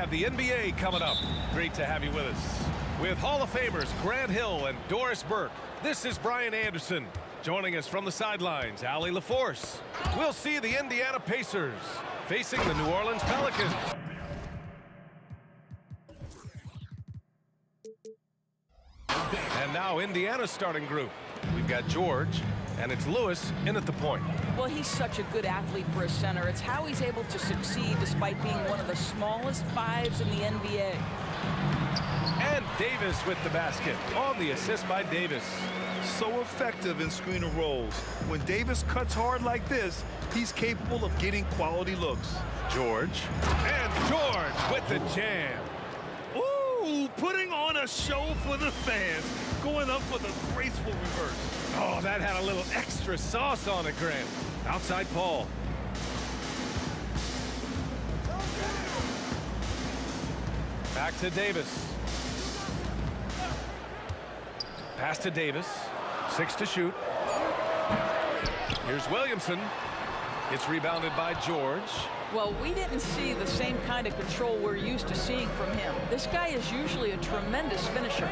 have the NBA coming up. Great to have you with us. With Hall of Famers Grant Hill and Doris Burke, this is Brian Anderson. Joining us from the sidelines, Allie LaForce. We'll see the Indiana Pacers facing the New Orleans Pelicans. And now Indiana's starting group. We've got George, and it's Lewis in at the point. Well, he's such a good athlete for a center. It's how he's able to succeed despite being one of the smallest fives in the NBA. And Davis with the basket on the assist by Davis. So effective in screen and rolls. When Davis cuts hard like this, he's capable of getting quality looks. George, and George with the jam. Ooh, putting on a show for the fans, going up for the graceful reverse. Oh, that had a little extra sauce on it, Grant. Outside Paul. Back to Davis. Pass to Davis. 6 to shoot. Here's Williamson. It's rebounded by George. Well, we didn't see the same kind of control we're used to seeing from him. This guy is usually a tremendous finisher.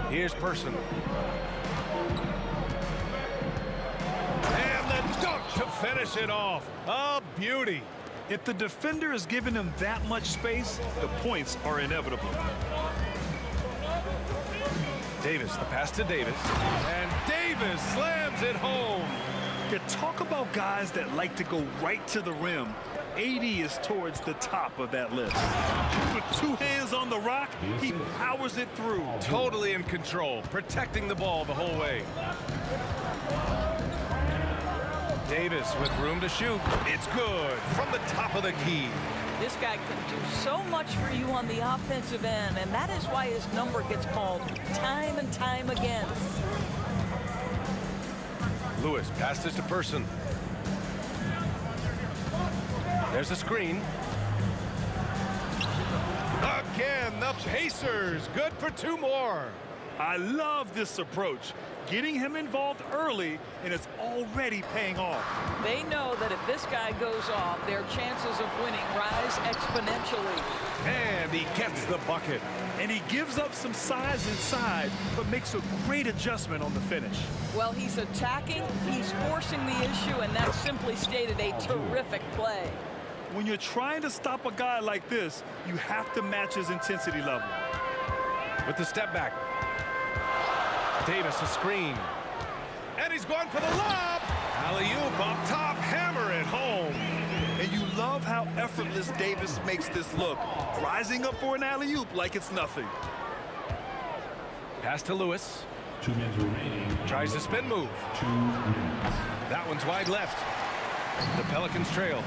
Here's Person. And the dunk to finish it off. A beauty. If the defender is giving him that much space, the points are inevitable. Davis, the pass to Davis. And Davis slams it home. You talk about guys that like to go right to the rim. AD is towards the top of that list. With 2 hands on the rock, he powers it through. Totally in control, protecting the ball the whole way. Davis with room to shoot. It's good from the top of the key. This guy can do so much for you on the offensive end, and that is why his number gets called time and time again. Lewis passes to Person. There's a screen. Again, the Pacers. Good for 2 more. I love this approach. Getting him involved early, and it's already paying off. They know that if this guy goes off, their chances of winning rise exponentially. And he gets the bucket. And he gives up some size inside, but makes a great adjustment on the finish. Well, he's attacking, he's forcing the issue, and that's simply stated a terrific play. When you're trying to stop a guy like this, you have to match his intensity level. With the step back. Davis a screen. And he's going for the lob. Alley-oop up top, hammer it home. And you love how effortless Davis makes this look. Rising up for an alley-oop like it's nothing. Pass to Lewis. 2 minutes remaining. Tries a spin move. 2 minutes. That one's wide left. The Pelicans trail.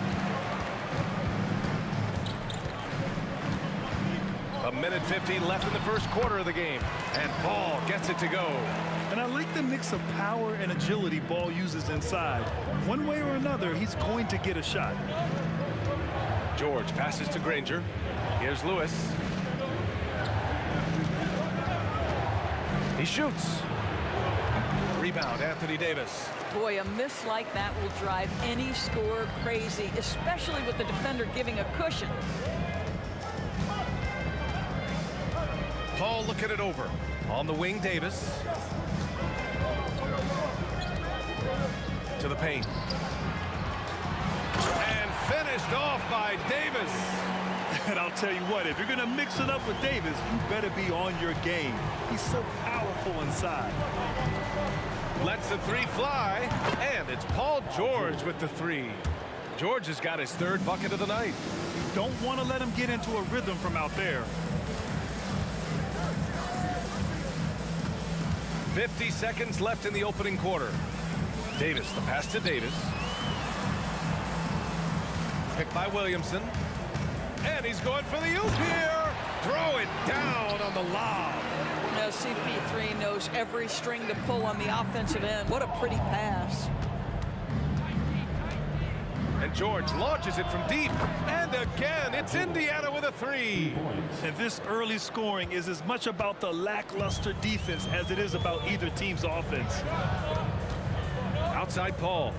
A minute 15 left in the first quarter of the game. And Ball gets it to go. And I like the mix of power and agility Ball uses inside. One way or another, he's going to get a shot. George passes to Granger. Here's Lewis. He shoots. Rebound, Anthony Davis. Boy, a miss like that will drive any scorer crazy, especially with the defender giving a cushion. Paul looking it over. On the wing, Davis. To the paint. And finished off by Davis. And I'll tell you what, if you're going to mix it up with Davis, you better be on your game. He's so powerful inside. Lets the 3 fly. And it's Paul George with the 3. George has got his 3rd bucket of the night. You don't want to let him get into a rhythm from out there. 50 seconds left in the opening quarter. Davis, the pass to Davis. Picked by Williamson. And he's going for the oop here. Throw it down on the lob. Now CP3 knows every string to pull on the offensive end. What a pretty pass. And George launches it from deep. And again, it's Indiana with a 3. And this early scoring is as much about the lackluster defense as it is about either team's offense. Outside Paul.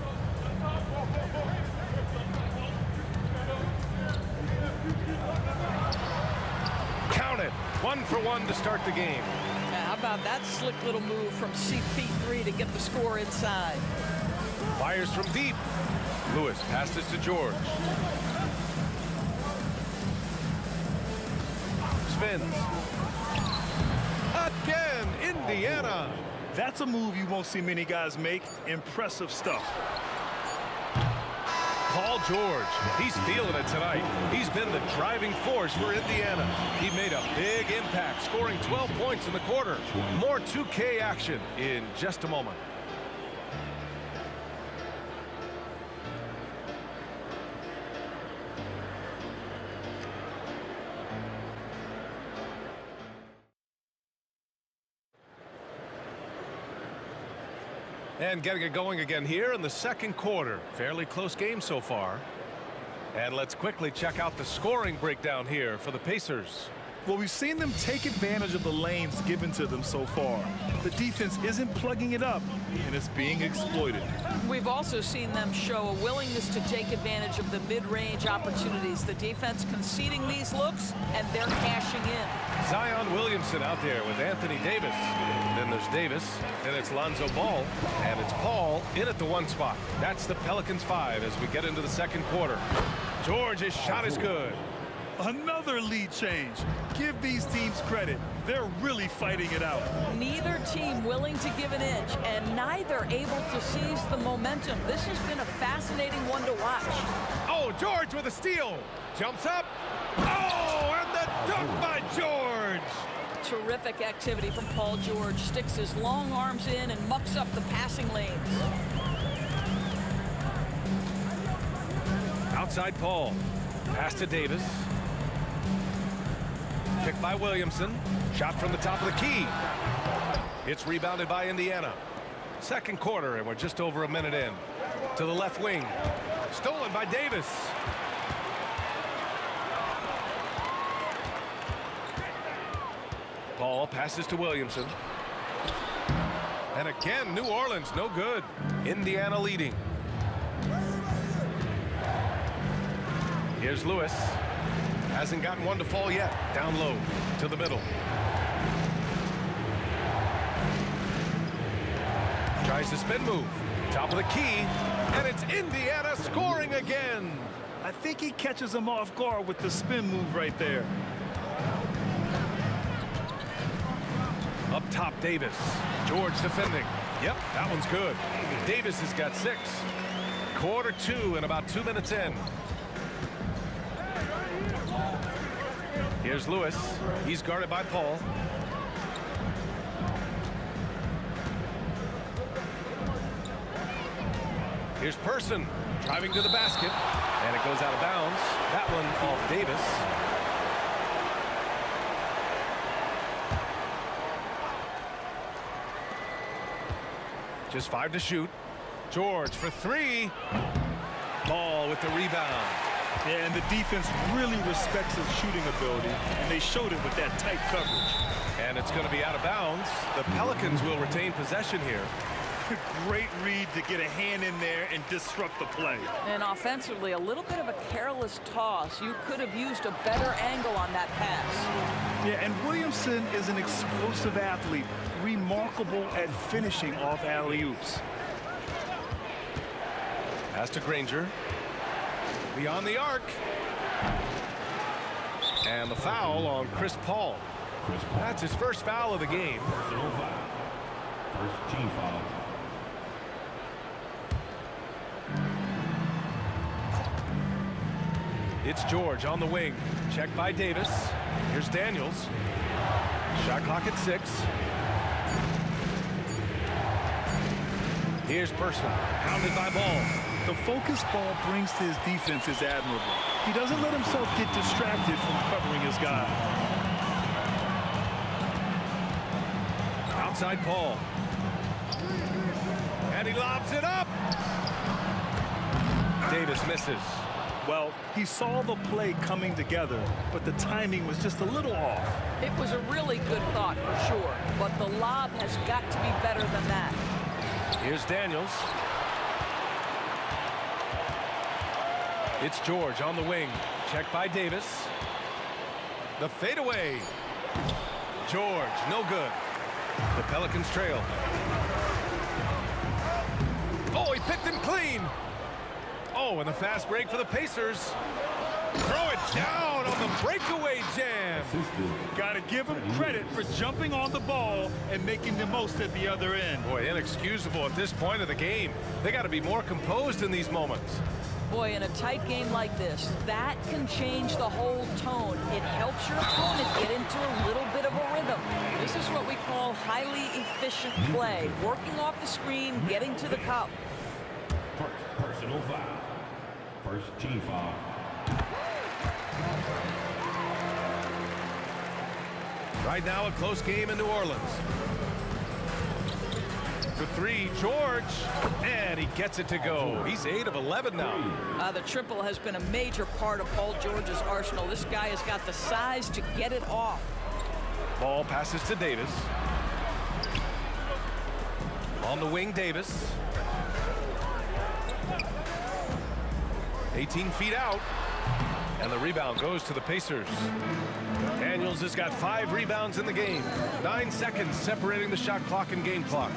Count it. 1 for 1 to start the game. How about that slick little move from CP3 to get the score inside? Fires from deep. Lewis passes to George. Spins. Again, Indiana. That's a move you won't see many guys make. Impressive stuff. Paul George, he's feeling it tonight. He's been the driving force for Indiana. He made a big impact, scoring 12 points in the quarter. More 2K action in just a moment. And getting it going again here in the second quarter. Fairly close game so far. And let's quickly check out the scoring breakdown here for the Pacers. Well, we've seen them take advantage of the lanes given to them so far. The defense isn't plugging it up, and it's being exploited. We've also seen them show a willingness to take advantage of the mid-range opportunities. The defense conceding these looks, and they're cashing in. Zion Williamson out there with Anthony Davis. Then there's Davis, then it's Lonzo Ball, and it's Paul in at the 1 spot. That's the Pelicans 5 as we get into the second quarter. George's shot is good. Another lead change. Give these teams credit. They're really fighting it out. Neither team willing to give an inch, and neither able to seize the momentum. This has been a fascinating one to watch. Oh, George with a steal. Jumps up. Oh, and the dunk by George. Terrific activity from Paul George. Sticks his long arms in and mucks up the passing lanes. Outside Paul. Pass to Davis. Picked by Williamson. Shot from the top of the key. It's rebounded by Indiana. Second quarter, and we're just over a minute in. To the left wing. Stolen by Davis. Paul passes to Williamson. And again, New Orleans, no good. Indiana leading. Here's Lewis. Hasn't gotten one to fall yet. Down low to the middle. Tries the spin move. Top of the key. And it's Indiana scoring again. I think he catches them off guard with the spin move right there. Up top, Davis. George defending. Yep, that one's good. Davis has got 6. Quarter 2 and about 2 minutes in. Here's Lewis. He's guarded by Paul. Here's Person driving to the basket. And it goes out of bounds. That one off Davis. Just 5 to shoot. George for 3. Ball with the rebound. Yeah, and the defense really respects his shooting ability, and they showed it with that tight coverage. And it's going to be out of bounds. The Pelicans will retain possession here. Great read to get a hand in there and disrupt the play. And offensively, a little bit of a careless toss. You could have used a better angle on that pass. Yeah, and Williamson is an explosive athlete, remarkable at finishing off alley-oops. Pass to Granger. Beyond the arc. And the foul on Chris Paul. That's his first foul of the game. First team foul. It's George on the wing. Checked by Davis. Here's Daniels. Shot clock at 6. Here's Person. Pounded by Ball. The focus Ball brings to his defense is admirable. He doesn't let himself get distracted from covering his guy. Outside Paul. And he lobs it up. Davis misses. Well, he saw the play coming together, but the timing was just a little off. It was a really good thought for sure, but the lob has got to be better than that. Here's Daniels. It's George on the wing. Checked by Davis. The fadeaway. George, no good. The Pelicans trail. Oh, he picked him clean. Oh, and the fast break for the Pacers. Throw it down on the breakaway jam. Got to give him credit for jumping on the ball and making the most at the other end. Boy, inexcusable at this point of the game. They got to be more composed in these moments. Boy, in a tight game like this, that can change the whole tone. It helps your opponent get into a little bit of a rhythm. This is what we call highly efficient play. Working off the screen, getting to the cup. Personal foul. First team foul. Right now, a close game in New Orleans. For three, George, and he gets it to go. He's 8 of 11 now. The triple has been a major part of Paul George's arsenal. This guy has got the size to get it off. Ball passes to Davis. On the wing, Davis. 18 feet out. And the rebound goes to the Pacers. Daniels has got 5 rebounds in the game. 9 seconds separating the shot clock and game clock.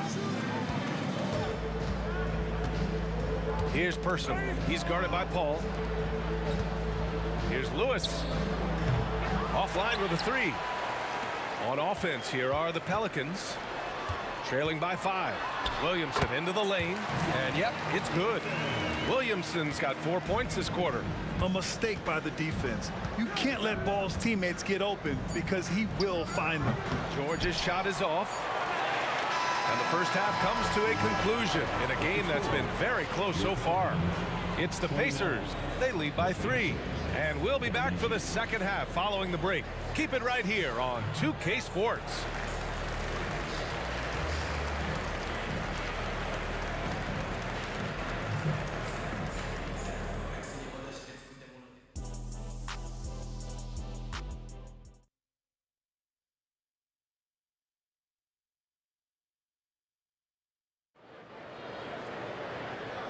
Here's Person. He's guarded by Paul. Here's Lewis. Offline with a 3. On offense, here are the Pelicans. Trailing by 5. Williamson into the lane. And yep, it's good. Williamson's got 4 points this quarter. A mistake by the defense. You can't let Ball's teammates get open because he will find them. George's shot is off. And the first half comes to a conclusion in a game that's been very close so far. It's the Pacers. They lead by 3. And we'll be back for the second half following the break. Keep it right here on 2K Sports.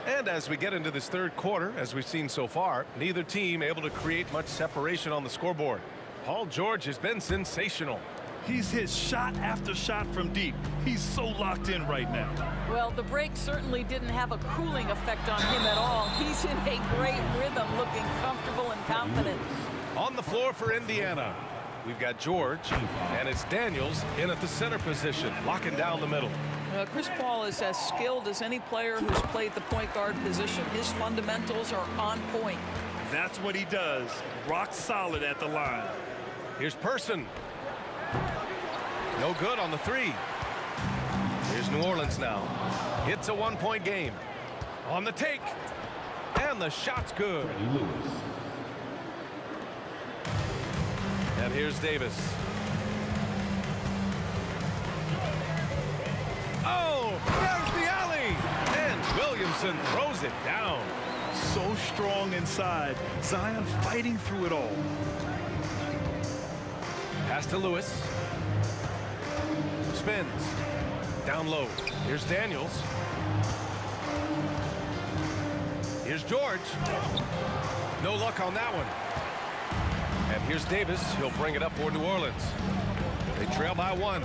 And as we get into this third quarter, as we've seen so far, neither team able to create much separation on the scoreboard. Paul George has been sensational. He's hit shot after shot from deep. He's so locked in right now. Well, the break certainly didn't have a cooling effect on him at all. He's in a great rhythm, looking comfortable and confident. On the floor for Indiana, we've got George, and it's Daniels in at the center position, locking down the middle. Chris Paul is as skilled as any player who's played the point guard position. His fundamentals are on point. That's what he does. Rock solid at the line. Here's Person. No good on the 3. Here's New Orleans now. It's a 1-point game. On the take. And the shot's good. And here's Davis. Oh, there's the alley. And Williamson throws it down. So strong inside. Zion fighting through it all. Pass to Lewis. Spins. Down low. Here's Daniels. Here's George. No luck on that one. And here's Davis. He'll bring it up for New Orleans. They trail by 1.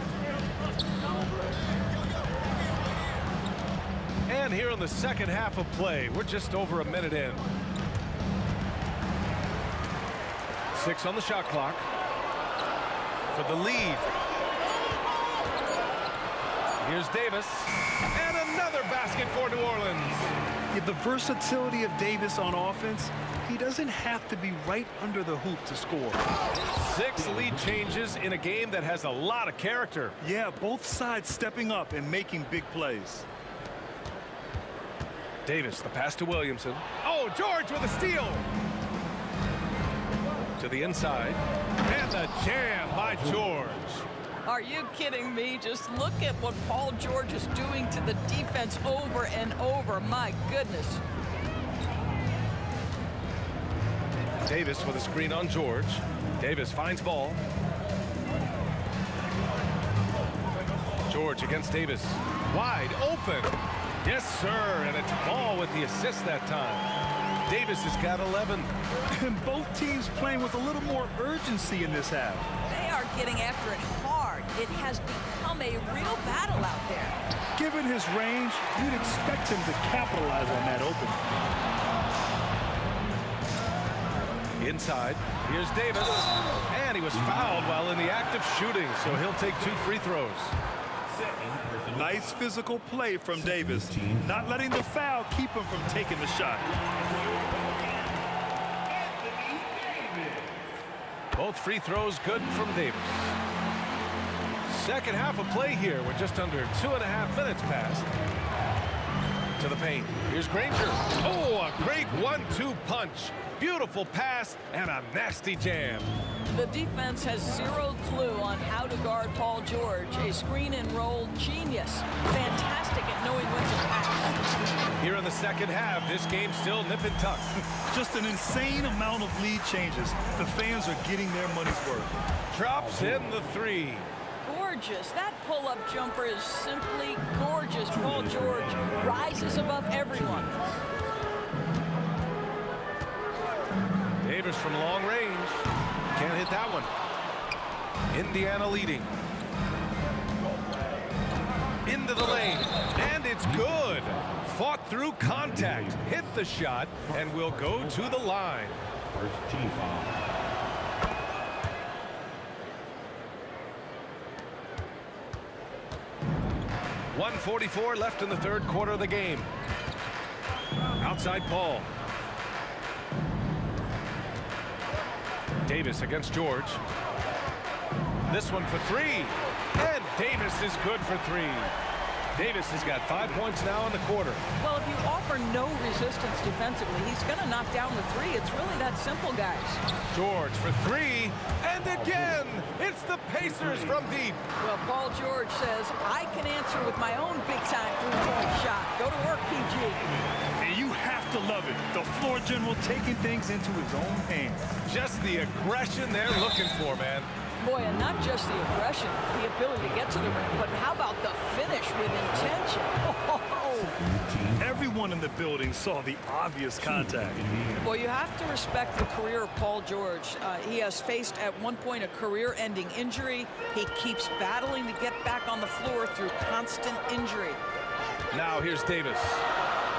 And here in the second half of play, we're just over a minute in. 6 on the shot clock. For the lead. Here's Davis. And another basket for New Orleans. Yeah, the versatility of Davis on offense, he doesn't have to be right under the hoop to score. 6 lead changes in a game that has a lot of character. Yeah, both sides stepping up and making big plays. Davis, the pass to Williamson. Oh, George with a steal. To the inside. And the jam by George. Are you kidding me? Just look at what Paul George is doing to the defense over and over. My goodness. Davis with a screen on George. Davis finds ball. George against Davis. Wide open. Yes, sir. And it's Ball with the assist that time. Davis has got 11. And both teams playing with a little more urgency in this half. They are getting after it hard. It has become a real battle out there. Given his range, you'd expect him to capitalize on that opening. Inside, here's Davis. And he was fouled while in the act of shooting, so he'll take 2 free throws. Nice physical play from Davis. Not letting the foul keep him from taking the shot. Both free throws good from Davis. Second half of play here. We're just under 2.5 minutes past. To the paint. Here's Granger. Oh, a great 1-2 punch. Beautiful pass and a nasty jam. The defense has zero clue on how to guard Paul George, a screen and roll genius. Fantastic at knowing when to pass. Here in the second half, this game's still nip and tuck. Just an insane amount of lead changes. The fans are getting their money's worth. Drops in the 3. Gorgeous. That pull-up jumper is simply gorgeous. Paul George rises above everyone. Davis from long range. Can't hit that one. Indiana leading. Into the lane. And it's good. Fought through contact. Hit the shot. And will go to the line. First team foul. 1:44 left in the third quarter of the game. Outside Paul. Davis against George. This one for 3. And Davis is good for 3. Davis has got 5 points now in the quarter. Well, if you offer no resistance defensively, he's going to knock down the 3. It's really that simple, guys. George for 3. And again, it's the Pacers from deep. Well, Paul George says, I can answer with my own big-time three-point shot. Go to work, PG. And you have to love it. The floor general taking things into his own hands. Just the aggression they're looking for, man. Boy, and not just the aggression, the ability to get to the rim, but how about the finish with intention? Oh. Everyone in the building saw the obvious contact. Well, you have to respect the career of Paul George. He has faced at one point a career-ending injury. He keeps battling to get back on the floor through constant injury. Now here's Davis.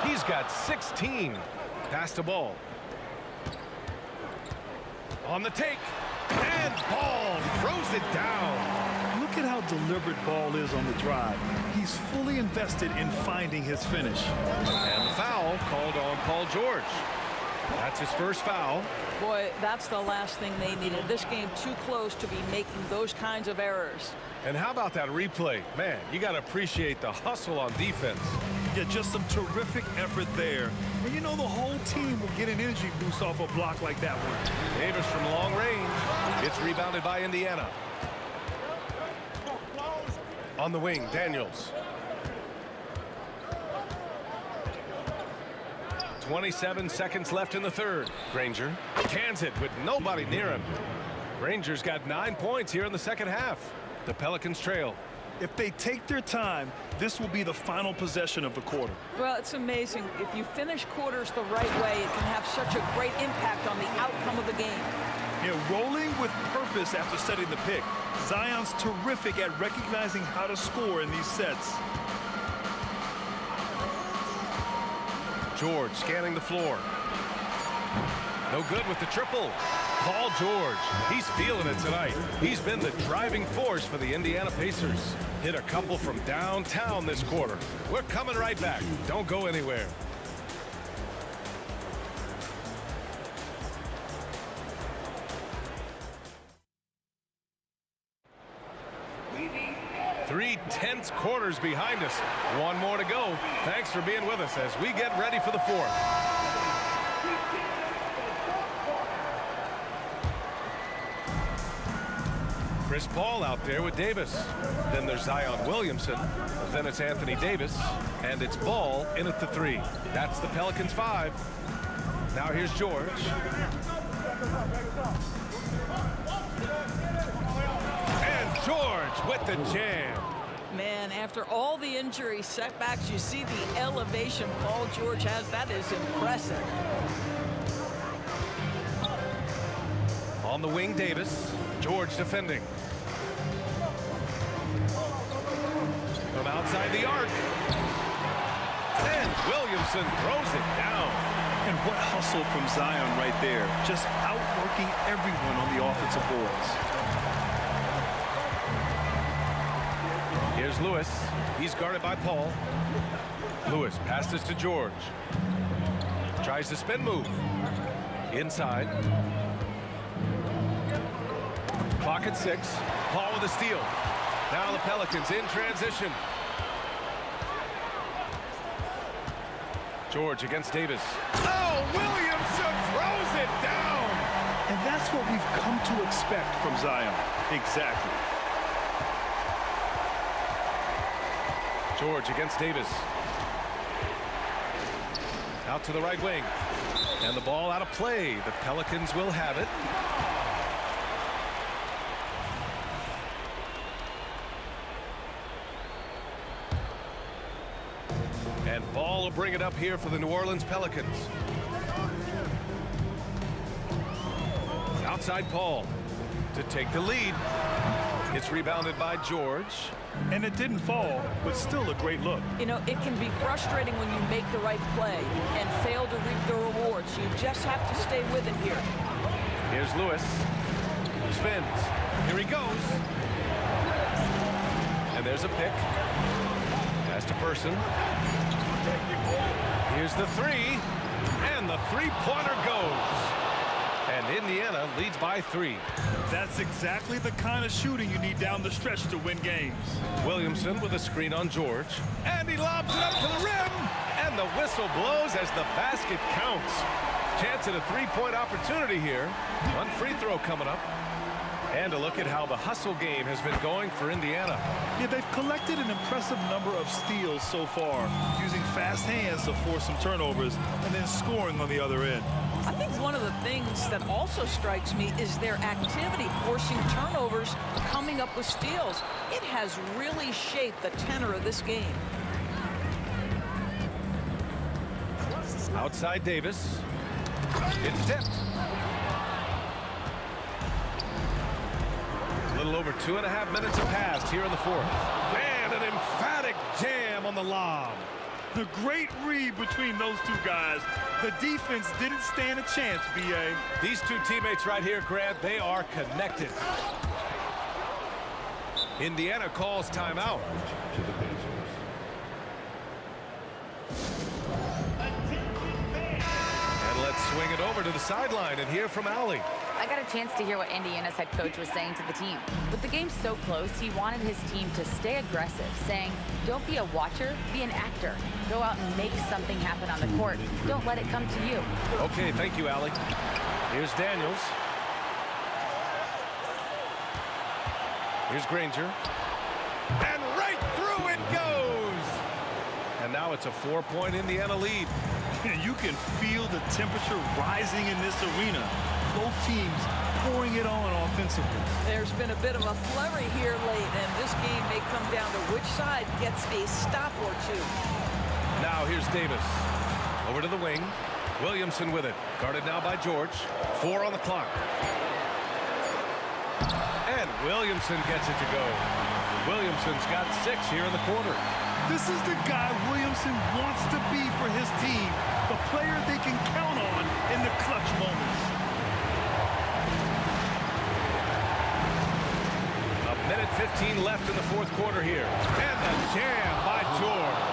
He's got 16. Pass the ball. On the take. And Ball throws it down. Look at how deliberate Ball is on the drive. He's fully invested in finding his finish. And the foul called on Paul George. That's his first foul. Boy, that's the last thing they needed. This game too close to be making those kinds of errors. And how about that replay? Man, you got to appreciate the hustle on defense. Yeah, just some terrific effort there. And you know the whole team will get an energy boost off a block like that one. Davis from long range. It's rebounded by Indiana. On the wing, Daniels. 27 seconds left in the third. Granger cans it with nobody near him. Granger's got 9 points here in the second half. The Pelicans trail. If they take their time, this will be the final possession of the quarter. Well, it's amazing. If you finish quarters the right way, it can have such a great impact on the outcome of the game. Yeah, rolling with purpose after setting the pick. Zion's terrific at recognizing how to score in these sets. George scanning the floor. No good with the triple. Paul George, he's feeling it tonight. He's been the driving force for the Indiana Pacers. Hit a couple from downtown this quarter. We're coming right back. Don't go anywhere. Three tense quarters behind us. One more to go. Thanks for being with us as we get ready for the fourth. Chris Paul out there with Davis. Then there's Zion Williamson. Then it's Anthony Davis. And it's Ball in at the 3. That's the Pelicans 5. Now here's George. And George with the jam. Man, after all the injury setbacks, you see the elevation Paul George has. That is impressive. On the wing, Davis. George defending. From outside the arc. And Williamson throws it down. And what hustle from Zion right there. Just outworking everyone on the offensive boards. Here's Lewis. He's guarded by Paul. Lewis passes to George. Tries to spin move. Inside. Clock at 6. Paul with a steal. Now the Pelicans in transition. George against Davis. Oh, Williamson throws it down. And that's what we've come to expect from Zion. Exactly. George against Davis. Out to the right wing. And the ball out of play. The Pelicans will have it. And Ball will bring it up here for the New Orleans Pelicans. Outside Paul to take the lead. It's rebounded by George. And it didn't fall, but still a great look. You know, it can be frustrating when you make the right play and fail to reap the rewards. You just have to stay with it here. Here's Lewis. Spins. Here he goes. And there's a pick. Pass to Person. Here's the three. And the three-pointer goes. And Indiana leads by 3. That's exactly the kind of shooting you need down the stretch to win games. Williamson with a screen on George. And he lobs it up to the rim. And the whistle blows as the basket counts. Chance at a three-point opportunity here. One free throw coming up. And a look at how the hustle game has been going for Indiana. Yeah, they've collected an impressive number of steals so far, using fast hands to force some turnovers and then scoring on the other end. I think one of the things that also strikes me is their activity forcing turnovers, coming up with steals. It has really shaped the tenor of this game. Outside Davis. It's tipped. A little over 2.5 minutes have passed here in the fourth. And an emphatic jam on the lob. The great read between those two guys. The defense didn't stand a chance, B.A. These two teammates right here, Grant, they are connected. Indiana calls timeout. To the Pacers. And let's swing it over to the sideline and hear from Allie. I got a chance to hear what Indiana's head coach was saying to the team. With the game so close, he wanted his team to stay aggressive, saying, don't be a watcher, be an actor. Go out and make something happen on the court. Don't let it come to you. Okay, thank you, Allie. Here's Daniels. Here's Granger. And right through it goes! And now it's a 4-point Indiana lead. You can feel the temperature rising in this arena. Both teams pouring it on offensively. There's been a bit of a flurry here late, and this game may come down to which side gets a stop or two. Now here's Davis. Over to the wing. Williamson with it. Guarded now by George. 4 on the clock. And Williamson gets it to go. Williamson's got 6 here in the quarter. This is the guy Williamson wants to be for his team. The player they can count on in the clutch moments. A minute 15 left in the fourth quarter here. And the jam by George.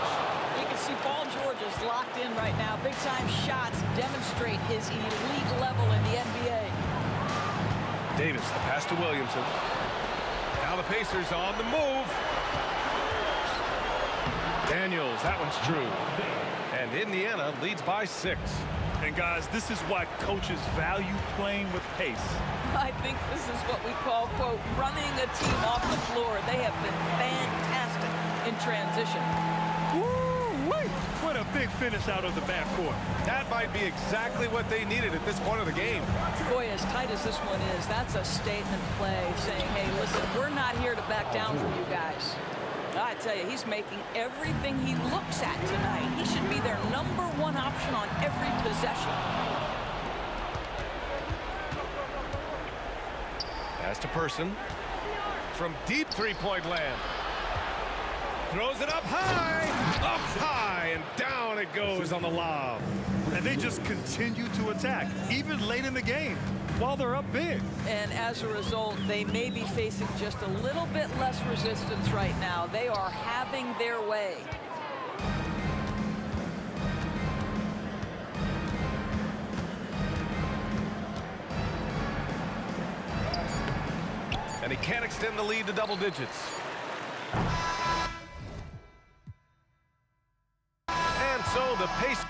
You can see Paul George is locked in right now. Big-time shots demonstrate his elite level in the NBA. Davis, the pass to Williamson. Now the Pacers on the move. Daniels, that one's true. And Indiana leads by 6. And guys, this is why coaches value playing with pace. I think this is what we call, quote, running a team off the floor. They have been fantastic in transition. Woo-wee! What a big finish out of the backcourt. That might be exactly what they needed at this point of the game. Boy, as tight as this one is, that's a statement play saying, hey, listen, we're not here to back down from you guys. I tell you, he's making everything he looks at tonight. He should be their #1 option on every possession. Pass to Person. From deep three-point land. Throws it up high, and down it goes on the lob. And they just continue to attack, even late in the game, while they're up big. And as a result, they may be facing just a little bit less resistance right now. They are having their way. And he can't extend the lead to double digits. And so the pace.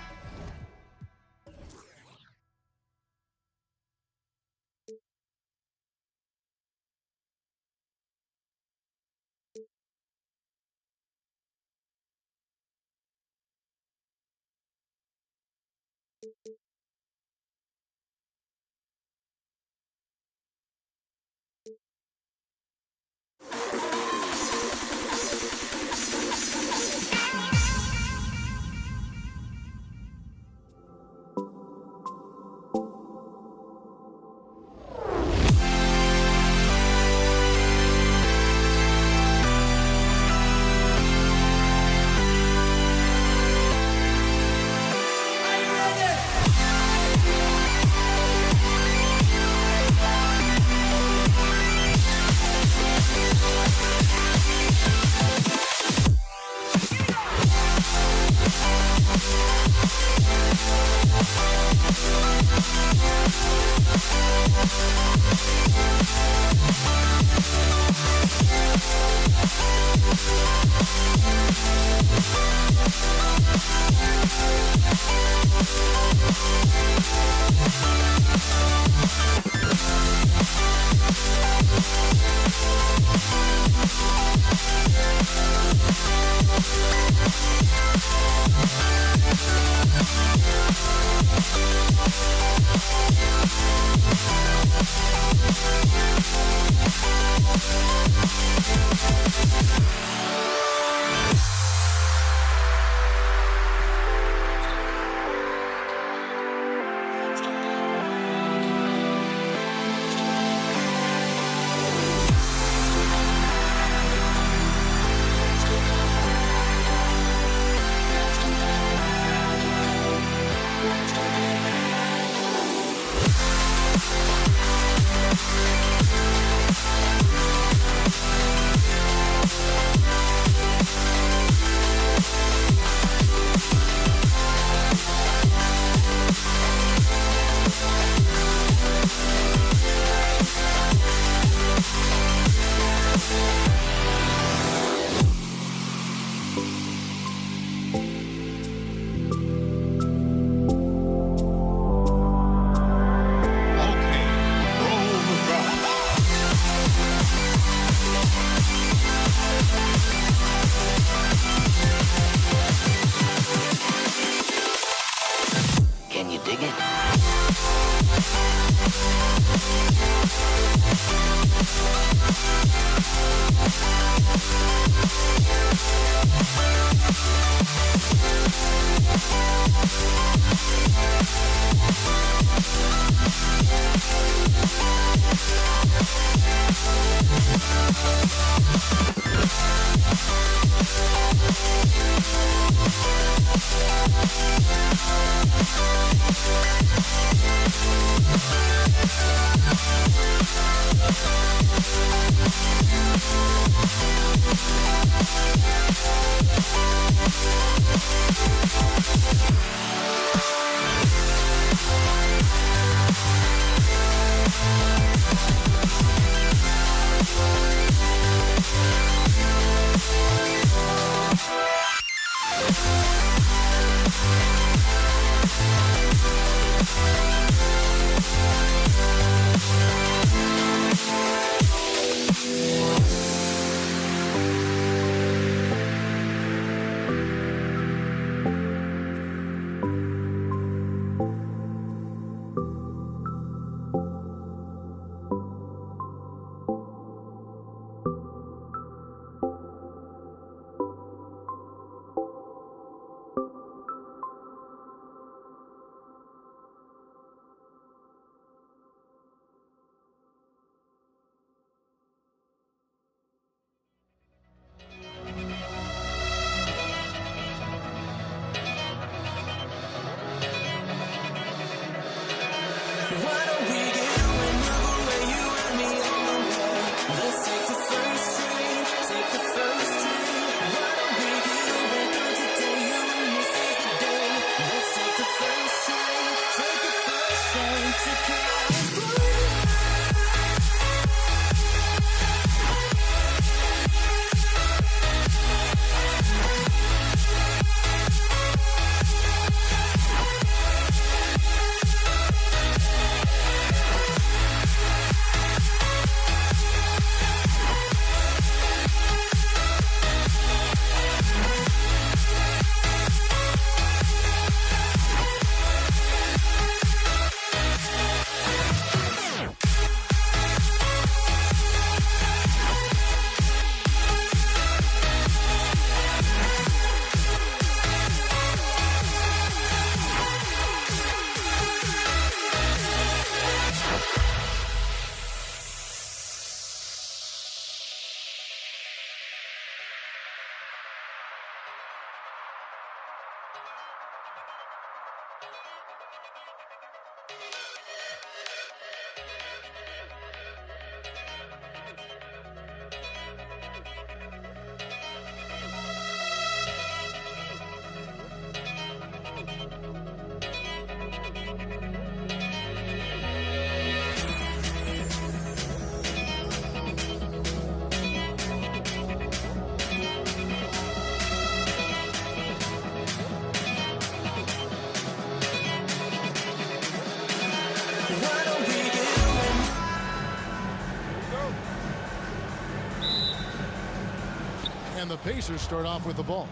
And the Pacers start off with the ball.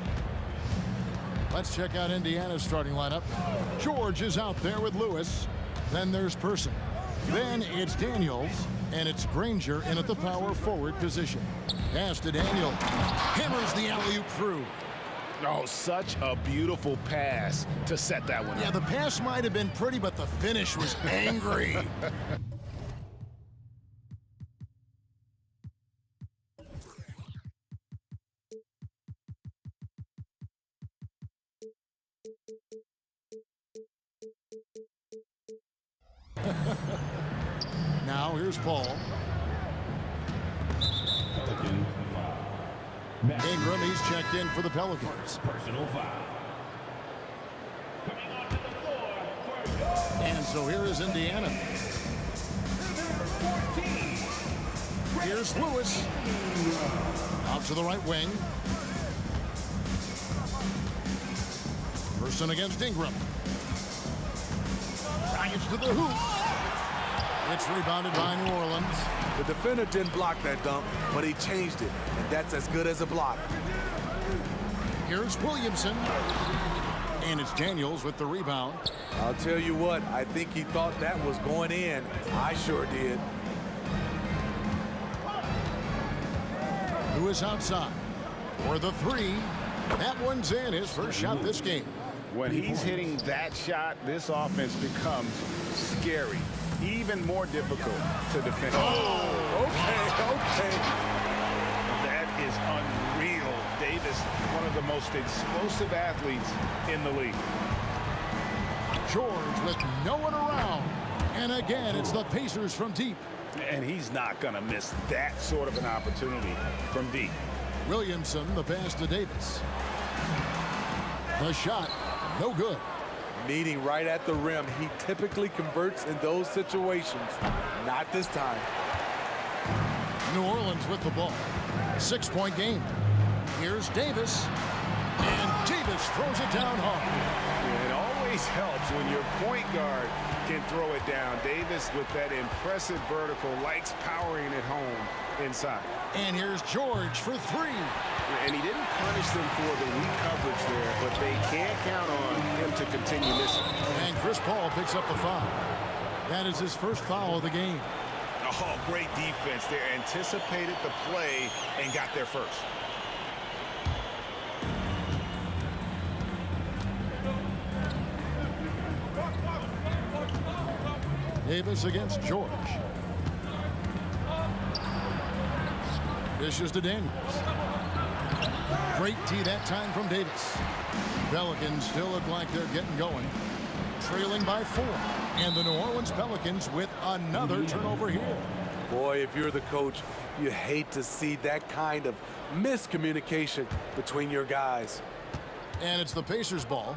Let's check out Indiana's starting lineup. George is out there with Lewis. Then there's Person. Then it's Daniels. And it's Granger in at the power forward position. Pass to Daniel. Hammers the alley-oop through. Oh, such a beautiful pass to set that one up. Yeah, the pass might have been pretty, but the finish was angry. Now here's Paul. Pelicans foul. Ingram, he's checked in for the Pelicans. Personal foul. Coming onto the floor. And so here is Indiana. Here's Lewis. Out to the right wing. Person against Ingram. Drives to the hoop. It's rebounded by New Orleans. The defender didn't block that dunk, but he changed it, and that's as good as a block. Here's Williamson. And it's Daniels with the rebound. I'll tell you what, I think he thought that was going in. I sure did. Lewis outside for the three. That one's in, his first shot this game. When he's hitting that shot, this offense becomes scary. Even more difficult to defend. Oh, okay. That is unreal. Davis, one of the most explosive athletes in the league. George with no one around. And again, it's the Pacers from deep. And he's not going to miss that sort of an opportunity from deep. Williamson, the pass to Davis. The shot, no good. Meeting right at the rim, he typically converts in those situations. Not this time. New Orleans with the ball. 6-point game. Here's Davis. And Davis throws it down hard. It always helps when your point guard can throw it down. Davis, with that impressive vertical, likes powering it home inside. And here's George for three. And he didn't punish them for the weak coverage there, but they can't count on him to continue missing. And Chris Paul picks up the foul. That is his first foul of the game. Oh, great defense there. Anticipated the play and got there first. Davis against George. Dishes to Daniels. Great tee that time from Davis. Pelicans still look like they're getting going. Trailing by 4. And the New Orleans Pelicans with another turnover here. Boy, if you're the coach, you hate to see that kind of miscommunication between your guys. And it's the Pacers ball.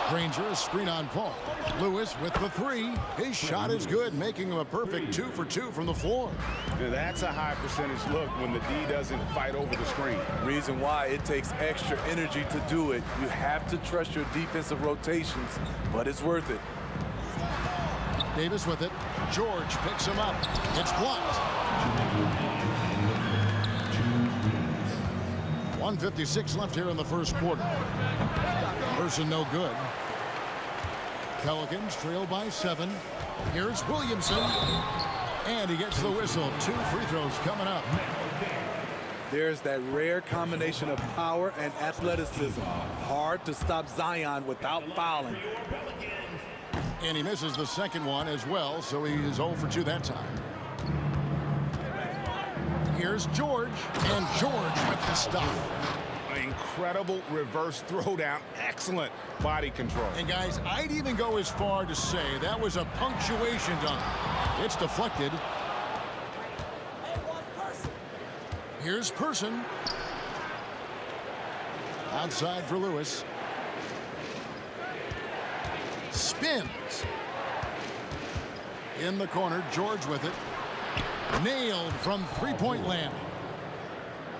Granger, a screen on Paul. Lewis with the three. His shot is good, making him a perfect 2 for 2 from the floor. Now, that's a high percentage look when the D doesn't fight over the screen. Reason why it takes extra energy to do it. You have to trust your defensive rotations, but it's worth it. Davis with it. George picks him up. It's blocked. 1:56 left here in the first quarter. Person no good. Pelicans trail by 7. Here's Williamson. And he gets the whistle. 2 free throws coming up. There's that rare combination of power and athleticism. Hard to stop Zion without fouling. And he misses the second one as well, so he is 0 for 2 that time. Here's George, and George with the stop. incredible reverse throwdown. Excellent body control. And guys, I'd even go as far to say that was a punctuation dunk. It's deflected. Here's Person. Outside for Lewis. Spins. In the corner, George with it. Nailed from three-point land.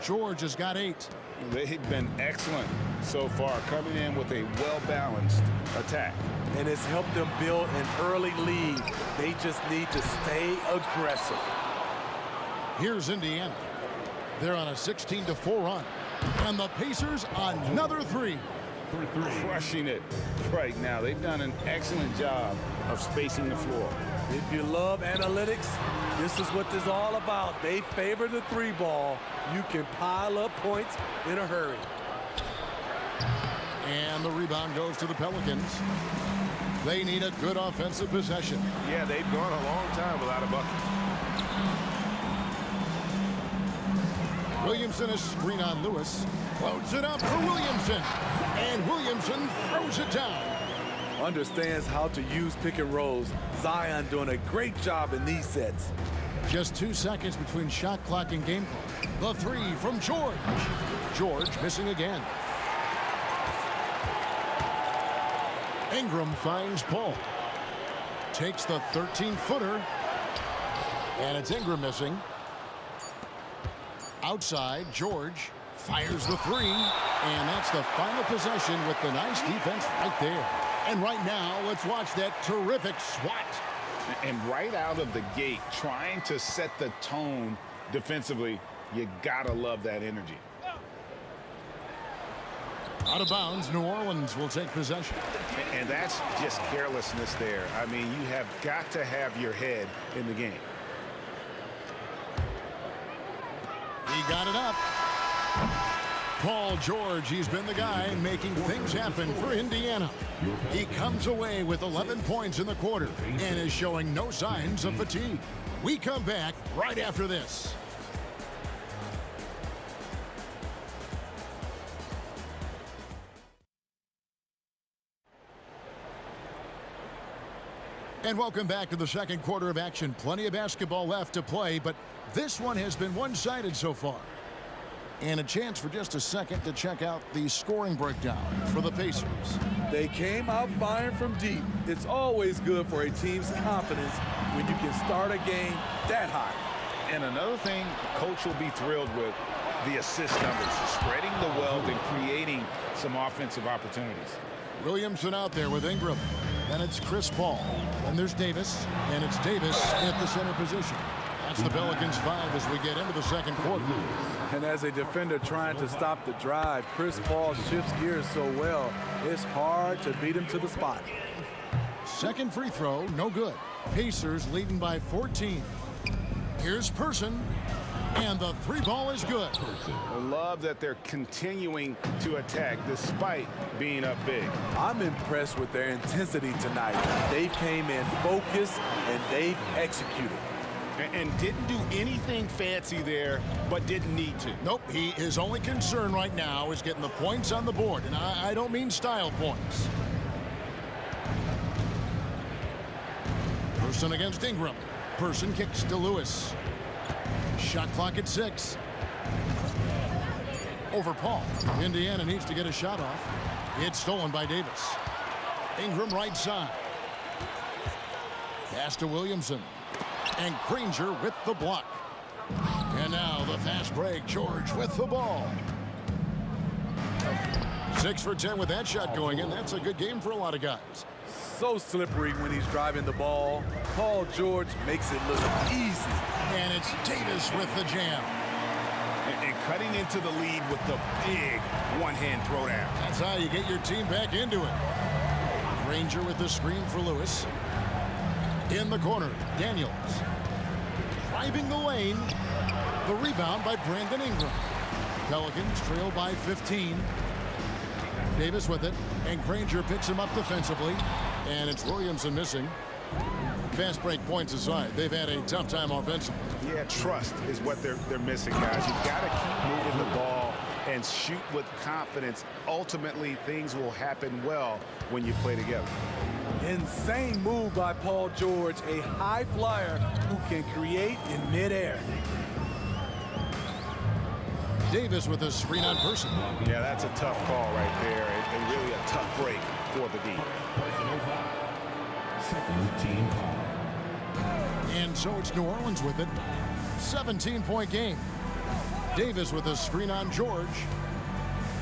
George has got 8. They've been excellent so far, coming in with a well-balanced attack. And it's helped them build an early lead. They just need to stay aggressive. Here's Indiana. They're on a 16-4 run. And the Pacers another 3. Crushing it right now. They've done an excellent job of spacing the floor. If you love analytics, this is what this is all about. They favor the 3-ball. You can pile up points in a hurry. And the rebound goes to the Pelicans. They need a good offensive possession. Yeah, they've gone a long time without a bucket. Williamson is screen on Lewis. Loads it up for Williamson. And Williamson throws it down. Understands how to use pick and rolls. Zion doing a great job in these sets. Just 2 seconds between shot clock and game clock. The 3 from George. George missing again. Ingram finds Paul. Takes the 13-footer. And it's Ingram missing. Outside, George fires the 3. And that's the final possession with the nice defense right there. And right now, let's watch that terrific swat. And right out of the gate, trying to set the tone defensively, you gotta love that energy. Out of bounds, New Orleans will take possession. And that's just carelessness there. I mean, you have got to have your head in the game. He got it up. Paul George, he's been the guy making things happen for Indiana. He comes away with 11 points in the quarter and is showing no signs of fatigue. We come back right after this. And welcome back to the second quarter of action. Plenty of basketball left to play, but this one has been one-sided so far. And a chance for just a second to check out the scoring breakdown for the Pacers. They came out firing from deep. It's always good for a team's confidence when you can start a game that high. And another thing coach will be thrilled with, the assist numbers, spreading the wealth and creating some offensive opportunities. Williamson out there with Ingram. Then it's Chris Paul. Then there's Davis. And it's Davis at the center position. That's the Pelicans 5 as we get into the second quarter. And as a defender trying to stop the drive, Chris Paul shifts gears so well, it's hard to beat him to the spot. Second free throw, no good. Pacers leading by 14. Here's Person. And the 3-ball is good. I love that they're continuing to attack despite being up big. I'm impressed with their intensity tonight. They came in focused and they've executed. And didn't do anything fancy there, but didn't need to. Nope, his only concern right now is getting the points on the board. And I don't mean style points. Person against Ingram. Person kicks to Lewis. Shot clock at 6. Over Paul. Indiana needs to get a shot off. It's stolen by Davis. Ingram right side. Pass to Williamson. And Granger with the block. And now the fast break. George with the ball. 6 for 10 with that shot going in. That's a good game for a lot of guys. So slippery when he's driving the ball. Paul George makes it look easy. And it's Davis with the jam. And cutting into the lead with the big one-hand throwdown. That's how you get your team back into it. Granger with the screen for Lewis. In the corner, Daniels. Driving the lane. The rebound by Brandon Ingram. Pelicans trail by 15. Davis with it. And Granger picks him up defensively. And it's Williamson missing. Fast break points aside, they've had a tough time offensively. Yeah, trust is what they're missing, guys. You've got to keep moving the ball and shoot with confidence. Ultimately, things will happen well when you play together. Insane move by Paul George, a high flyer who can create in midair. Davis with a screen on Person. Yeah, that's a tough call right there, and really a tough break for the D. Personal foul. Second team foul. And so it's New Orleans with it. 17-point game. Davis with a screen on George.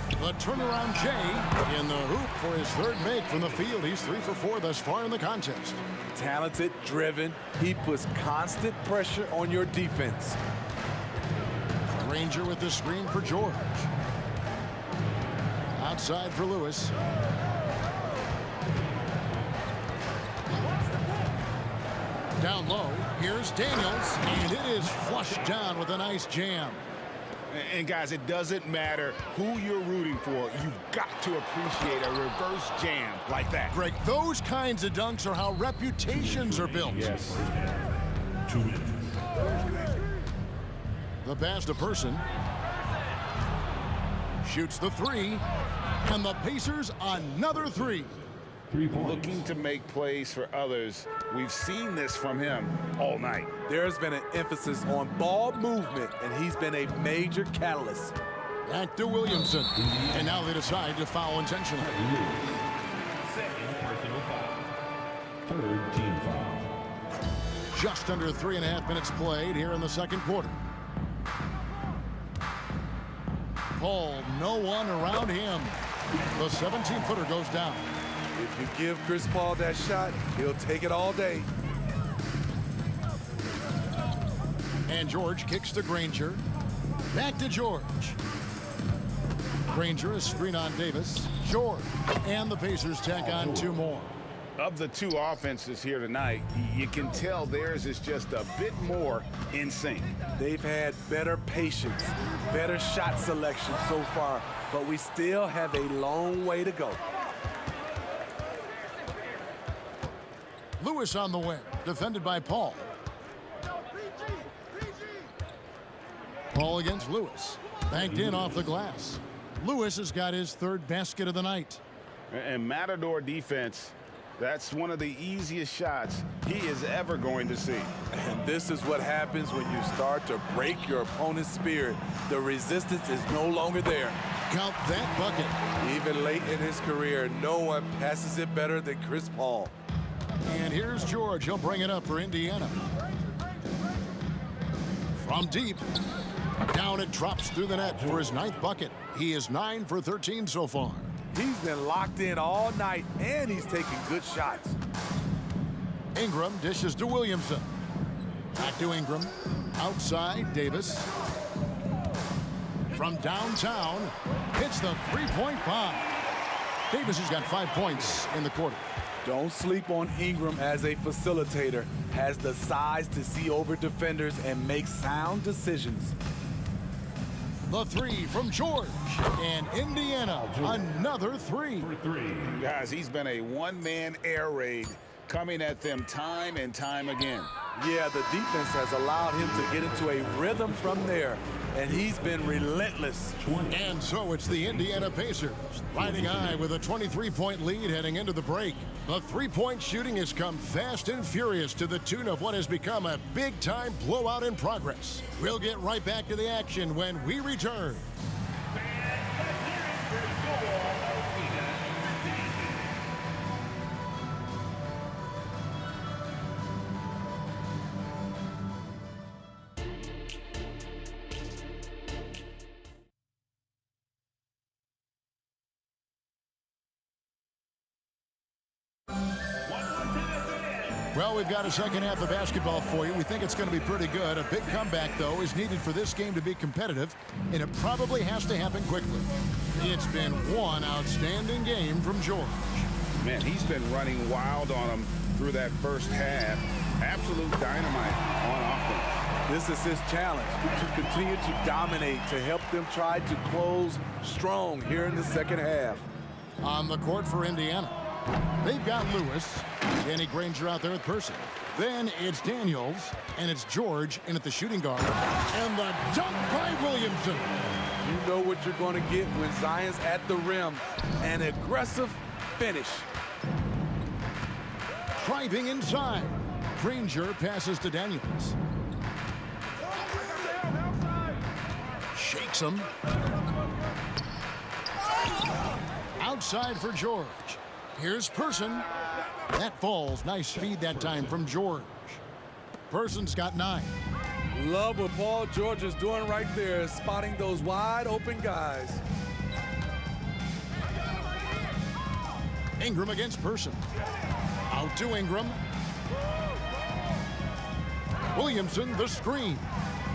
The turnaround Jay in the hoop for his third make from the field. He's 3 for 4 thus far in the contest. Talented, driven. He puts constant pressure on your defense. Granger with the screen for George. Outside for Lewis. Down low, here's Daniels, and it is flushed down with a nice jam. And guys, it doesn't matter who you're rooting for. You've got to appreciate a reverse jam like that. Greg, those kinds of dunks are how reputations are built. Yes. 2 minutes. The pass to Person. Shoots the three. And the Pacers another three. 3 points. Looking to make plays for others. We've seen this from him all night. There's been an emphasis on ball movement, and he's been a major catalyst. Back to Williamson. And now they decide to foul intentionally. Second personal foul. Third team foul. Just under 3.5 minutes played here in the second quarter. Paul, no one around him. The 17-footer goes down. If you give Chris Paul that shot, he'll take it all day. And George kicks to Granger. Back to George. Granger is screen on Davis. George. And the Pacers tack on 2 more. Of the 2 offenses here tonight, you can tell theirs is just a bit more in sync. They've had better patience, better shot selection so far, but we still have a long way to go. Lewis on the wing, defended by Paul. Paul against Lewis. Banked in off the glass. Lewis has got his 3rd basket of the night. And Matador defense, that's one of the easiest shots he is ever going to see. And this is what happens when you start to break your opponent's spirit. The resistance is no longer there. Count that bucket. Even late in his career, no one passes it better than Chris Paul. And here's George. He'll bring it up for Indiana. From deep. Down it drops through the net for his 9th bucket. He is 9 for 13 so far. He's been locked in all night, and he's taking good shots. Ingram dishes to Williamson. Back to Ingram. Outside, Davis. From downtown, hits the 3-point bomb. Davis has got 5 points in the quarter. Don't sleep on Ingram as a facilitator. Has the size to see over defenders and make sound decisions. The 3 from George. And Indiana, another 3. For 3. Guys, he's been a one-man air raid coming at them time and time again. Yeah, the defense has allowed him to get into a rhythm from there, and he's been relentless. And so it's the Indiana Pacers riding high with a 23-point lead heading into the break. The 3-point shooting has come fast and furious to the tune of what has become a big-time blowout in progress. We'll get right back to the action when we return. Well, we've got a second half of basketball for you. We think it's going to be pretty good. A big comeback, though, is needed for this game to be competitive, and it probably has to happen quickly. It's been one outstanding game from George. Man, he's been running wild on them through that first half. Absolute dynamite on offense. This is his challenge, to continue to dominate, to help them try to close strong here in the second half. On the court for Indiana, they've got Lewis. Danny Granger out there with Person. Then it's Daniels, and it's George in at the shooting guard. And the dunk by Williamson. You know what you're going to get when Zion's at the rim. An aggressive finish. Driving inside. Granger passes to Daniels. Shakes him. Outside for George. Here's Person. That falls. Nice feed that time from George. Person's got 9. Love what Paul George is doing right there, spotting those wide open guys. Ingram against Person. Out to Ingram. Williamson, the screen.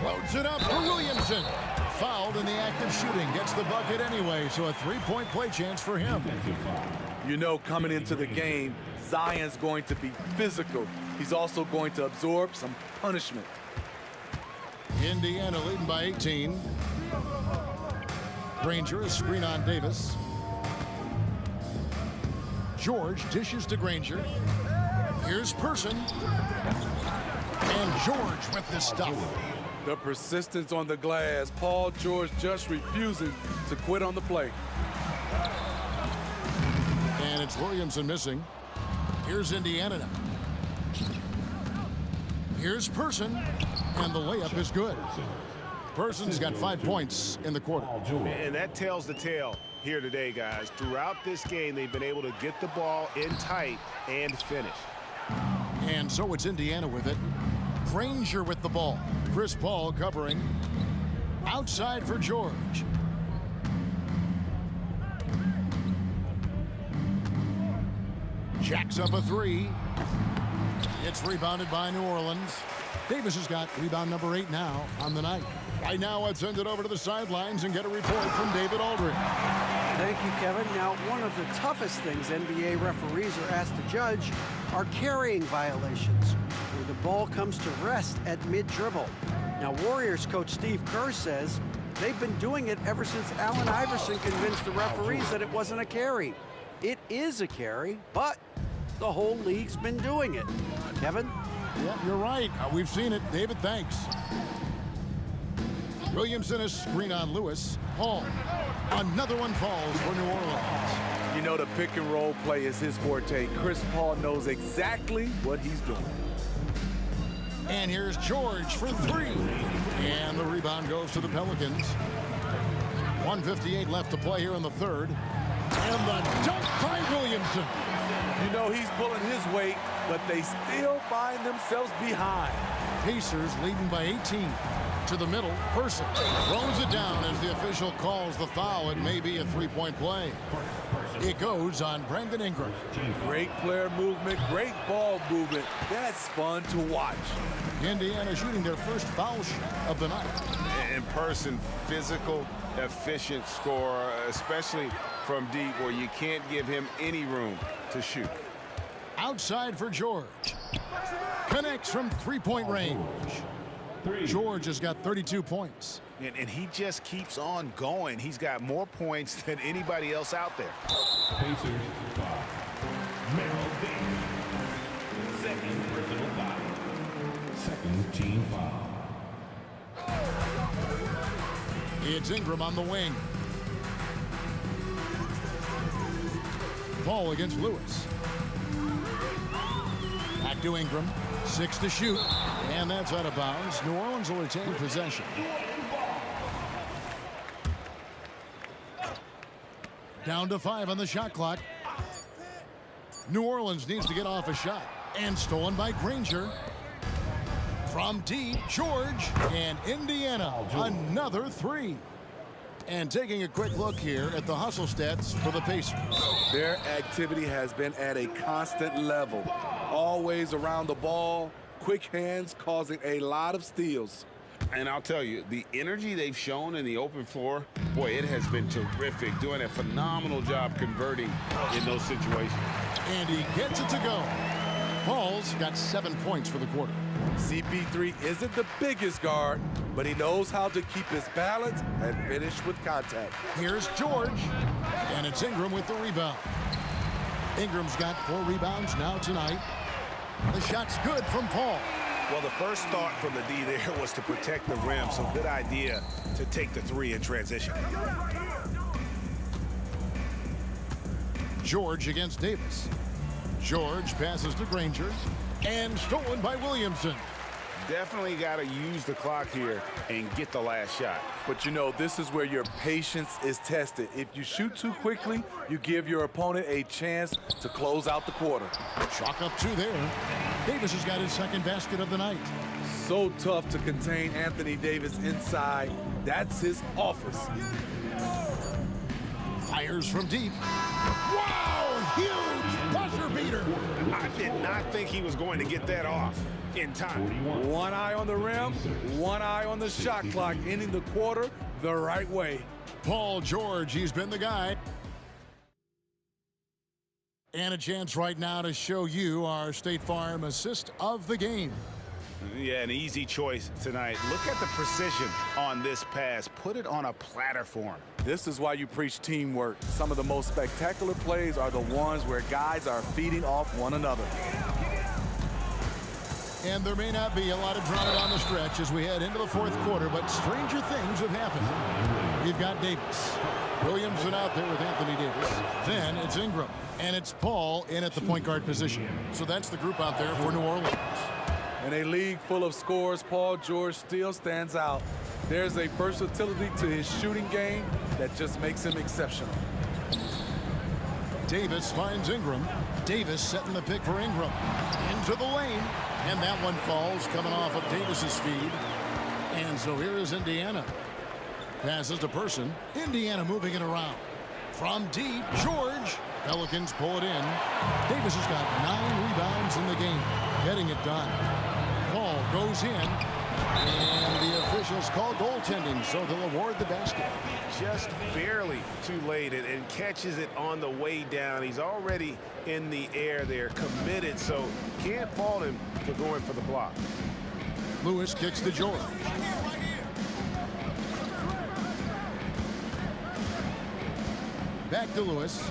Loads it up for Williamson. Fouled in the act of shooting. Gets the bucket anyway, so a 3-point play chance for him. You know, coming into the game, Zion's going to be physical. He's also going to absorb some punishment. Indiana leading by 18. Granger, a screen on Davis. George dishes to Granger. Here's Person. And George with the stuff. The persistence on the glass. Paul George just refusing to quit on the play. And it's Williamson missing. Here's Indiana now. Here's Person. And the layup is good. Person's got 5 points in the quarter. And that tells the tale here today, guys. Throughout this game, they've been able to get the ball in tight and finish. And so it's Indiana with it. Granger with the ball. Chris Paul covering. Outside for George. Jacks up a 3. It's rebounded by New Orleans. Davis has got rebound number 8 now on the night. Right now, let's send it over to the sidelines and get a report from David Aldridge. Thank you, Kevin. Now, one of the toughest things NBA referees are asked to judge are carrying violations, where the ball comes to rest at mid-dribble. Now, Warriors coach Steve Kerr says they've been doing it ever since Allen Iverson convinced the referees that it wasn't a carry. It is a carry, but the whole league's been doing it. Kevin? Yeah, you're right. We've seen it. David, thanks. Williamson is screen on Lewis. Paul. Another one falls for New Orleans. You know, the pick and roll play is his forte. Chris Paul knows exactly what he's doing. And here's George for 3. And the rebound goes to the Pelicans. 1:58 left to play here in the third. And the dunk by Williamson. You know he's pulling his weight, but they still find themselves behind. Pacers leading by 18. To the middle, Person throws it down as the official calls the foul. It may be a 3-point play. It goes on Brandon Ingram. Great player movement, great ball movement. That's fun to watch. Indiana shooting their first foul shot of the night. In Person, physical, efficient scorer, especially from deep where you can't give him any room to shoot. Outside for George. Connects from 3-point range. George has got 32 points. And he just keeps on going. He's got more points than anybody else out there. Pacers 5. Merrill Davis. Second personal foul. Second team foul. It's Ingram on the wing. Paul against Lewis. Back to Ingram. 6 to shoot. And that's out of bounds. New Orleans will retain possession. Down to 5 on the shot clock. New Orleans needs to get off a shot. And stolen by Granger. From deep, George. And Indiana, another 3. And taking a quick look here at the hustle stats for the Pacers. Their activity has been at a constant level. Always around the ball. Quick hands causing a lot of steals. And I'll tell you, the energy they've shown in the open floor, boy, it has been terrific. Doing a phenomenal job converting in those situations. And he gets it to go. Paul's got 7 points for the quarter. CP3 isn't the biggest guard, but he knows how to keep his balance and finish with contact. Here's George. And it's Ingram with the rebound. Ingram's got 4 rebounds now tonight. The shot's good from Paul. Well, the first thought from the D there was to protect the rim, so good idea to take the three in transition. George against Davis. George passes to Granger, and stolen by Williamson. Definitely got to use the clock here and get the last shot. But you know, this is where your patience is tested. If you shoot too quickly, you give your opponent a chance to close out the quarter. Chalk up 2 there. Davis has got his second basket of the night. So tough to contain Anthony Davis inside. That's his office. Fires from deep. Wow, huge buzzer beater. I did not think he was going to get that off in time. One eye on the rim, one eye on the shot clock, ending the quarter the right way. Paul George, he's been the guy. And a chance right now to show you our State Farm assist of the game. Yeah, an easy choice tonight. Look at the precision on this pass. Put it on a platter for him. This is why you preach teamwork. Some of the most spectacular plays are the ones where guys are feeding off one another. And there may not be a lot of drama down the stretch as we head into the fourth quarter, but stranger things have happened. We've got Davis. Williamson out there with Anthony Davis. Then it's Ingram. And it's Paul in at the point guard position. So that's the group out there for New Orleans. In a league full of scores, Paul George still stands out. There's a versatility to his shooting game that just makes him exceptional. Davis finds Ingram. Davis setting the pick for Ingram. Into the lane. And that one falls coming off of Davis's feed. And so here is Indiana. Passes to Person. Indiana moving it around. From deep, George. Pelicans pull it in. Davis has got 9 rebounds in the game. Getting it done. Ball goes in. And the officials call goaltending, so they'll award the basket. Just barely too late and catches it on the way down. He's already in the air there, committed, so can't fault him for going for the block. Lewis kicks to George. Back to Lewis.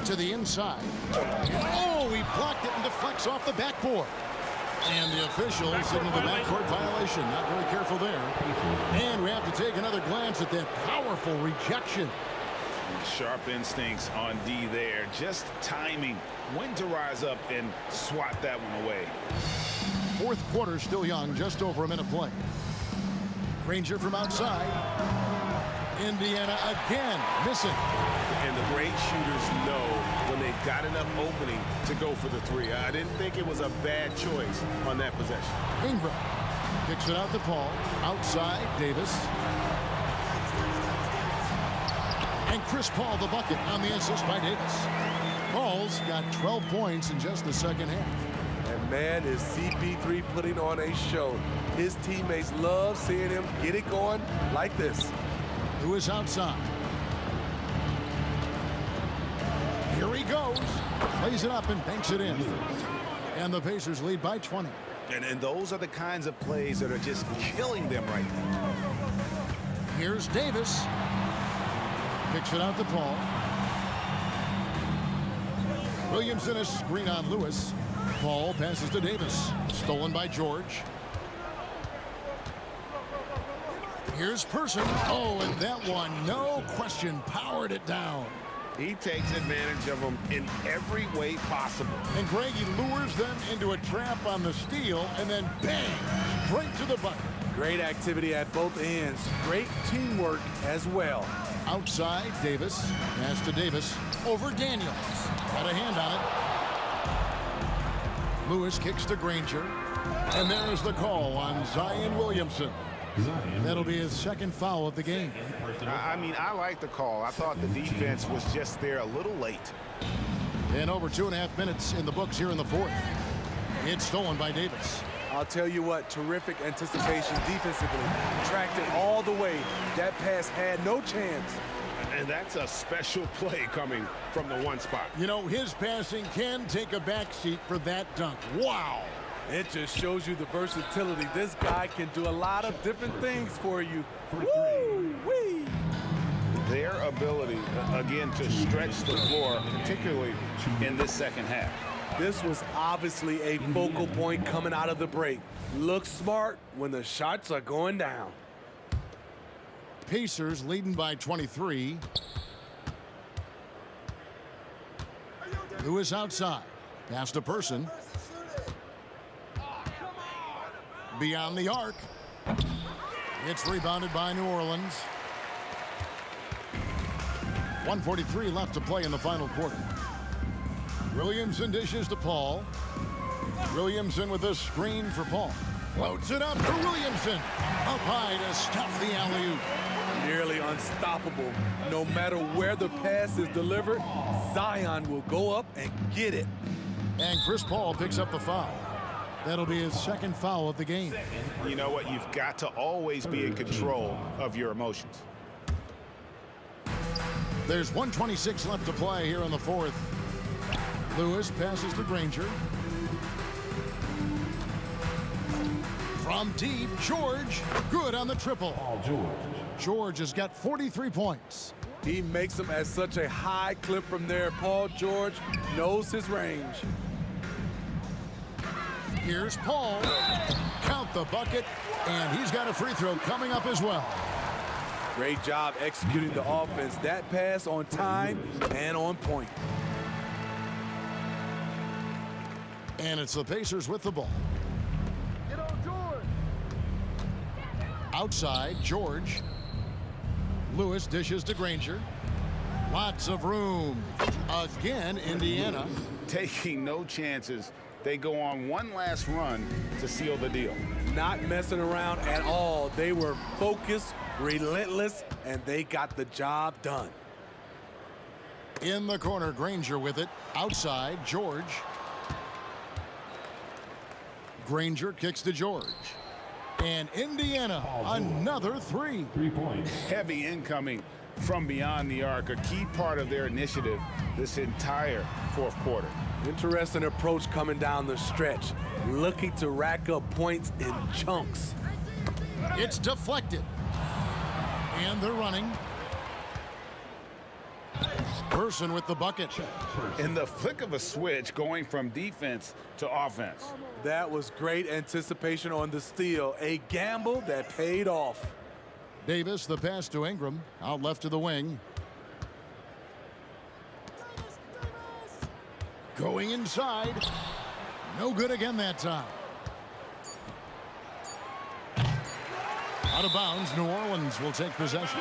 To the inside. Oh, he blocked it and deflects off the backboard. And the official signaled the backcourt violation. Not very careful there. And we have to take another glance at that powerful rejection. Sharp instincts on D there. Just timing when to rise up and swat that one away. Fourth quarter still young, just over a minute play. Granger from outside. Indiana again missing. And the great shooters know when they've got enough opening to go for the three. I didn't think it was a bad choice on that possession. Ingram kicks it out to Paul. Outside, Davis. And Chris Paul the bucket on the assist by Davis. Paul's got 12 points in just the second half. And man, is CP3 putting on a show. His teammates love seeing him get it going like this. Lewis outside. Here he goes. Plays it up and banks it in. And the Pacers lead by 20. And those are the kinds of plays that are just killing them right now. Here's Davis. Kicks it out to Paul. Williamson a screen on Lewis. Paul passes to Davis. Stolen by George. Here's Person. Oh, and that one, no question, powered it down. He takes advantage of them in every way possible. And Greg, he lures them into a trap on the steal, and then bang, straight to the bucket. Great activity at both ends. Great teamwork as well. Outside, Davis. Pass to Davis. Over Daniels. Got a hand on it. Lewis kicks to Granger. And there's the call on Zion Williamson. That'll be his second foul of the game. I mean, I like the call. I thought the defense was just there a little late. And over 2.5 minutes in the books here in the fourth. It's stolen by Davis. I'll tell you what, terrific anticipation defensively. Tracked it all the way. That pass had no chance. And that's a special play coming from the one spot. You know, his passing can take a backseat for that dunk. Wow. It just shows you the versatility. This guy can do a lot of different things for you. Woo-wee. their ability, again, to stretch the floor, particularly in this second half. This was obviously a focal point coming out of the break. Look smart when the shots are going down. Pacers leading by 23. Lewis outside. Pass to Person. Beyond the arc. It's rebounded by New Orleans. 1:43 left to play in the final quarter. Williamson dishes to Paul. Williamson with a screen for Paul. Floats it up for Williamson. Up high to stuff the alley-oop. Nearly unstoppable. No matter where the pass is delivered, Zion will go up and get it. And Chris Paul picks up the foul. That'll be his second foul of the game. You know what? You've got to always be in control of your emotions. There's 1:26 left to play here in the fourth. Lewis passes to Granger. From deep, George. Good on the triple. George has got 43 points. He makes them at such a high clip from there. Paul George knows his range. Here's Paul. Count the bucket, and he's got a free throw coming up as well. Great job executing the offense. That pass on time and on point. And it's the Pacers with the ball. Get on George. Outside, George. Lewis dishes to Granger. Lots of room. Again, Indiana. Taking no chances. They go on one last run to seal the deal. Not messing around at all. They were focused, relentless, and they got the job done. In the corner, Granger with it. Outside, George. Granger kicks to George. And Indiana, another three. 3 points. Heavy incoming from beyond the arc, a key part of their initiative this entire fourth quarter. Interesting approach coming down the stretch, looking to rack up points in chunks. It's deflected. And they're running. Person with the bucket. In the flick of a switch, going from defense to offense. That was great anticipation on the steal. A gamble that paid off. Davis, the pass to Ingram. Out left to the wing. Going inside. No good again that time. Out of bounds, New Orleans will take possession.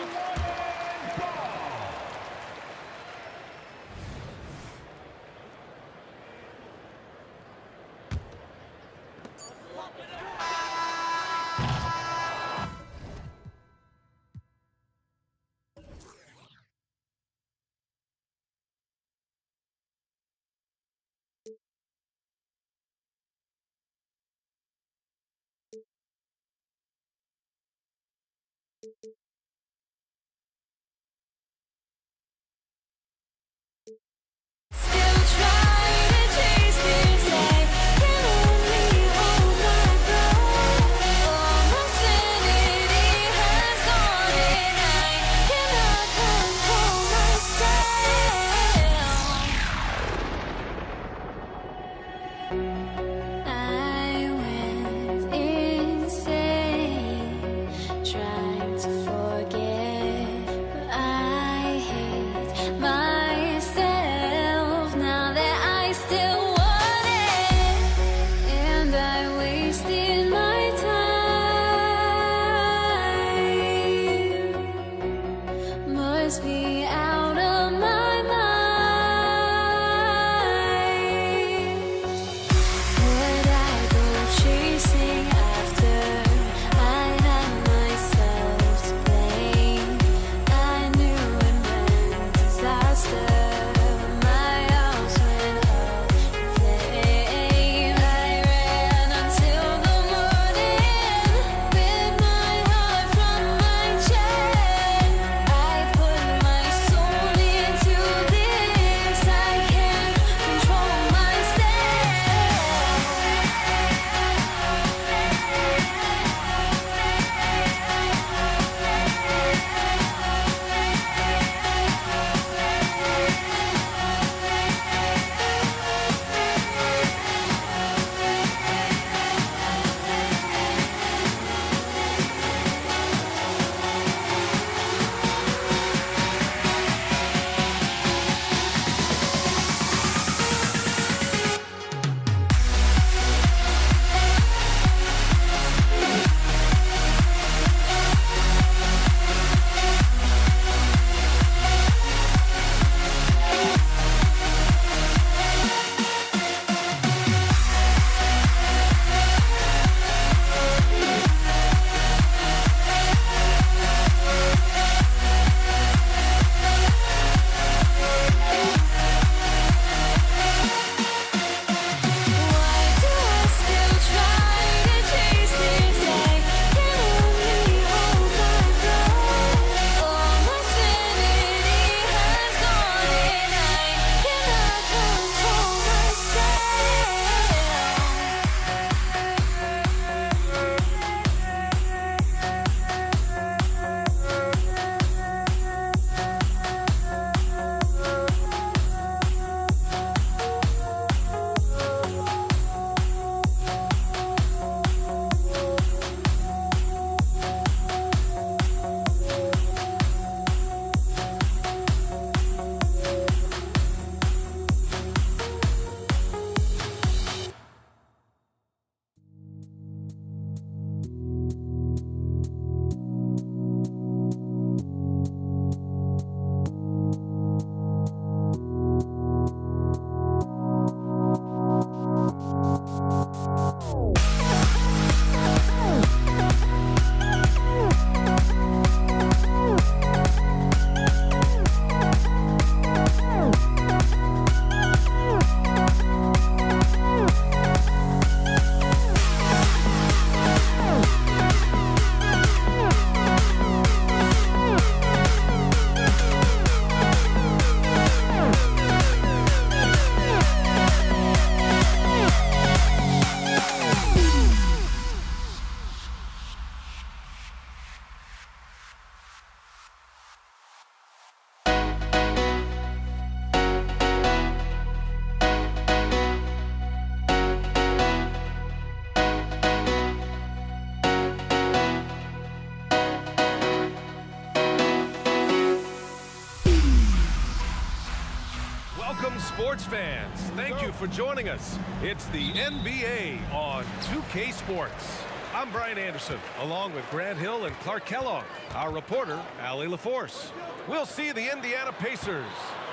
sports fans, thank you for joining us. It's the NBA on 2K Sports. I'm Brian Anderson, along with Grant Hill and Clark Kellogg. Our reporter, Allie LaForce. We'll see the Indiana Pacers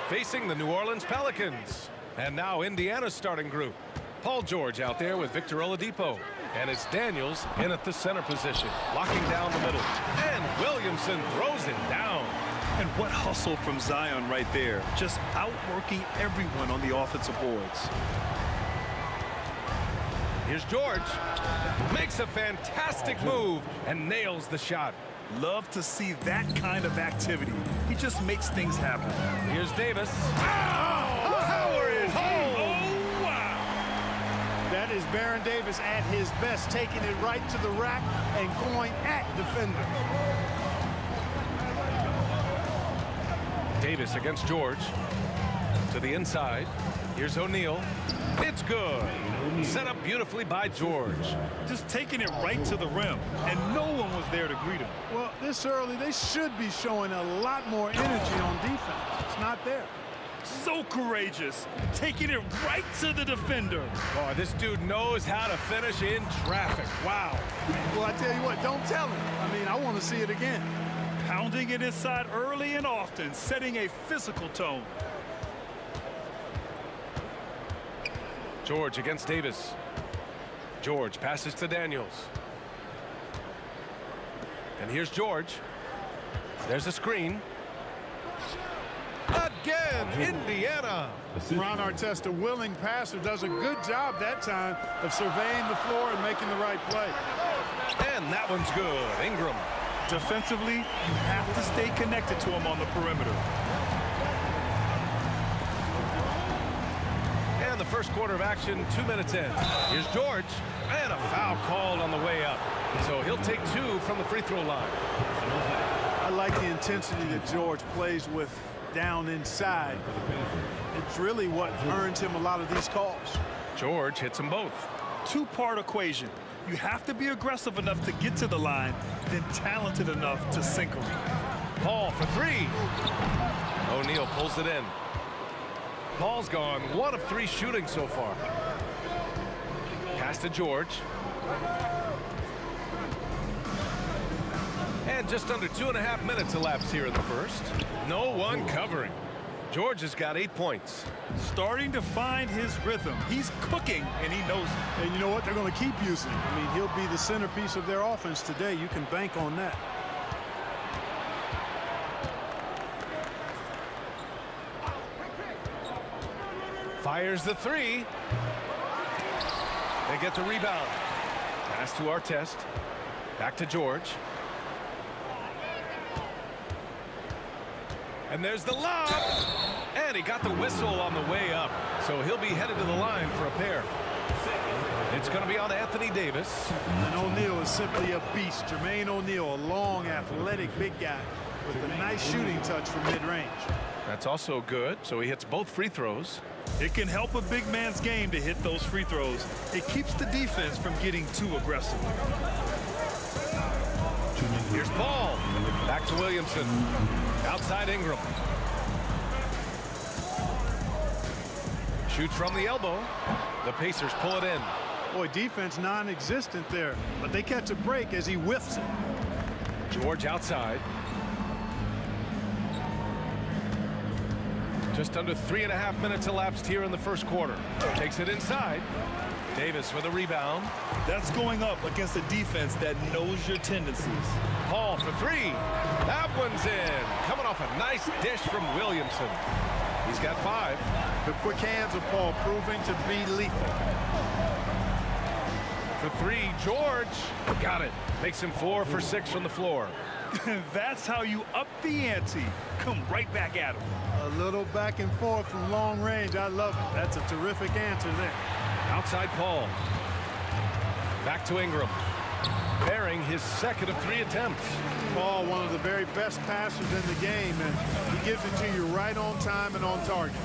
facing the New Orleans Pelicans. And now Indiana's starting group. Paul George out there with Victor Oladipo. And it's Daniels in at the center position, locking down the middle. And Williamson throws it down. And what hustle from Zion right there. Just outworking everyone on the offensive boards. Here's George. Makes a fantastic move and nails the shot. Love to see that kind of activity. He just makes things happen. Here's Davis. Power it home. Oh, wow. That is Baron Davis at his best, taking it right to the rack and going at defender. Davis against George. To the inside. Here's O'Neal. It's good. Set up beautifully by George. Just taking it right to the rim, and no one was there to greet him. Well, this early, they should be showing a lot more energy on defense. It's not there. So courageous, taking it right to the defender. Boy, this dude knows how to finish in traffic. Wow. Well, I tell you what, don't tell him. I mean, I want to see it again. Pounding it inside early and often, setting a physical tone. George against Davis. George passes to Daniels. And here's George. There's a screen. Again, Indiana. Ron Artest, a willing passer, does a good job that time of surveying the floor and making the right play. And that one's good. Ingram. Defensively, you have to stay connected to him on the perimeter. And the first quarter of action, 2 minutes in. Here's George. And a foul called on the way up. So he'll take 2 from the free throw line. I like the intensity that George plays with down inside. It's really what earns him a lot of these calls. George hits them both. Two-part equation. You have to be aggressive enough to get to the line, then talented enough to sink them. Paul for 3. O'Neal pulls it in. Paul's gone 1 of 3 shooting so far. Pass to George. And just under 2.5 minutes elapsed here in the first. No one covering. George has got 8 points. Starting to find his rhythm. He's cooking, and he knows it. And you know what? They're going to keep using him. I mean, he'll be the centerpiece of their offense today. You can bank on that. Fires the 3. They get the rebound. Pass to Artest. Back to George. And there's the lob. And he got the whistle on the way up. So he'll be headed to the line for a pair. It's going to be on Anthony Davis. And O'Neal is simply a beast. Jermaine O'Neal, a long, athletic, big guy with a nice shooting touch from mid-range. That's also good. So he hits both free throws. It can help a big man's game to hit those free throws. It keeps the defense from getting too aggressive. Here's Paul. Back to Williamson. Outside Ingram. Shoots from the elbow. The Pacers pull it in. Boy, defense non-existent there, but they catch a break as he whiffs it. George outside. Just under 3.5 minutes elapsed here in the first quarter. Takes it inside. Davis with a rebound. That's going up against a defense that knows your tendencies. Paul for 3. That one's in. Coming off a nice dish from Williamson. He's got 5. The quick hands of Paul proving to be lethal. For 3, George. Got it. Makes him 4 for 6 from the floor. That's how you up the ante. Come right back at him. A little back and forth from long range. I love it. That's a terrific answer there. Outside Paul. Back to Ingram. Bearing his second of 3 attempts. Paul, one of the very best passers in the game, and he gives it to you right on time and on target.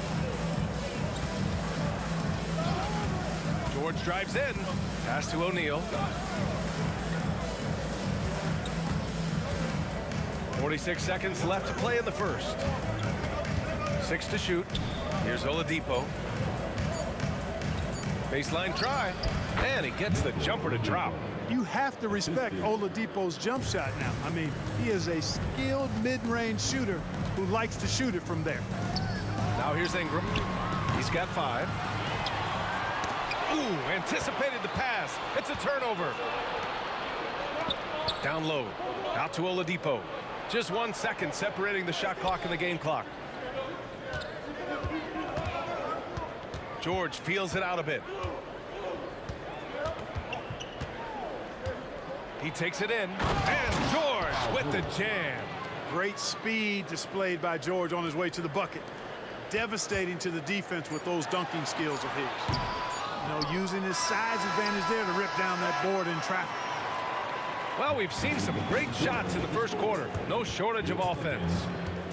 George drives in. Pass to O'Neal. 46 seconds left to play in the first. 6 to shoot. Here's Oladipo. Baseline try. And he gets the jumper to drop. You have to respect Oladipo's jump shot now. I mean, he is a skilled mid-range shooter who likes to shoot it from there. Now here's Ingram. He's got 5. Ooh, anticipated the pass. It's a turnover. Down low. Out to Oladipo. Just 1 second separating the shot clock and the game clock. George feels it out a bit. He takes it in. And George with the jam. Great speed displayed by George on his way to the bucket. Devastating to the defense with those dunking skills of his. You know, using his size advantage there to rip down that board in traffic. Well, we've seen some great shots in the first quarter. No shortage of offense.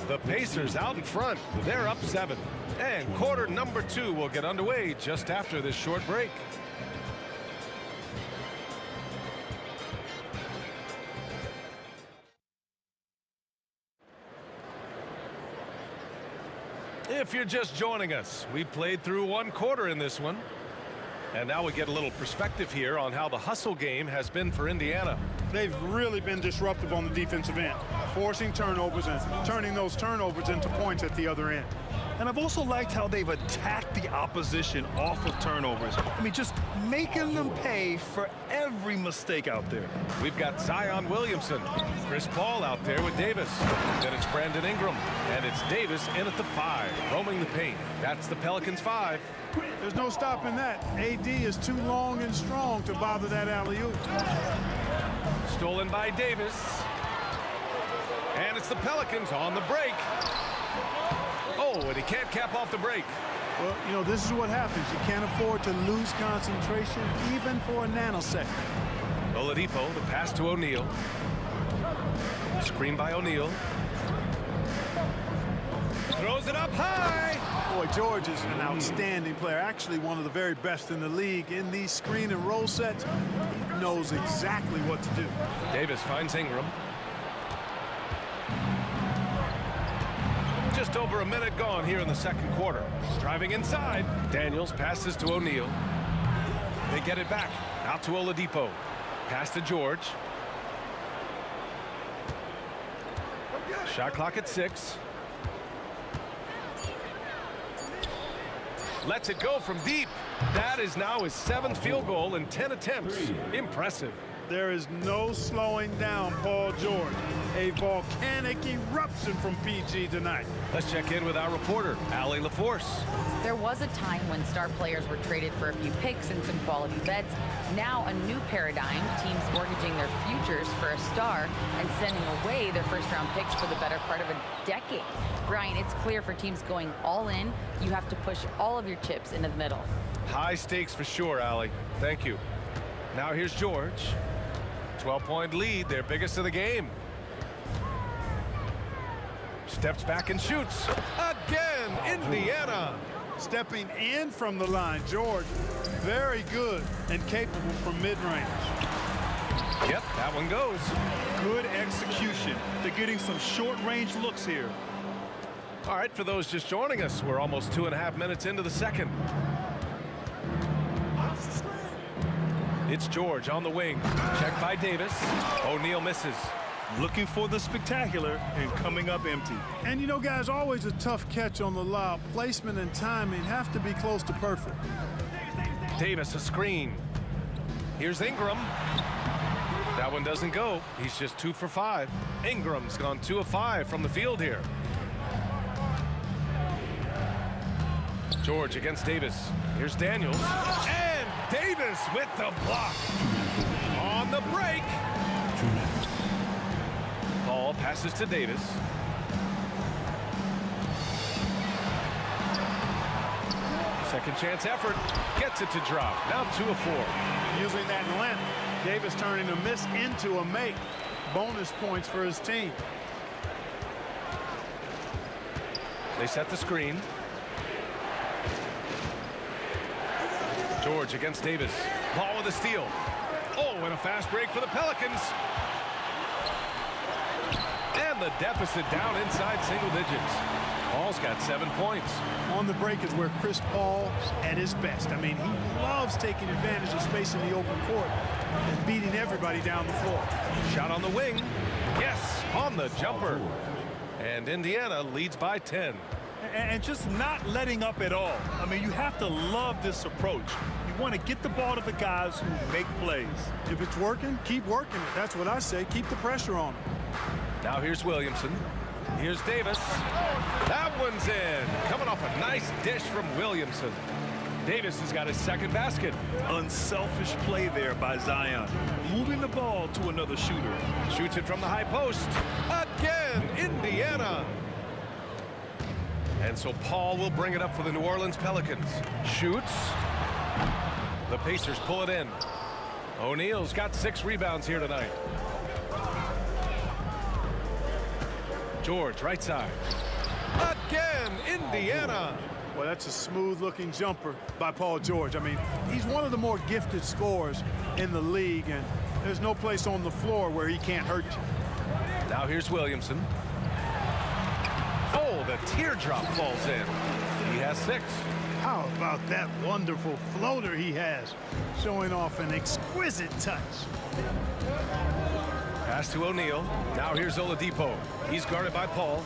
The Pacers out in front. They're up 7. And quarter number 2 will get underway just after this short break. If you're just joining us, we played through 1 quarter in this one. And now we get a little perspective here on how the hustle game has been for Indiana. They've really been disruptive on the defensive end, forcing turnovers and turning those turnovers into points at the other end. And I've also liked how they've attacked the opposition off of turnovers. I mean, just making them pay for every mistake out there. We've got Zion Williamson, Chris Paul out there with Davis. Then it's Brandon Ingram, and it's Davis in at the 5, roaming the paint. That's the Pelicans' 5. There's no stopping that. AD is too long and strong to bother that alley-oop. Stolen by Davis. And it's the Pelicans on the break. Oh, and he can't cap off the break. Well, you know, this is what happens. You can't afford to lose concentration even for a nanosecond. Oladipo, the pass to O'Neal. Screen by O'Neal. Throws it up high. Boy, George is an outstanding player. Actually, one of the very best in the league in these screen and roll sets. He knows exactly what to do. Davis finds Ingram. Just over a minute gone here in the second quarter. Driving inside. Daniels passes to O'Neal. They get it back. Out to Oladipo. Pass to George. Shot clock at 6. Lets it go from deep. That is now his 7th field goal in 10 attempts. Impressive. There is no slowing down Paul George. A volcanic eruption from PG tonight. Let's check in with our reporter, Allie LaForce. There was a time when star players were traded for a few picks and some quality vets. Now a new paradigm, teams mortgaging their futures for a star and sending away their first-round picks for the better part of a decade. Brian, it's clear for teams going all in, you have to push all of your chips into the middle. High stakes for sure, Allie. Thank you. Now here's George. 12-point lead, their biggest of the game. Steps back and shoots. Again, Indiana. Stepping in from the line, George, very good and capable from mid-range. Yep, that one goes. Good execution. They're getting some short-range looks here. All right, for those just joining us, we're almost 2.5 minutes into the second. It's George on the wing. Checked by Davis. O'Neal misses. Looking for the spectacular and coming up empty. And you know, guys, always a tough catch on the lob. Placement and timing have to be close to perfect. Davis a screen. Here's Ingram. That one doesn't go. He's just 2 for 5. Ingram's gone 2 of 5 from the field here. George against Davis. Here's Daniels. And Davis with the block. On the break. Paul passes to Davis. Second chance effort. Gets it to drop. Now 2 of 4. Using that length, Davis turning a miss into a make. Bonus points for his team. They set the screen. George against Davis. Paul with a steal. Oh, and a fast break for the Pelicans. And And the deficit down inside single digits. Paul's got 7 points. On the break is where Chris Paul's at his best. I mean, he loves taking advantage of space in the open court and beating everybody down the floor. Shot on the wing. Yes, on the jumper. And Indiana leads by 10. And just not letting up at all. I mean, you have to love this approach. You want to get the ball to the guys who make plays. If it's working, keep working it. That's what I say. Keep the pressure on him. Now here's Williamson. Here's Davis. That one's in. Coming off a nice dish from Williamson. Davis has got his second basket. Unselfish play there by Zion. Moving the ball to another shooter. Shoots it from the high post. Again, Indiana. And so Paul will bring it up for the New Orleans Pelicans. Shoots. The Pacers pull it in. O'Neal's got 6 rebounds here tonight. George, right side. Again, Indiana. Well, that's a smooth-looking jumper by Paul George. I mean, he's one of the more gifted scorers in the league, and there's no place on the floor where he can't hurt you. Now here's Williamson. Oh, the teardrop falls in. He has 6. How about that wonderful floater he has, showing off an exquisite touch. Pass to O'Neal. Now here's Oladipo. He's guarded by Paul.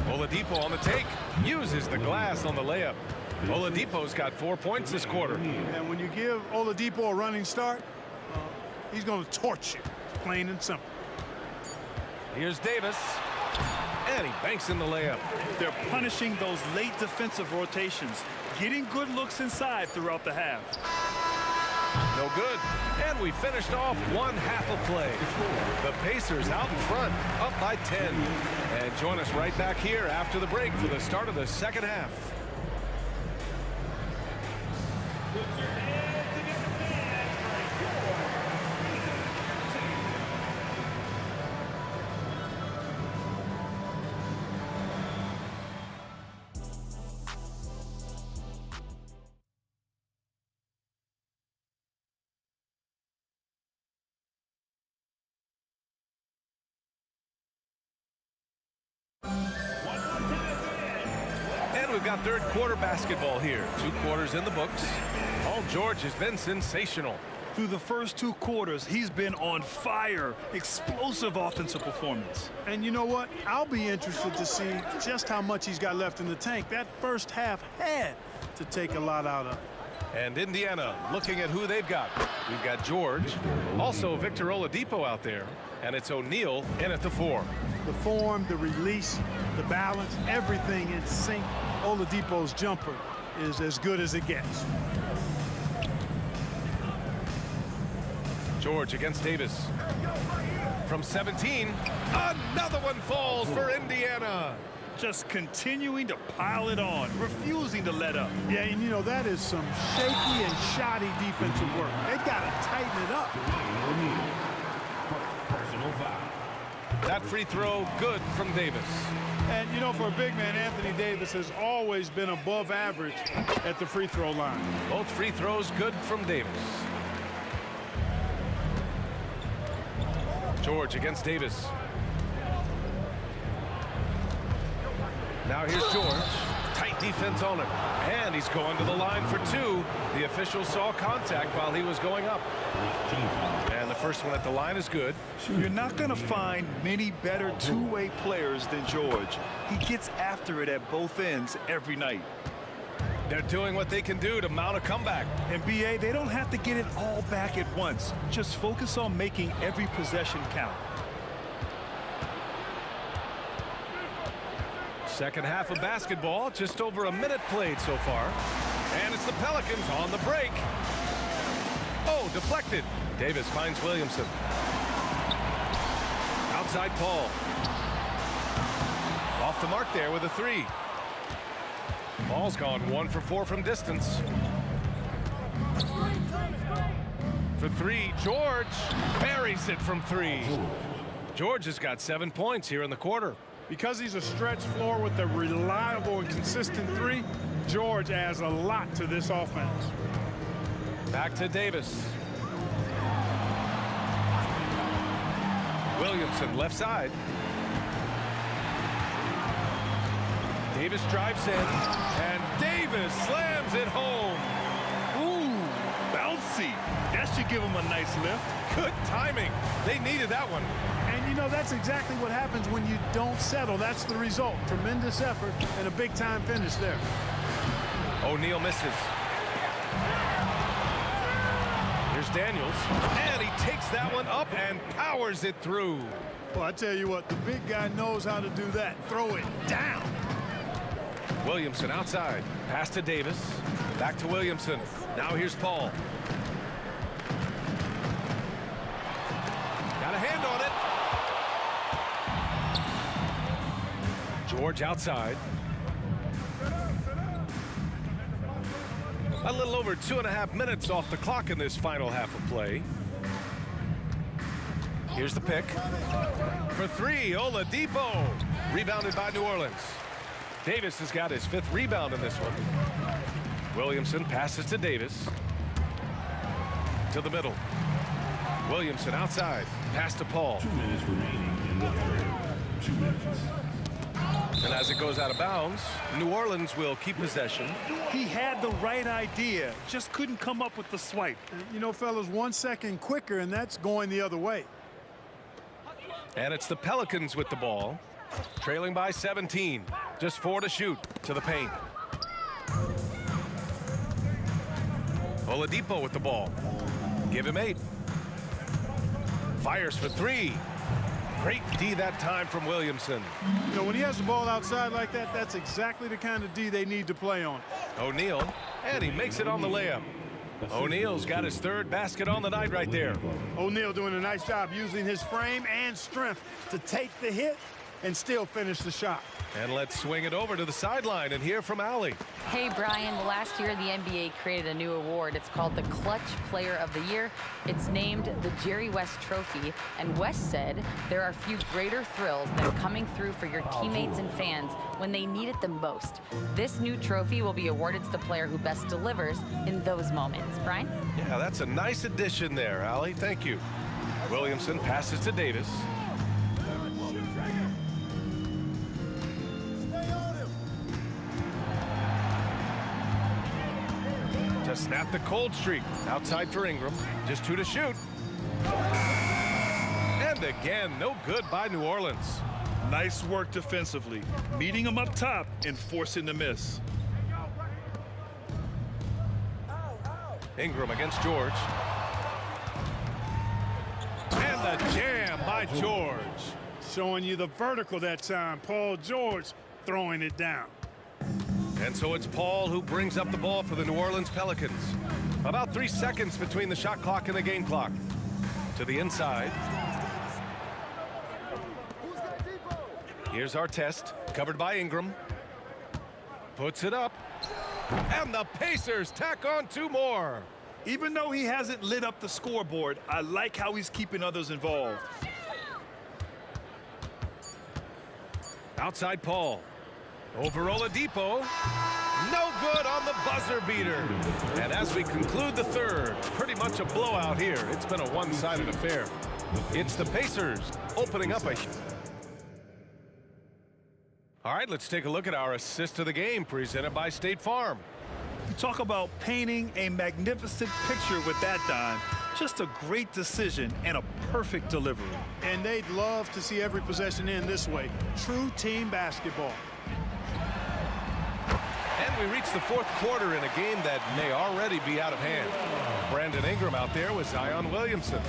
Oladipo on the take. Uses the glass on the layup. Oladipo's got 4 points this quarter. And when you give Oladipo a running start, he's going to torch you, plain and simple. Here's Davis. And he banks in the layup. They're punishing those late defensive rotations, getting good looks inside throughout the half. No good. And we finished off one half of play. The Pacers out in front, up by 10. And join us right back here after the break for the start of the second half. We've got third quarter basketball here. 2 quarters in the books. Paul George has been sensational. Through the first 2 quarters, he's been on fire. Explosive offensive performance. And you know what? I'll be interested to see just how much he's got left in the tank. That first half had to take a lot out of. And Indiana looking at who they've got. We've got George, also Victor Oladipo out there, and it's O'Neal in at the 4. The form, the release, the balance, everything in sync. Oladipo's jumper is as good as it gets. George against Davis. From 17, another one falls for Indiana. Just continuing to pile it on, refusing to let up. Yeah, and you know, that is some shaky and shoddy defensive work. They got to tighten it up. Personal foul. That free throw good from Davis. And, you know, for a big man, Anthony Davis has always been above average at the free throw line. Both free throws good from Davis. George against Davis. Now here's George. Tight defense on him. And he's going to the line for 2. The official saw contact while he was going up. And the first one at the line is good. You're not going to find many better two-way players than George. He gets after it at both ends every night. They're doing what they can do to mount a comeback. And BA, they don't have to get it all back at once. Just focus on making every possession count. Second half of basketball, just over a minute played so far. And it's the Pelicans on the break. Oh, deflected. Davis finds Williamson. Outside Paul. Off the mark there with a 3. Paul's gone 1 for 4 from distance. For 3, George buries it from 3. George has got 7 points here in the quarter. Because he's a stretch floor with a reliable and consistent 3, George adds a lot to this offense. Back to Davis. Williamson left side. Davis drives in, and Davis slams it home. Ooh, bouncy. That should give him a nice lift. Good timing. They needed that one. And, you know, that's exactly what happens when you don't settle. That's the result. Tremendous effort and a big-time finish there. O'Neal misses. Here's Daniels, and he takes that one up and powers it through. Well, I tell you what, the big guy knows how to do that. Throw it down. Williamson outside. Pass to Davis. Back to Williamson. Now here's Paul. Got a hand on it. George outside. A little over 2.5 minutes off the clock in this final half of play. Here's the pick. For three, Oladipo. Rebounded by New Orleans. Davis has got his 5th rebound in this one. Williamson passes to Davis. To the middle. Williamson outside. Pass to Paul. 2 minutes remaining in the third. 2 minutes. And as it goes out of bounds, New Orleans will keep possession. He had the right idea, just couldn't come up with the swipe. You know, fellas, 1 second quicker, and that's going the other way. And it's the Pelicans with the ball, trailing by 17. Just 4 to shoot to the paint. Oladipo with the ball. Give him 8. Fires for 3. Great D that time from Williamson. You know, when he has the ball outside like that, that's exactly the kind of D they need to play on. O'Neal, and he makes it on the layup. O'Neal's got his 3rd basket on the night right there. O'Neal doing a nice job using his frame and strength to take the hit and still finish the shot. And let's swing it over to the sideline and hear from Allie. Hey, Brian, last year the NBA created a new award. It's called the Clutch Player of the Year. It's named the Jerry West Trophy. And West said there are few greater thrills than coming through for your teammates and fans when they need it the most. This new trophy will be awarded to the player who best delivers in those moments. Brian? Yeah, that's a nice addition there, Allie. Thank you. Williamson passes to Davis. To snap the cold streak. Outside for Ingram. Just 2 to shoot. And again, no good by New Orleans. Nice work defensively, meeting him up top and forcing the miss. Ingram against George. And the jam by George. Showing you the vertical that time. Paul George throwing it down. And so it's Paul who brings up the ball for the New Orleans Pelicans. About 3 seconds between the shot clock and the game clock. To the inside. Here's our test, covered by Ingram. Puts it up. And the Pacers tack on 2 more. Even though he hasn't lit up the scoreboard, I like how he's keeping others involved. Outside Paul. Over Oladipo. No good on the buzzer beater. And as we conclude the third, pretty much a blowout here. It's been a one-sided affair. It's the Pacers opening up a... All right, let's take a look at our assist of the game presented by State Farm. You talk about painting a magnificent picture with that dime. Just a great decision and a perfect delivery. And they'd love to see every possession end this way. True team basketball. And we reach the 4th quarter in a game that may already be out of hand. Brandon Ingram out there with Zion Williamson.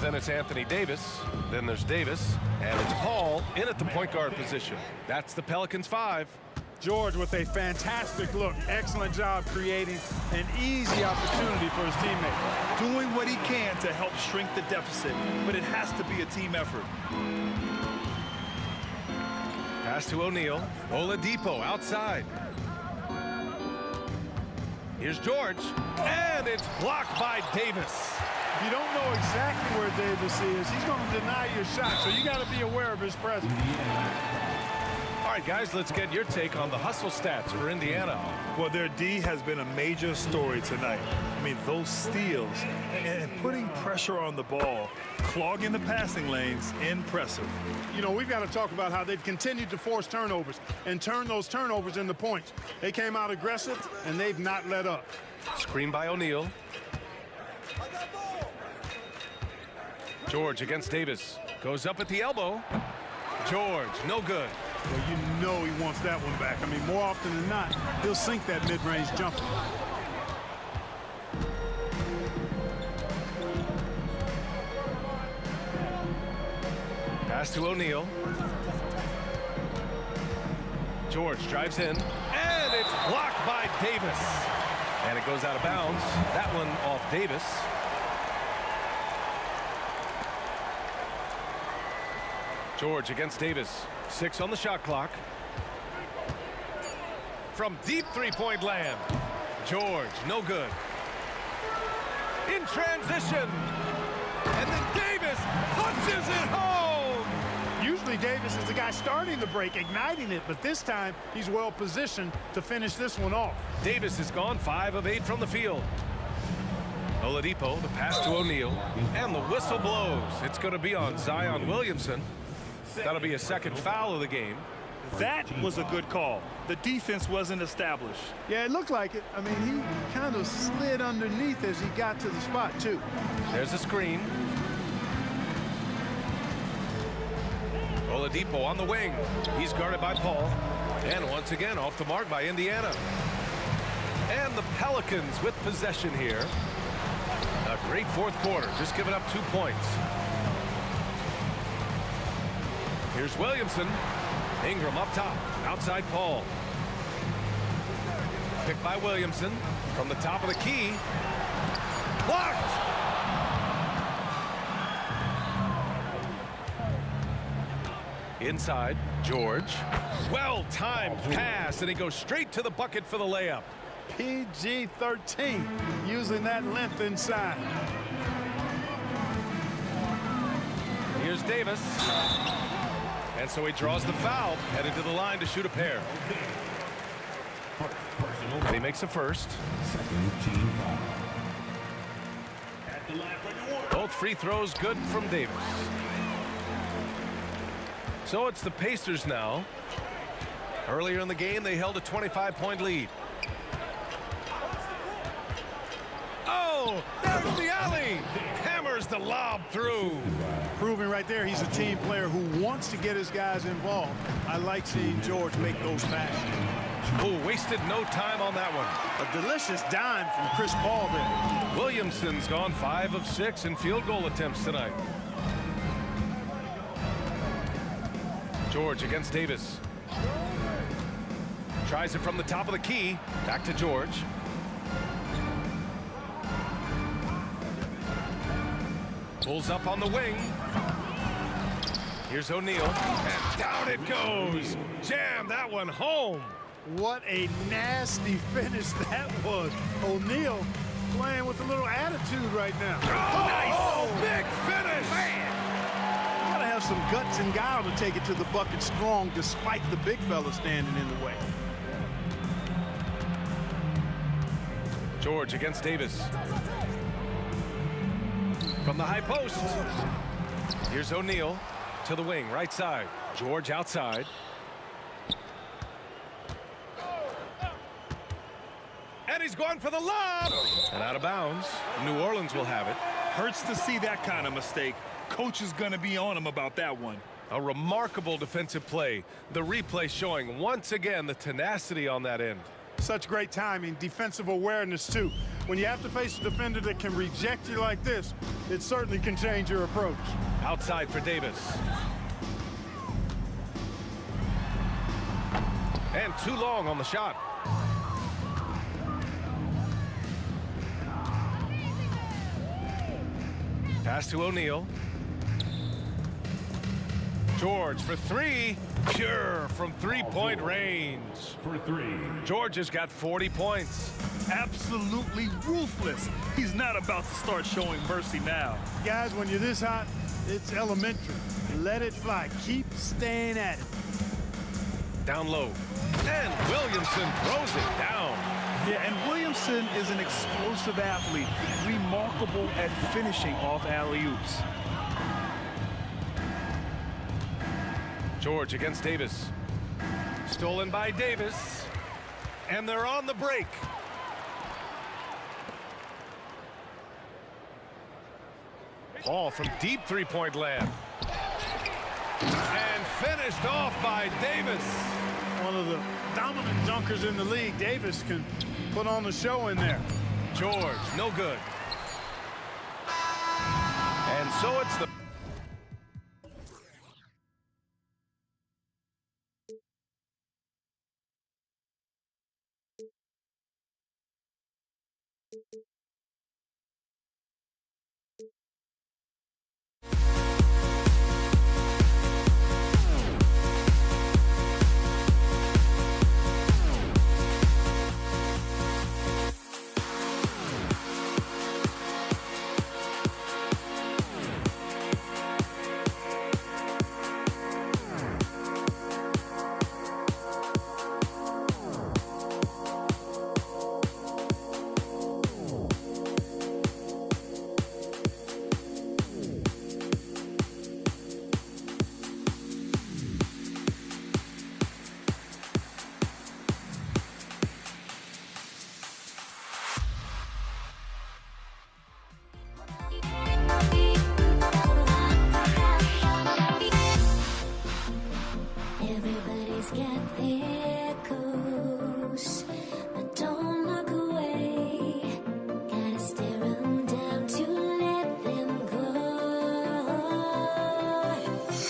Then it's Anthony Davis. Then there's Davis. And it's Paul in at the point guard position. That's the Pelicans 5. George with a fantastic look. Excellent job creating an easy opportunity for his teammate. Doing what he can to help shrink the deficit, but it has to be a team effort. Pass to O'Neal. Oladipo outside. Here's George. And it's blocked by Davis. If you don't know exactly where Davis is, he's going to deny your shot, so you got to be aware of his presence. All All right, guys, let's get your take on the hustle stats for Indiana. Well, their D has been a major story tonight. I mean, those steals and putting pressure on the ball, clogging the passing lanes, impressive. You know, we've got to talk about how they've continued to force turnovers and turn those turnovers into points. They came out aggressive, and they've not let up. Screen by O'Neal. George against Davis. Goes up at the elbow. George, no good. Well, you know he wants that one back. I mean, more often than not, he'll sink that mid-range jumper. Pass to O'Neal. George drives in, and it's blocked by Davis. And it goes out of bounds. That one off Davis. George against Davis. 6 on the shot clock. From deep three-point land. George, no good. In transition. And then Davis punches it home. Usually Davis is the guy starting the break, igniting it, but this time he's well positioned to finish this one off. Davis is gone 5 of 8 from the field. Oladipo, the pass to O'Neal, and the whistle blows. It's going to be on Zion Williamson. That'll be a second foul of the game. That was a good call. The defense wasn't established. Yeah, it looked like it. I mean, he kind of slid underneath as he got to the spot, too. There's a screen. Oladipo on the wing. He's guarded by Paul. And once again, off the mark by Indiana. And the Pelicans with possession here. A great fourth quarter, just giving up 2 points. Here's Williamson. Ingram up top, outside Paul. Picked by Williamson from the top of the key. Blocked! Inside, George. Well-timed pass, and he goes straight to the bucket for the layup. PG-13, using that length inside. Here's Davis. And so he draws the foul, headed to the line to shoot a pair. And he makes a first. Both free throws good from Davis. So it's the Pacers now. Earlier in the game, they held a 25-point lead. Oh, there's the alley. Hammers the lob through. Proving right there he's a team player who wants to get his guys involved. I like seeing George make those passes. Oh, wasted no time on that one. A delicious dime from Chris Paul there. Williamson's gone 5 of 6 in field goal attempts tonight. George against Davis. Tries it from the top of the key. Back to George. Pulls up on the wing. Here's O'Neal. And down it goes. Jam that one home. What a nasty finish that was. O'Neal playing with a little attitude right now. Oh, nice. Big finish. Man. Gotta have some guts and guile to take it to the bucket strong despite the big fella standing in the way. George against Davis. From the high post. Here's O'Neal to the wing, right side. George outside. And he's going for the lob. And out of bounds. New Orleans will have it. Hurts to see that kind of mistake. Coach is going to be on him about that one. A remarkable defensive play. The replay showing once again the tenacity on that end. Such great timing, defensive awareness too. When you have to face a defender that can reject you like this, it certainly can change your approach. Outside for Davis. And too long on the shot. Pass to O'Neal. George for 3. Pure from three-point range. For 3. George has got 40 points. Absolutely ruthless. He's not about to start showing mercy now. Guys, when you're this hot, it's elementary. Let it fly. Keep staying at it. Down low. And Williamson throws it down. Yeah, and Williamson is an explosive athlete, remarkable at finishing off alley-oops. George against Davis. Stolen by Davis. And they're on the break. Paul from deep three-point land. And finished off by Davis. One of the dominant dunkers in the league. Davis can put on the show in there. George, no good. And so it's the... Everybody's got their coast, but don't look away. Gotta stare them down to let them go.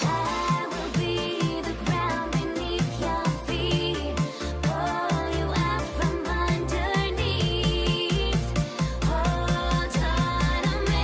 I will be the ground beneath your feet, pull you out from underneath. Hold on to me.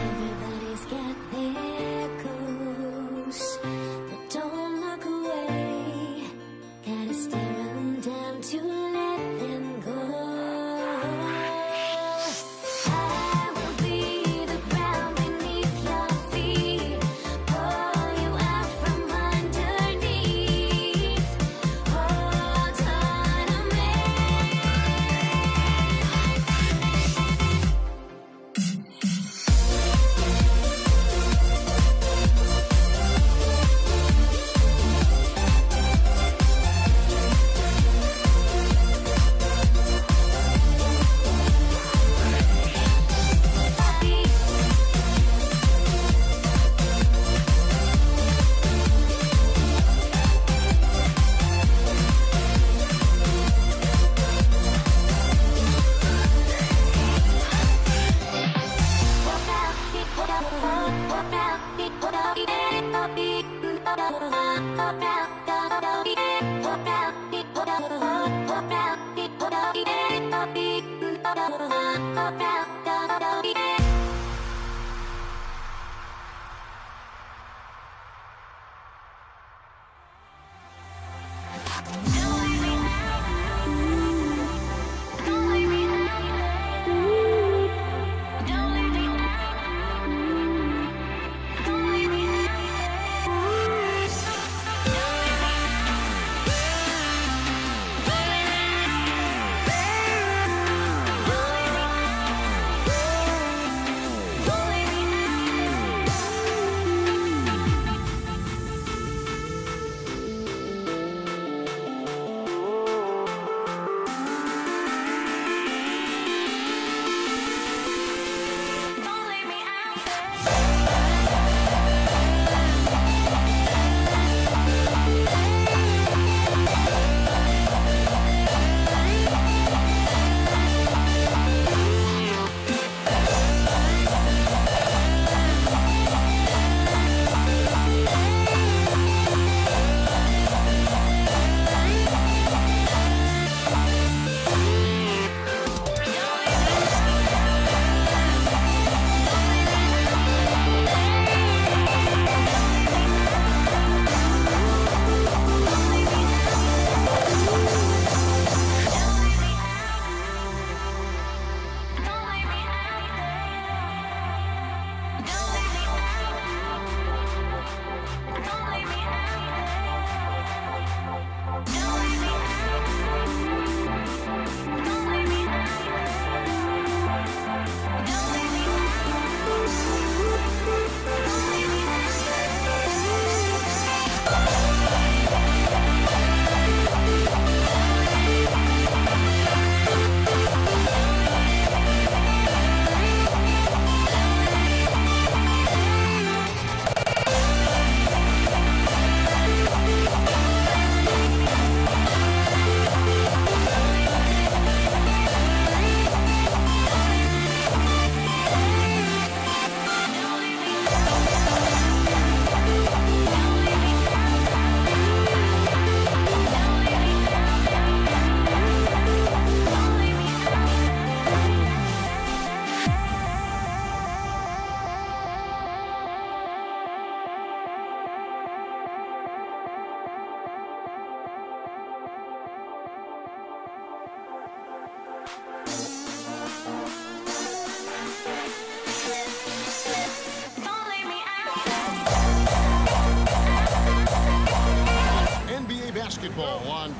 Everybody's got their coast, but don't look away. Gotta stare them down to let them go. I will be the ground beneath your feet, pull you out from underneath. Hold on to me.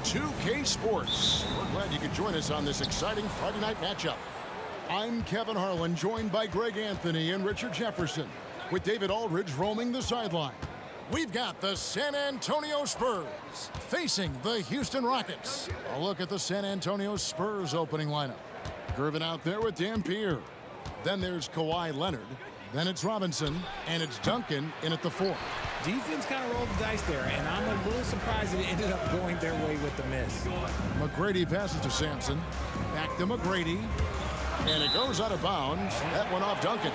2K Sports. We're glad you could join us on this exciting Friday night matchup. I'm Kevin Harlan, joined by Greg Anthony and Richard Jefferson, with David Aldridge roaming the sideline. We've got the San Antonio Spurs facing the Houston Rockets. A look at the San Antonio Spurs opening lineup. Gervin out there with Dampier. Then there's Kawhi Leonard. Then it's Robinson, and it's Duncan in at the 4. Defense kind of rolled the dice there, and I'm a little surprised it ended up going their way with the miss. McGrady passes to Sampson. Back to McGrady. And it goes out of bounds. That one off Duncan.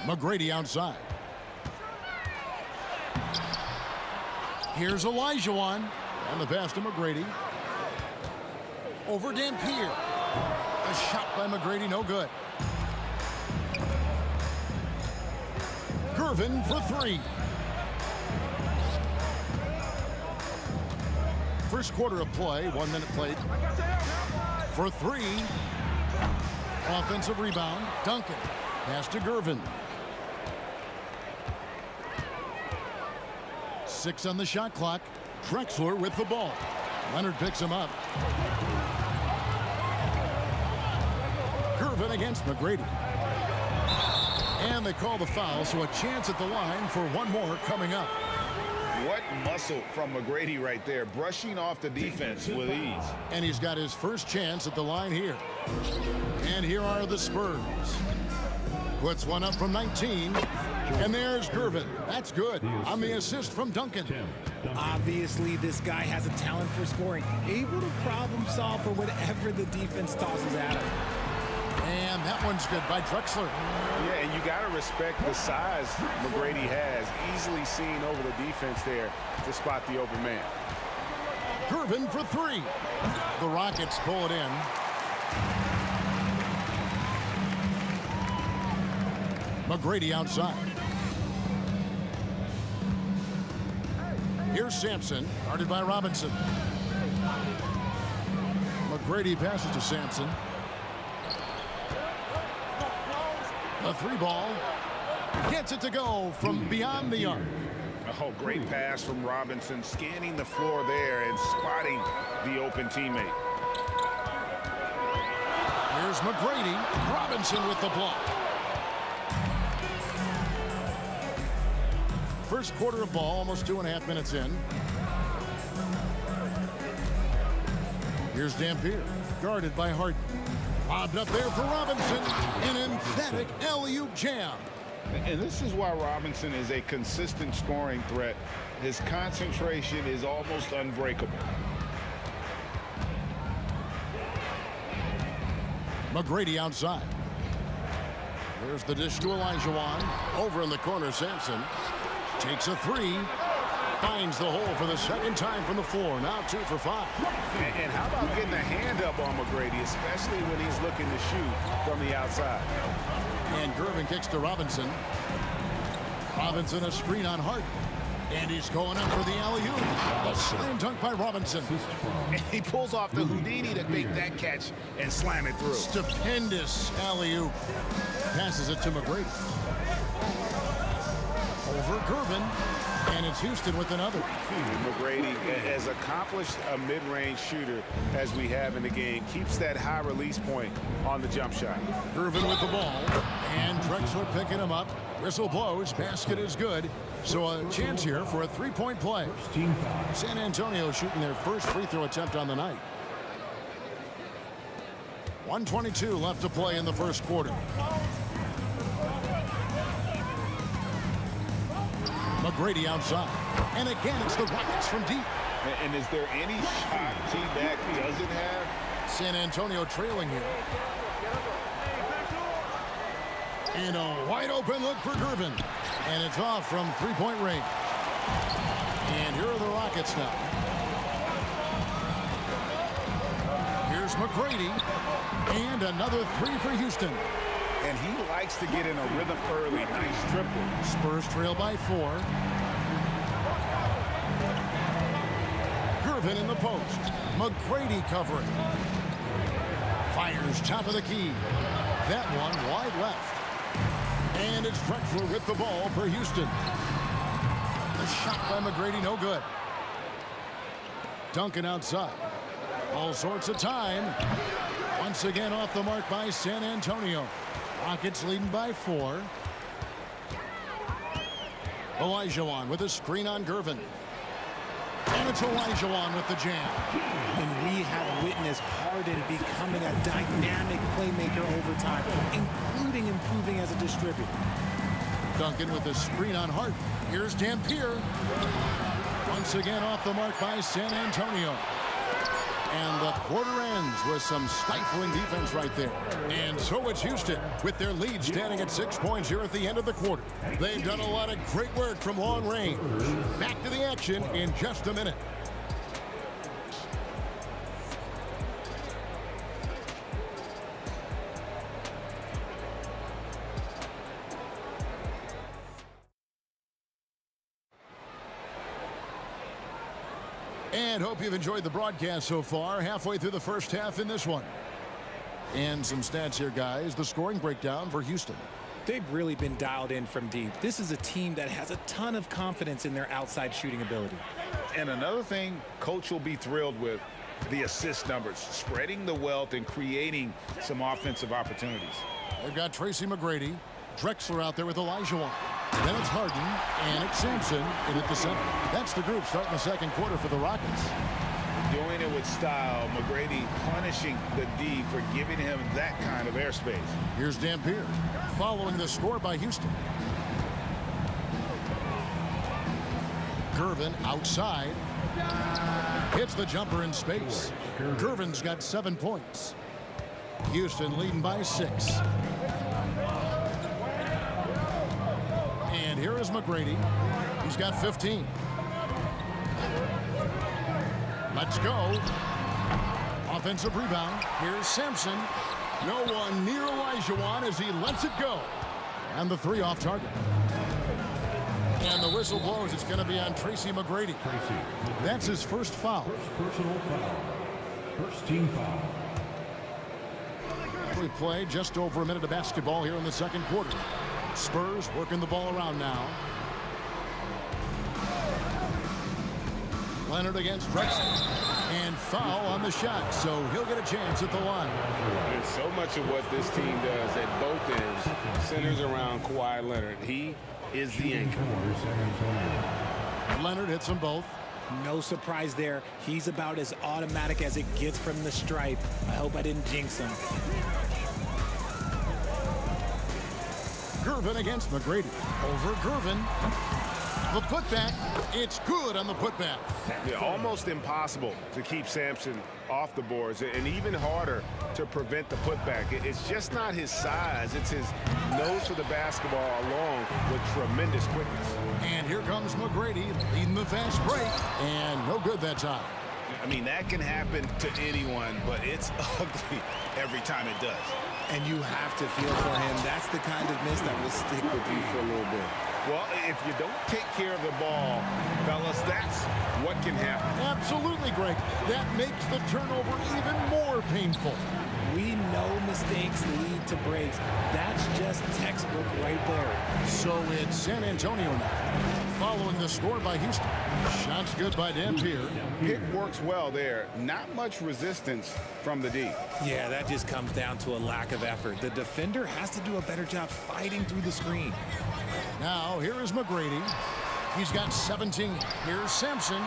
McGrady outside. Here's Olajuwon. And the pass to McGrady. Over Dampier. A shot by McGrady, no good. Gervin for 3. First quarter of play, 1 minute played. For 3. Offensive rebound, Duncan. Pass to Gervin. 6 on the shot clock. Drexler with the ball. Leonard picks him up. Gervin against McGrady. And they call the foul, so a chance at the line for one more coming up. What muscle from McGrady right there, brushing off the defense with ease. And he's got his first chance at the line here. And here are the Spurs. Puts one up from 19. And there's Gervin. That's good. On the assist from Duncan. Obviously, this guy has a talent for scoring. Able to problem solve for whatever the defense tosses at him. And that one's good by Drexler. Yeah, and you got to respect the size McGrady has. Easily seen over the defense there to spot the open man. Gervin for 3. The Rockets pull it in. McGrady outside. Here's Sampson, guarded by Robinson. McGrady passes to Sampson. A 3 ball. Gets it to go from beyond the arc. Oh, great pass from Robinson, scanning the floor there and spotting the open teammate. Here's McGrady. Robinson with the block. First quarter of ball, almost 2.5 minutes in. Here's Dampier, guarded by Harden. Bobbed up there for Robinson. An emphatic alley-oop jam. And this is why Robinson is a consistent scoring threat. His concentration is almost unbreakable. McGrady outside. There's the dish to Olajuwon. Over in the corner, Sampson. Takes a 3. Finds the hole for the second time from the floor. Now 2 for 5. And how about getting a hand up on McGrady, especially when he's looking to shoot from the outside. And Gervin kicks to Robinson. Robinson a screen on Harden. And he's going up for the alley-oop. A slam dunk by Robinson. And he pulls off the Houdini to make that catch and slam it through. Stupendous alley-oop. Passes it to McGrady. Over Gervin. And it's Houston with another. McGrady, as accomplished a mid-range shooter as we have in the game, keeps that high release point on the jump shot. Gervin with the ball. And Drexler picking him up. Whistle blows. Basket is good. So a chance here for a 3-point play. San Antonio shooting their first free throw attempt on the night. 1:22 left to play in the first quarter. McGrady outside. And again, it's the Rockets from deep. And is there any shot T-Mac doesn't have? San Antonio trailing here. And a wide open look for Gervin. And it's off from 3-point range. And here are the Rockets now. Here's McGrady. And another 3 for Houston. And he likes to get in a rhythm early. Nice triple. Spurs trail by 4. Gervin in the post. McGrady covering. Fires top of the key. that one wide left. And it's Drexler with the ball for Houston. The shot by McGrady, no good. Duncan outside. All sorts of time. Once again off the mark by San Antonio. Rockets leading by 4. Olajuwon with a screen on Gervin. And it's Olajuwon with the jam. And we have witnessed Harden becoming a dynamic playmaker over time, including improving as a distributor. Duncan with the screen on Harden. Here's Dampier. Once again off the mark by San Antonio. And the quarter ends with some stifling defense right there. And so it's Houston with their lead standing at 6 points here at the end of the quarter. They've done a lot of great work from long range. Back to the action in just a minute. And hope you've enjoyed the broadcast so far. Halfway through the first half in this one. And some stats here, guys. The scoring breakdown for Houston. They've really been dialed in from deep. This is a team that has a ton of confidence in their outside shooting ability. And another thing Coach will be thrilled with, the assist numbers, spreading the wealth and creating some offensive opportunities. They've got Tracy McGrady, Drexler out there with Olajuwon. Then it's Harden, and it's Sampson in at the center. That's the group starting the second quarter for the Rockets. Doing it with style. McGrady punishing the D for giving him that kind of airspace. Here's Dampier following the score by Houston. Gervin outside. Hits the jumper in space. Gervin's got 7 points. Houston leading by 6. And here is McGrady. He's got 15. Let's go. Offensive rebound. Here's Sampson. No one near Olajuwon as he lets it go. And the 3 off target. And the whistle blows. It's going to be on Tracy McGrady. That's his first foul. First personal foul. First team foul. We play just over a minute of basketball here in the second quarter. Spurs working the ball around now. Leonard against Drexler. And foul on the shot, so he'll get a chance at the line. And so much of what this team does at both ends centers around Kawhi Leonard. He is the anchor. Leonard hits them both. No surprise there. He's about as automatic as it gets from the stripe. I hope I didn't jinx him. Gervin against McGrady. Over Gervin. The putback. It's good on the putback. Yeah, almost impossible to keep Sampson off the boards, and even harder to prevent the putback. It's just not his size. It's his nose for the basketball along with tremendous quickness. And here comes McGrady leading the fast break. And no good that time. I mean, that can happen to anyone, but it's ugly every time it does. And you have to feel for him. That's the kind of miss that will stick with you for a little bit. Well, if you don't take care of the ball, fellas, that's what can happen. Absolutely, Greg. That makes the turnover even more painful. We know mistakes lead to breaks. That's just textbook right there. So it's San Antonio now, following the score by Houston. Shots good by Dampier. Pick works well there. Not much resistance from the D. Yeah, that just comes down to a lack of effort. The defender has to do a better job fighting through the screen. Now, here is McGrady. He's got 17. Here's Sampson.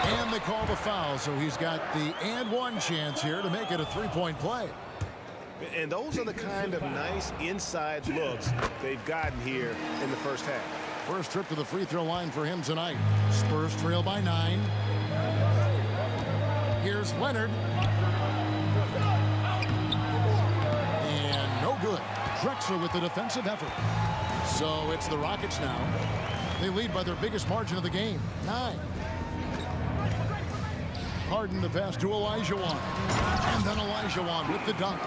And they call the foul, so he's got the and one chance here to make it a three-point play. And those are the kind of nice inside looks they've gotten here in the first half. First trip to the free throw line for him tonight. Spurs trail by 9. Here's Leonard. And no good. Drexler with the defensive effort. So it's the Rockets now. They lead by their biggest margin of the game, 9. Harden the pass to Olajuwon. And then Olajuwon with the dunk.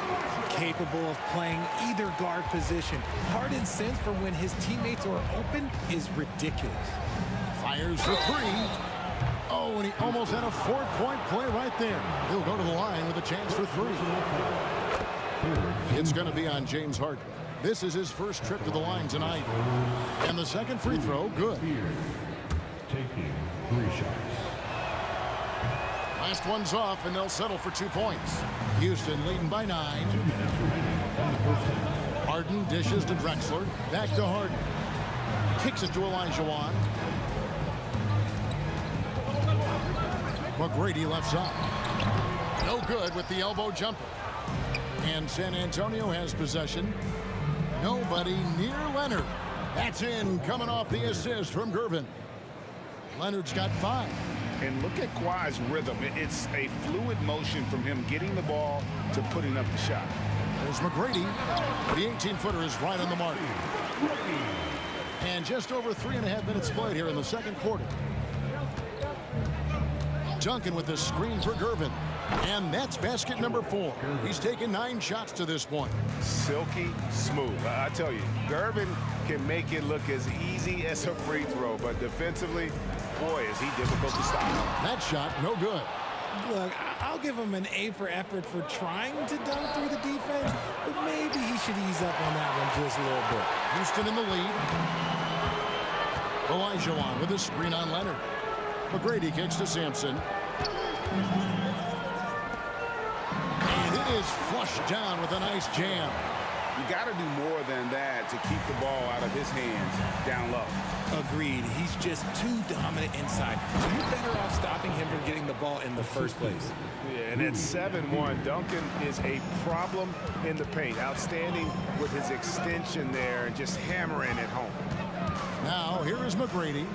Capable of playing either guard position. Harden's sense for when his teammates are open is ridiculous. Fires for 3. Oh, and he almost had a 4-point play right there. He'll go to the line with a chance for 3. It's going to be on James Harden. This is his first trip to the line tonight. And the second free throw, good. Taking 3 shots. Last one's off, and they'll settle for 2 points. Houston leading by 9. 2 minutes remaining on the first half. Harden dishes to Drexler. Back to Harden. Kicks it to Olajuwon. McGrady left side. No good with the elbow jumper. And San Antonio has possession. Nobody near Leonard. That's in, coming off the assist from Gervin. Leonard's got 5. And look at Kawhi's rhythm. It's a fluid motion from him getting the ball to putting up the shot. There's McGrady. The 18-footer is right on the mark. And just over 3.5 minutes played here in the second quarter. Duncan with the screen for Gervin. And that's basket number 4. He's taken 9 shots to this point. Silky smooth. I tell you, Gervin can make it look as easy as a free throw, but defensively, boy, is he difficult to stop. That shot, no good. Look, I'll give him an A for effort for trying to dunk through the defense, but maybe he should ease up on that one just a little bit. Houston in the lead. Olajuwon with a screen on Leonard. McGrady kicks to Sampson. And it is flushed down with a nice jam. You got to do more than that to keep the ball out of his hands down low. Agreed. He's just too dominant inside. So you're better off stopping him from getting the ball in the first place. Yeah, and at 7-1, Duncan is a problem in the paint. Outstanding with his extension there and just hammering it home. Now, here is McGrady.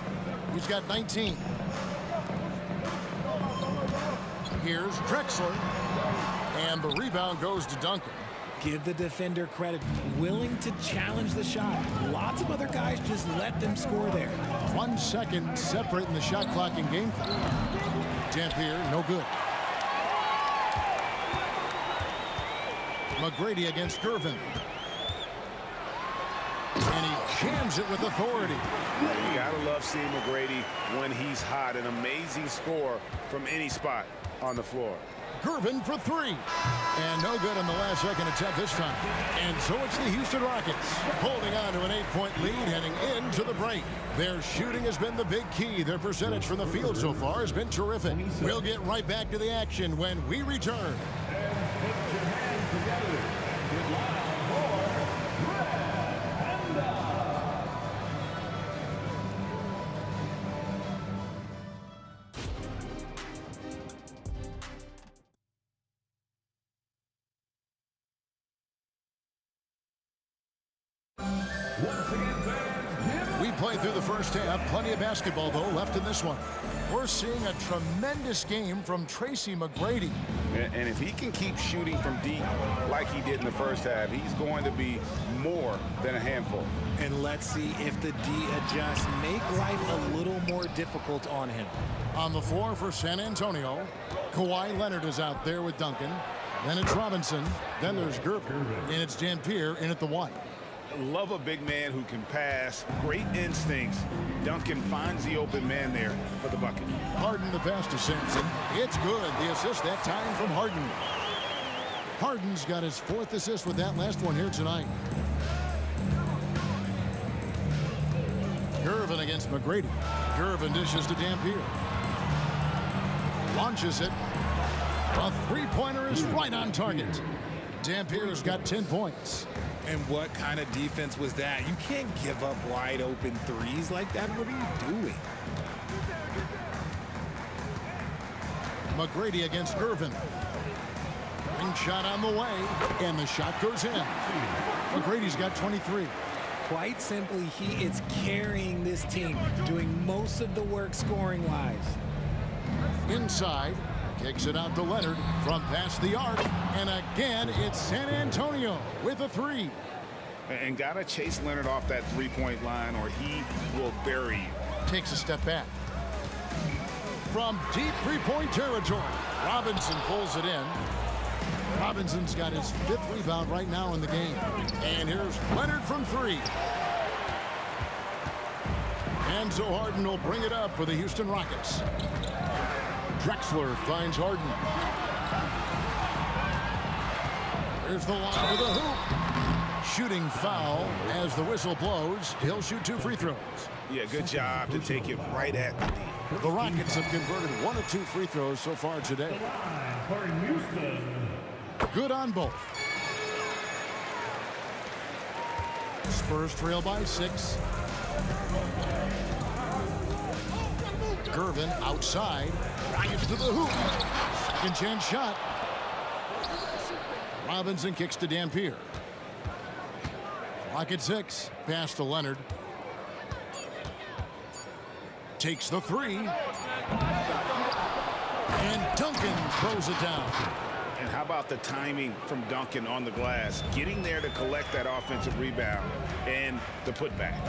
He's got 19. Here's Drexler. And the rebound goes to Duncan. Give the defender credit. Willing to challenge the shot. Lots of other guys just let them score there. 1 second separating the shot clock and game clock. Dampier, no good. McGrady against Gervin. And he jams it with authority. You gotta love seeing McGrady when he's hot. An amazing score from any spot on the floor. Gervin for 3. And no good on the last second attempt this time. And so it's the Houston Rockets holding on to an 8-point lead heading into the break. Their shooting has been the big key. Their percentage from the field so far has been terrific. We'll get right back to the action when we return. We played through the first half. Plenty of basketball, though, left in this one. We're seeing a tremendous game from Tracy McGrady. And if he can keep shooting from deep like he did in the first half, he's going to be more than a handful. And let's see if the D adjusts. Make life a little more difficult on him. On the floor for San Antonio, Kawhi Leonard is out there with Duncan. Then it's Robinson. Then there's Gervin. And it's Dampier in at the 1. Love a big man who can pass. Great instincts. Duncan finds the open man there for the bucket. Harden the pass to Sampson. It's good. The assist that time from Harden. Harden's got his 4th assist with that last one here tonight. Gervin against McGrady. Gervin dishes to Dampier. Launches it. A 3-pointer is right on target. Dampier's got 10 points. And what kind of defense was that? You can't give up wide open threes like that. What are you doing? McGrady against Gervin. Ring shot on the way, and the shot goes in. McGrady's got 23. Quite simply, he is carrying this team, doing most of the work scoring-wise. Inside, kicks it out to Leonard from past the arc, and again, it's San Antonio with a 3. And gotta chase Leonard off that 3-point line or he will bury you. Takes a step back. From deep 3-point territory, Robinson pulls it in. Robinson's got his 5th rebound right now in the game. And here's Leonard from 3. And so Harden will bring it up for the Houston Rockets. Drexler finds Harden. Here's the line to the hoop. Shooting foul as the whistle blows. He'll shoot 2 free throws. Yeah, good job to take it right at the D. The Rockets have converted 1 of 2 free throws so far today. Good on both. Spurs trail by 6. Gervin outside. Drives to the hoop. Second chance shot. Robinson kicks to Dampier. Rocket 6. Pass to Leonard. Takes the 3. And Duncan throws it down. And how about the timing from Duncan on the glass? Getting there to collect that offensive rebound and the putback.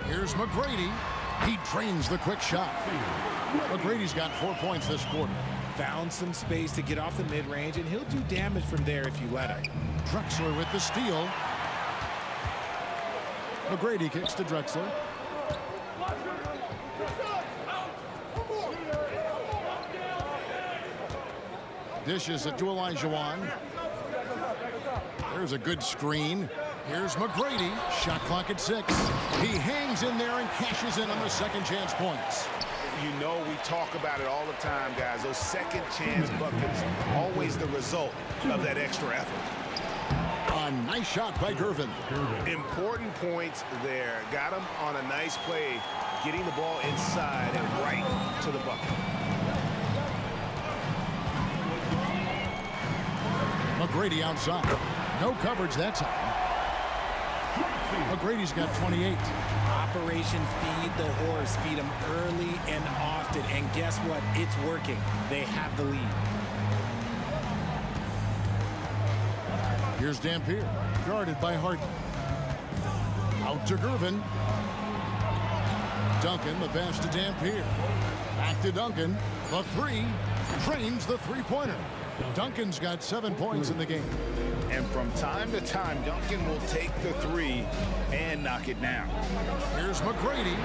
Here's McGrady. He drains the quick shot. McGrady's got 4 points this quarter. Found some space to get off the mid-range, and he'll do damage from there if you let him. Drexler with the steal. McGrady kicks to Drexler. Dishes it to Olajuwon. There's a good screen. Here's McGrady. Shot clock at 6. He hangs in there and cashes in on the second chance points. You know we talk about it all the time, guys. Those second chance buckets, always the result of that extra effort. A nice shot by Gervin. Important points there. Got him on a nice play, getting the ball inside and right to the bucket. McGrady outside. No coverage that time. McGrady's got 28. Operation Feed the Horse. Feed him early and often. And guess what? It's working. They have the lead. Here's Dampier. Guarded by Harden. Out to Gervin. Duncan, the pass to Dampier. Back to Duncan. The 3. Drains the three-pointer. Duncan's got 7 points in the game. And from time to time, Duncan will take the 3 and knock it down. Here's McGrady.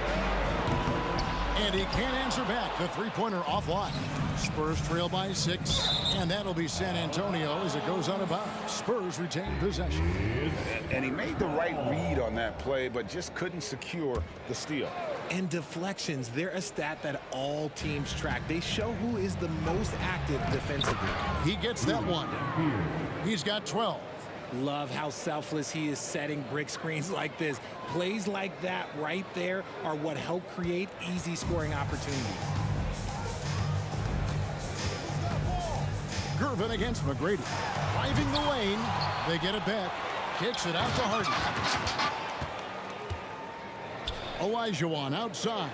And he can't answer back. The three-pointer offline. Spurs trail by 6. And that'll be San Antonio as it goes out of bounds. Spurs retain possession. And he made the right read on that play, but just couldn't secure the steal. And deflections, they're a stat that all teams track. They show who is the most active defensively. He gets that one. He's got 12. Love how selfless he is setting brick screens like this. Plays like that right there are what help create easy scoring opportunities. Gervin against McGrady. Driving the lane. They get it back. Kicks it out to Harden. Olajuwon outside.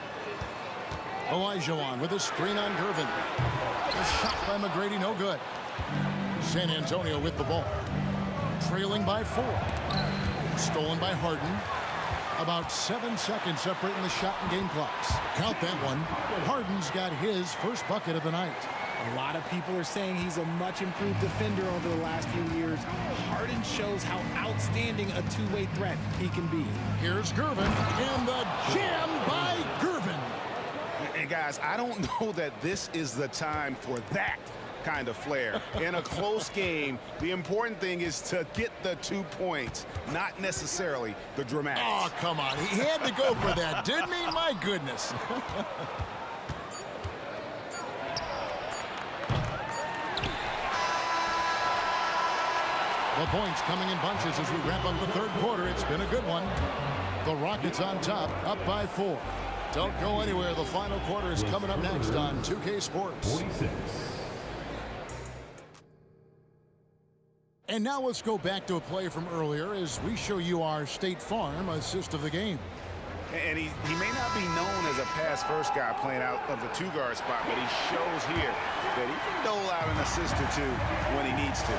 Olajuwon with a screen on Gervin. A shot by McGrady, no good. San Antonio with the ball. Trailing by 4. Stolen by Harden. About 7 seconds separating the shot and game clocks. Count that one. Harden's got his first bucket of the night. A lot of people are saying he's a much improved defender over the last few years. Harden shows how outstanding a two-way threat he can be. Here's Gervin, and the jam by Gervin. And guys, I don't know that this is the time for that kind of flair. In a close game, the important thing is to get the 2 points, not necessarily the dramatics. Oh, come on. He had to go for that, didn't he? My goodness. The points coming in bunches as we wrap up the third quarter. It's been a good one. The Rockets on top, up by 4. Don't go anywhere. The final quarter is coming up next on 2K Sports. 46. And now let's go back to a play from earlier as we show you our State Farm assist of the game. And he may not be known as a pass-first guy playing out of the 2-guard spot, but he shows here that he can dole out an assist or 2 when he needs to.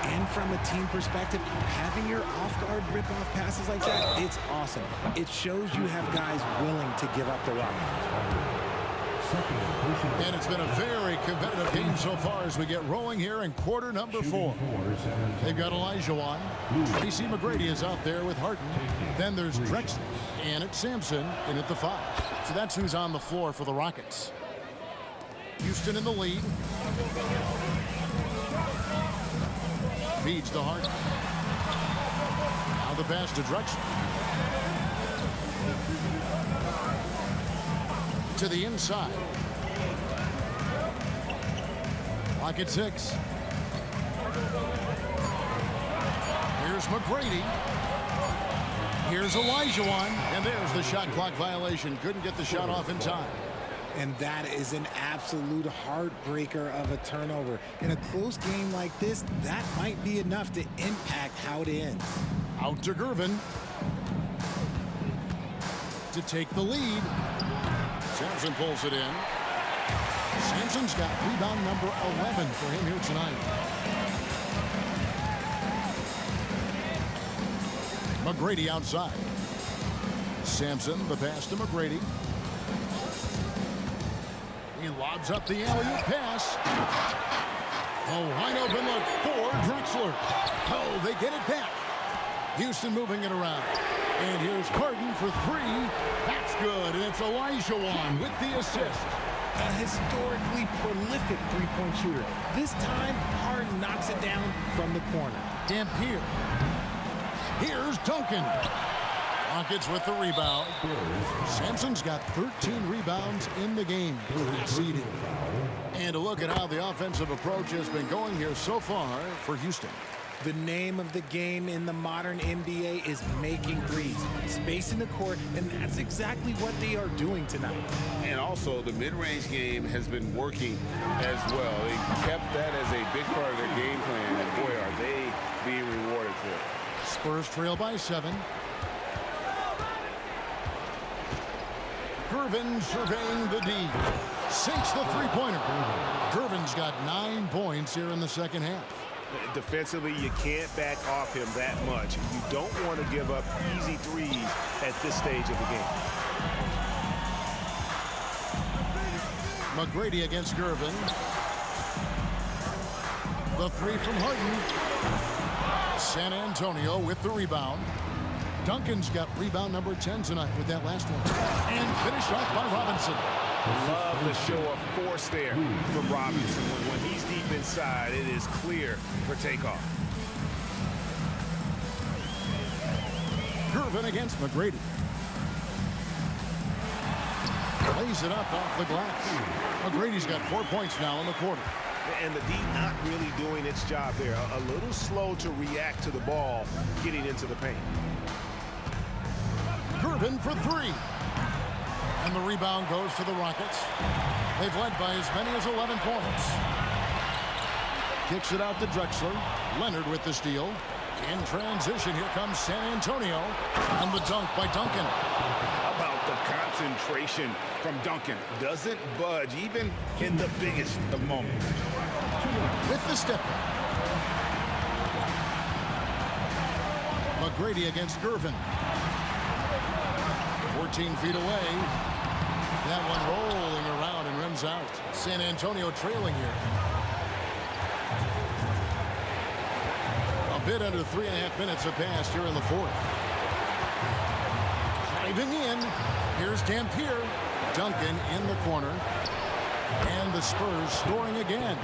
And from a team perspective, having your off-guard rip-off passes like that, it's awesome. It shows you have guys willing to give up the rock. And it's been a very competitive game so far as we get rolling here in quarter number 4. They've got Olajuwon. Tracy McGrady is out there with Harden. Then there's Drexler and it's Sampson in at the 5. So that's who's on the floor for the Rockets. Houston in the lead. Feeds to Hart. Now the pass to Drexler. To the inside. Clock at 6. Here's McGrady. Here's Olajuwon. And there's the shot clock violation. Couldn't get the shot off in time. And that is an absolute heartbreaker of a turnover. In a close game like this, that might be enough to impact how it ends. Out to Gervin. To take the lead. Sampson pulls it in. Sampson's got rebound number 11 for him here tonight. McGrady outside. Sampson, the pass to McGrady. He lobs up the alley-oop pass. A wide open look for Drexler. Oh, they get it back. Houston moving it around. And here's Harden for 3. That's good. And it's Olajuwon with the assist. A historically prolific three-point shooter. This time, Harden knocks it down from the corner. Dampier. Here's Duncan. Rockets with the rebound. Sampson's got 13 rebounds in the game. Exceeding. And a look at how the offensive approach has been going here so far for Houston. The name of the game in the modern NBA is making threes. Space in the court, and that's exactly what they are doing tonight. And also, the mid-range game has been working as well. They kept that as a big part of their game plan, and boy, are they being rewarded for it. Spurs trail by 7. Gervin surveying the D. Sinks the three-pointer. Gervin's got 9 points here in the second half. Defensively, you can't back off him that much. You don't want to give up easy threes at this stage of the game. McGrady against Gervin. The 3 from Harden. San Antonio with the rebound. Duncan's got rebound number 10 tonight with that last one. And finished off by Robinson. Love the show of force there from Robinson. When he's deep inside, it is clear for takeoff. Gervin against McGrady. Lays it up off the glass. McGrady's got 4 points now in the quarter. And the D not really doing its job there. A little slow to react to the ball getting into the paint. Gervin for 3. And the rebound goes to the Rockets. They've led by as many as 11 points. Kicks it out to Drexler. Leonard with the steal. In transition, here comes San Antonio. And the dunk by Duncan. How about the concentration from Duncan? Doesn't budge even in the biggest of moments. With the step. McGrady against Gervin. 14 feet away. That one rolling around and rims out. San Antonio trailing here. A bit under 3.5 minutes have passed here in the fourth. Driving in. Here's Dampier. Duncan in the corner. And the Spurs scoring again.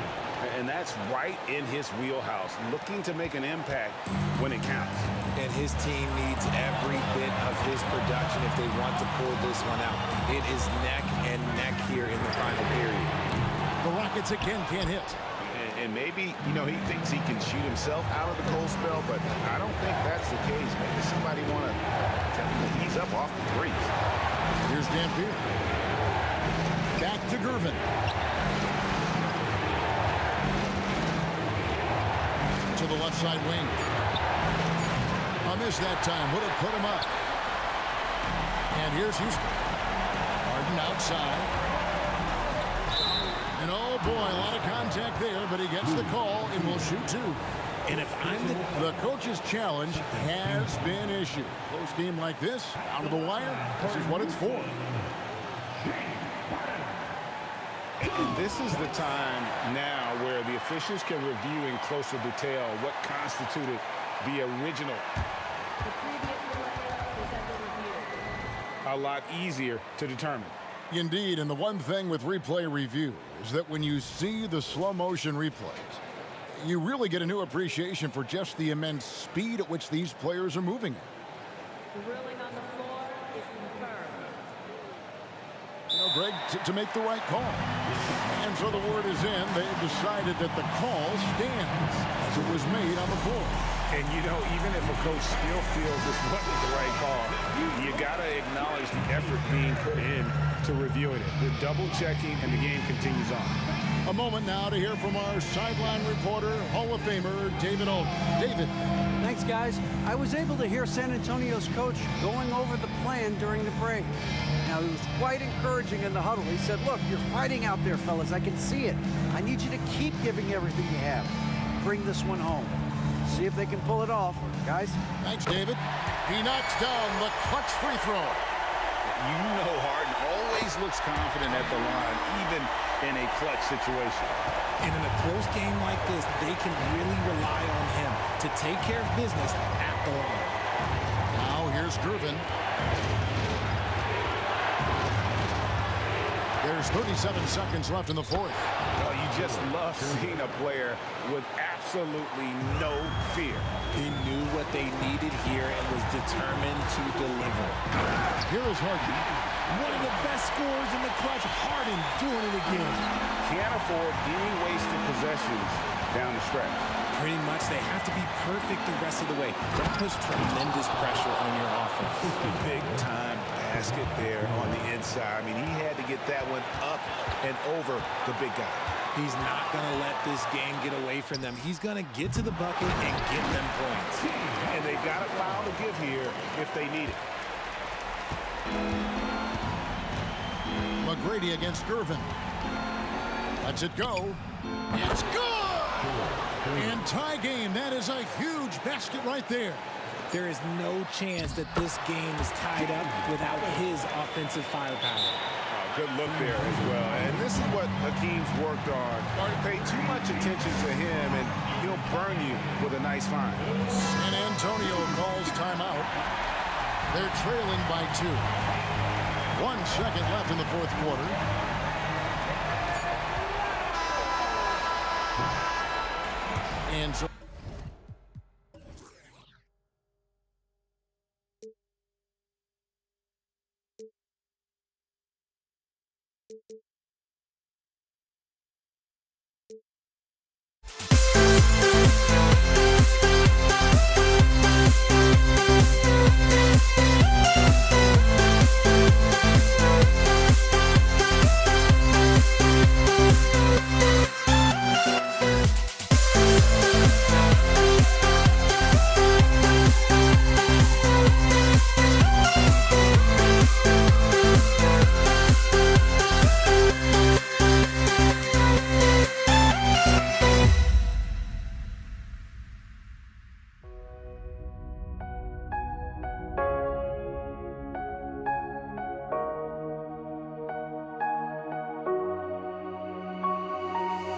And that's right in his wheelhouse, looking to make an impact when it counts. And his team needs every bit of his production if they want to pull this one out. It is neck and neck here in the final period. The Rockets again can't hit. And maybe, you know, he thinks he can shoot himself out of the cold spell, but I don't think that's the case. Maybe somebody want to tell him to ease up off the threes. Here's Dampier. Back to Gervin. To the left side wing. A miss that time. Would have put him up. And here's Houston. Harden outside. And oh boy, a lot of contact there, but he gets the call and will shoot 2. And if I'm the coach's challenge has been issued. Close game like this, out of the wire, this is what it's for. And this is the time now where the officials can review in closer detail what constituted the original. A lot easier to determine. Indeed, and the one thing with replay review is that when you see the slow motion replays, You really get a new appreciation for just the immense speed at which these players are moving. The ruling on the floor is confirmed. Greg, to make the right call. And so the word is in. They've decided that the call stands as it was made on the floor. And, even if a coach still feels this wasn't the right call, you got to acknowledge the effort being put in to reviewing it. The double-checking, and the game continues on. A moment now to hear from our sideline reporter, Hall of Famer, David Alden. David. Thanks, guys. I was able to hear San Antonio's coach going over the plan during the break. Now, he was quite encouraging in the huddle. He said, look, you're fighting out there, fellas. I can see it. I need you to keep giving everything you have. Bring this one home. See if they can pull it off. Guys? Thanks, David. He knocks down the clutch free throw. Harden always looks confident at the line, even in a clutch situation. And in a close game like this, they can really rely on him to take care of business at the line. Now here's Gervin. There's 37 seconds left in the fourth. Well, you just love seeing a player with absolutely no fear. He knew what they needed here and was determined to deliver. Here is Harden. One of the best scorers in the clutch. Harden doing it again. Can't afford any wasted possessions down the stretch. Pretty much, they have to be perfect the rest of the way. That puts tremendous pressure on your offense. Big-time basket there on the inside. I mean, he had to get that one up and over the big guy. He's not going to let this game get away from them. He's going to get to the bucket and get them points. And they've got a foul to give here if they need it. McGrady against Gervin. Lets it go. It's good! And tie game. That is a huge basket right there. There is no chance that this game is tied up without his offensive firepower. Good look there as well. And this is what Hakeem's worked on. Pay too much attention to him, and he'll burn you with a nice find. San Antonio calls timeout. They're trailing by 2. 1 second left in the fourth quarter. And so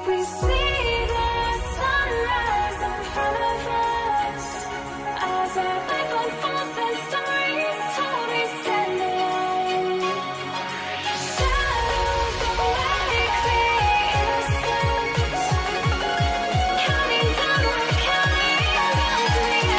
We see the sunrise in front of us as our life unfolds and stories told we stand alone. Shadows awake the innocent, counting down, we're counting down to the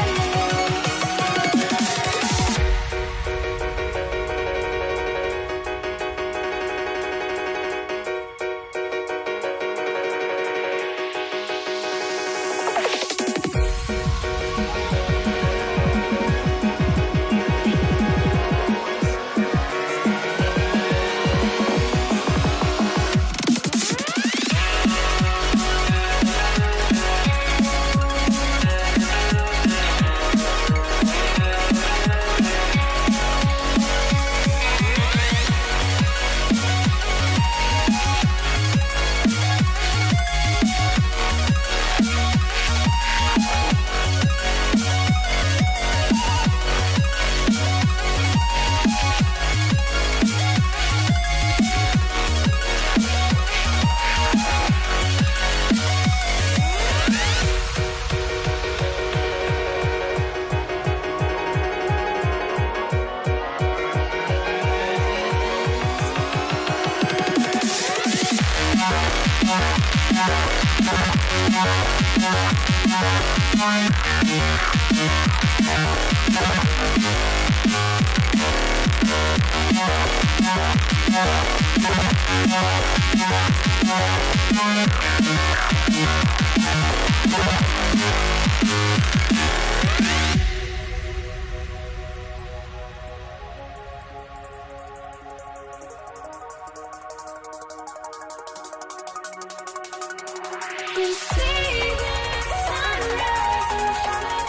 We see the sunrise in front of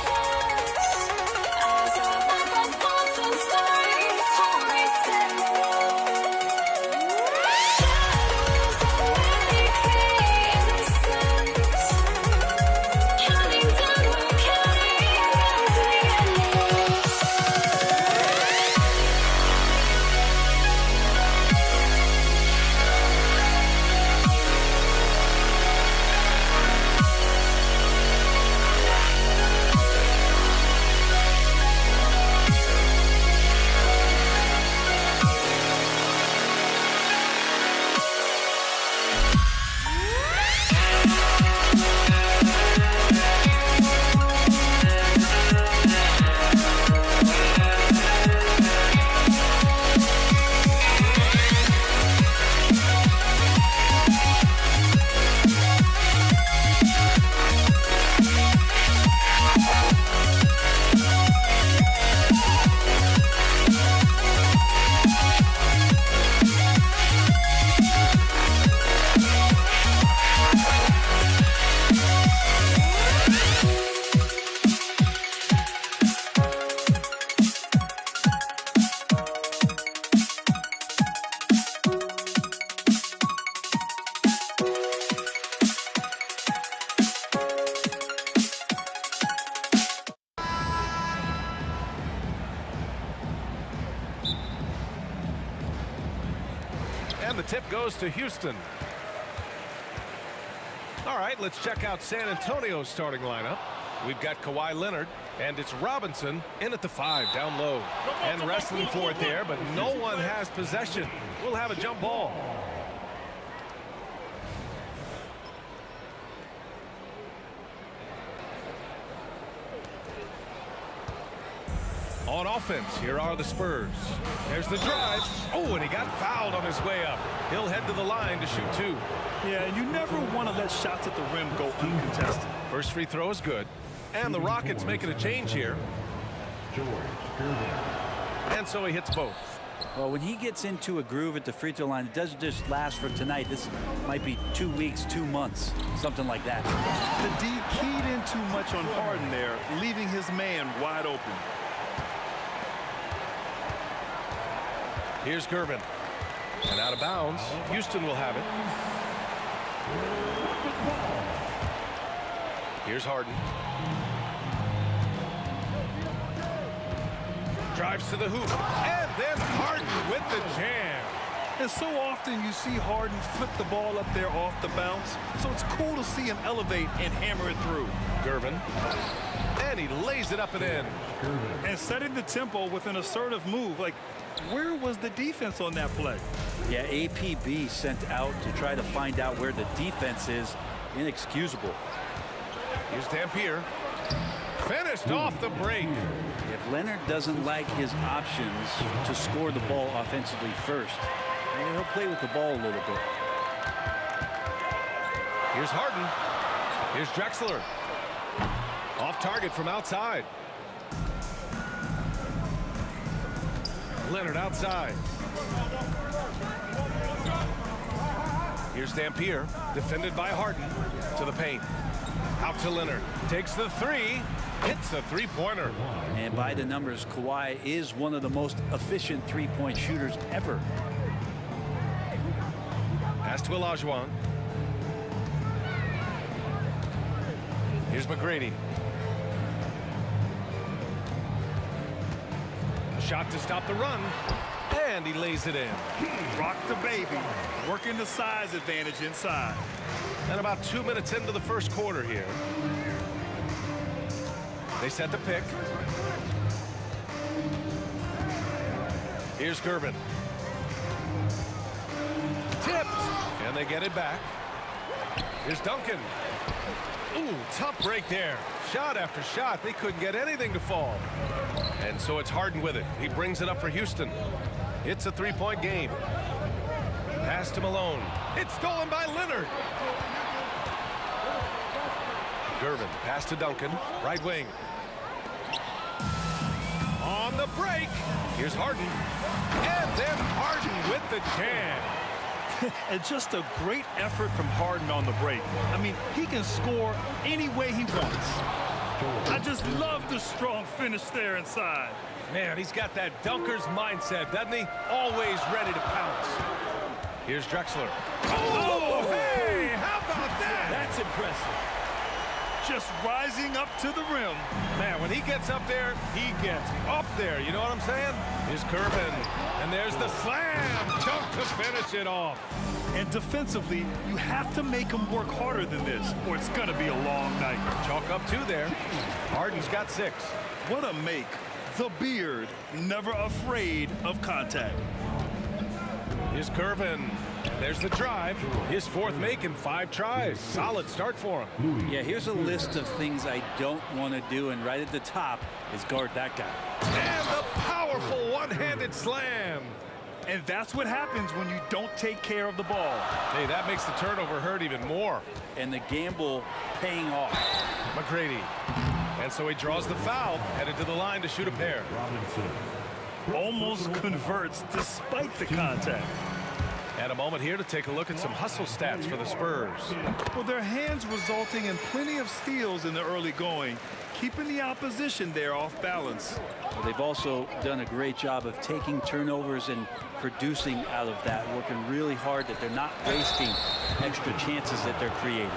us as our lifelong thoughts and stories slowly stand alone. Shadows of many innocence, counting down, we're counting down to the endless. And the tip goes to Houston. All right, let's check out San Antonio's starting lineup. We've got Kawhi Leonard, and it's Robinson in at the 5, down low. And wrestling for it there, but no one has possession. We'll have a jump ball. On offense, here are the Spurs. There's the drive. Oh, and he got fouled on his way up. He'll head to the line to shoot 2. Yeah, and you never want to let shots at the rim go uncontested. First free throw is good. And the Rockets making a change here. And so he hits both. Well, when he gets into a groove at the free throw line, it doesn't just last for tonight. This might be 2 weeks, 2 months, something like that. The D keyed in too much on Harden there, leaving his man wide open. Here's Gervin. And out of bounds. Houston will have it. Here's Harden. Drives to the hoop. And then Harden with the jam. And so often you see Harden flip the ball up there off the bounce. So it's cool to see him elevate and hammer it through. Gervin. And he lays it up and in. And setting the tempo with an assertive move. Like, where was the defense on that play? Yeah, APB sent out to try to find out where the defense is. Inexcusable. Here's Dampier. Finished off the break. If Leonard doesn't like his options to score the ball offensively first, he'll play with the ball a little bit. Here's Harden. Here's Drexler. Off target from outside. Leonard outside. Here's Dampier, defended by Harden, to the paint. Out to Leonard, takes the 3, hits a 3-pointer. And by the numbers, Kawhi is one of the most efficient three-point shooters ever. Pass to Olajuwon. Here's McGrady. Shot to stop the run, and he lays it in. Rock the baby, working the size advantage inside. And about 2 minutes into the first quarter here. They set the pick. Here's Gervin. Tipped, and they get it back. Here's Duncan. Ooh, tough break there. Shot after shot. They couldn't get anything to fall. And so it's Harden with it. He brings it up for Houston. It's a three-point game. Pass to Malone. It's stolen by Leonard. Gervin, pass to Duncan. Right wing. On the break. Here's Harden. And then Harden with the jam. And just a great effort from Harden on the break. I mean, he can score any way he wants. I just love the strong finish there inside. Man, he's got that dunker's mindset, doesn't he? Always ready to pounce. Here's Drexler. Oh, hey, how about that? That's impressive. Just rising up to the rim. Man, when he gets up there, he gets up there. You know what I'm saying? Here's Gervin. And there's the slam dunk to finish it off. And defensively, you have to make him work harder than this, or it's going to be a long night. Chalk up 2 there. Harden's got 6. What a make. The beard, never afraid of contact. Here's Gervin. There's the drive. His 4th make in 5 tries. Solid start for him. Yeah, here's a list of things I don't want to do, and right at the top is guard that guy. And the powerful one-handed slam. And that's what happens when you don't take care of the ball. Hey, that makes the turnover hurt even more. And the gamble paying off. McGrady. And so he draws the foul, headed to the line to shoot a pair. Almost converts despite the contact. And a moment here to take a look at some hustle stats for the Spurs. Well, their hands resulting in plenty of steals in the early going, keeping the opposition there off balance. Well, they've also done a great job of taking turnovers and producing out of that, working really hard that they're not wasting extra chances that they're creating.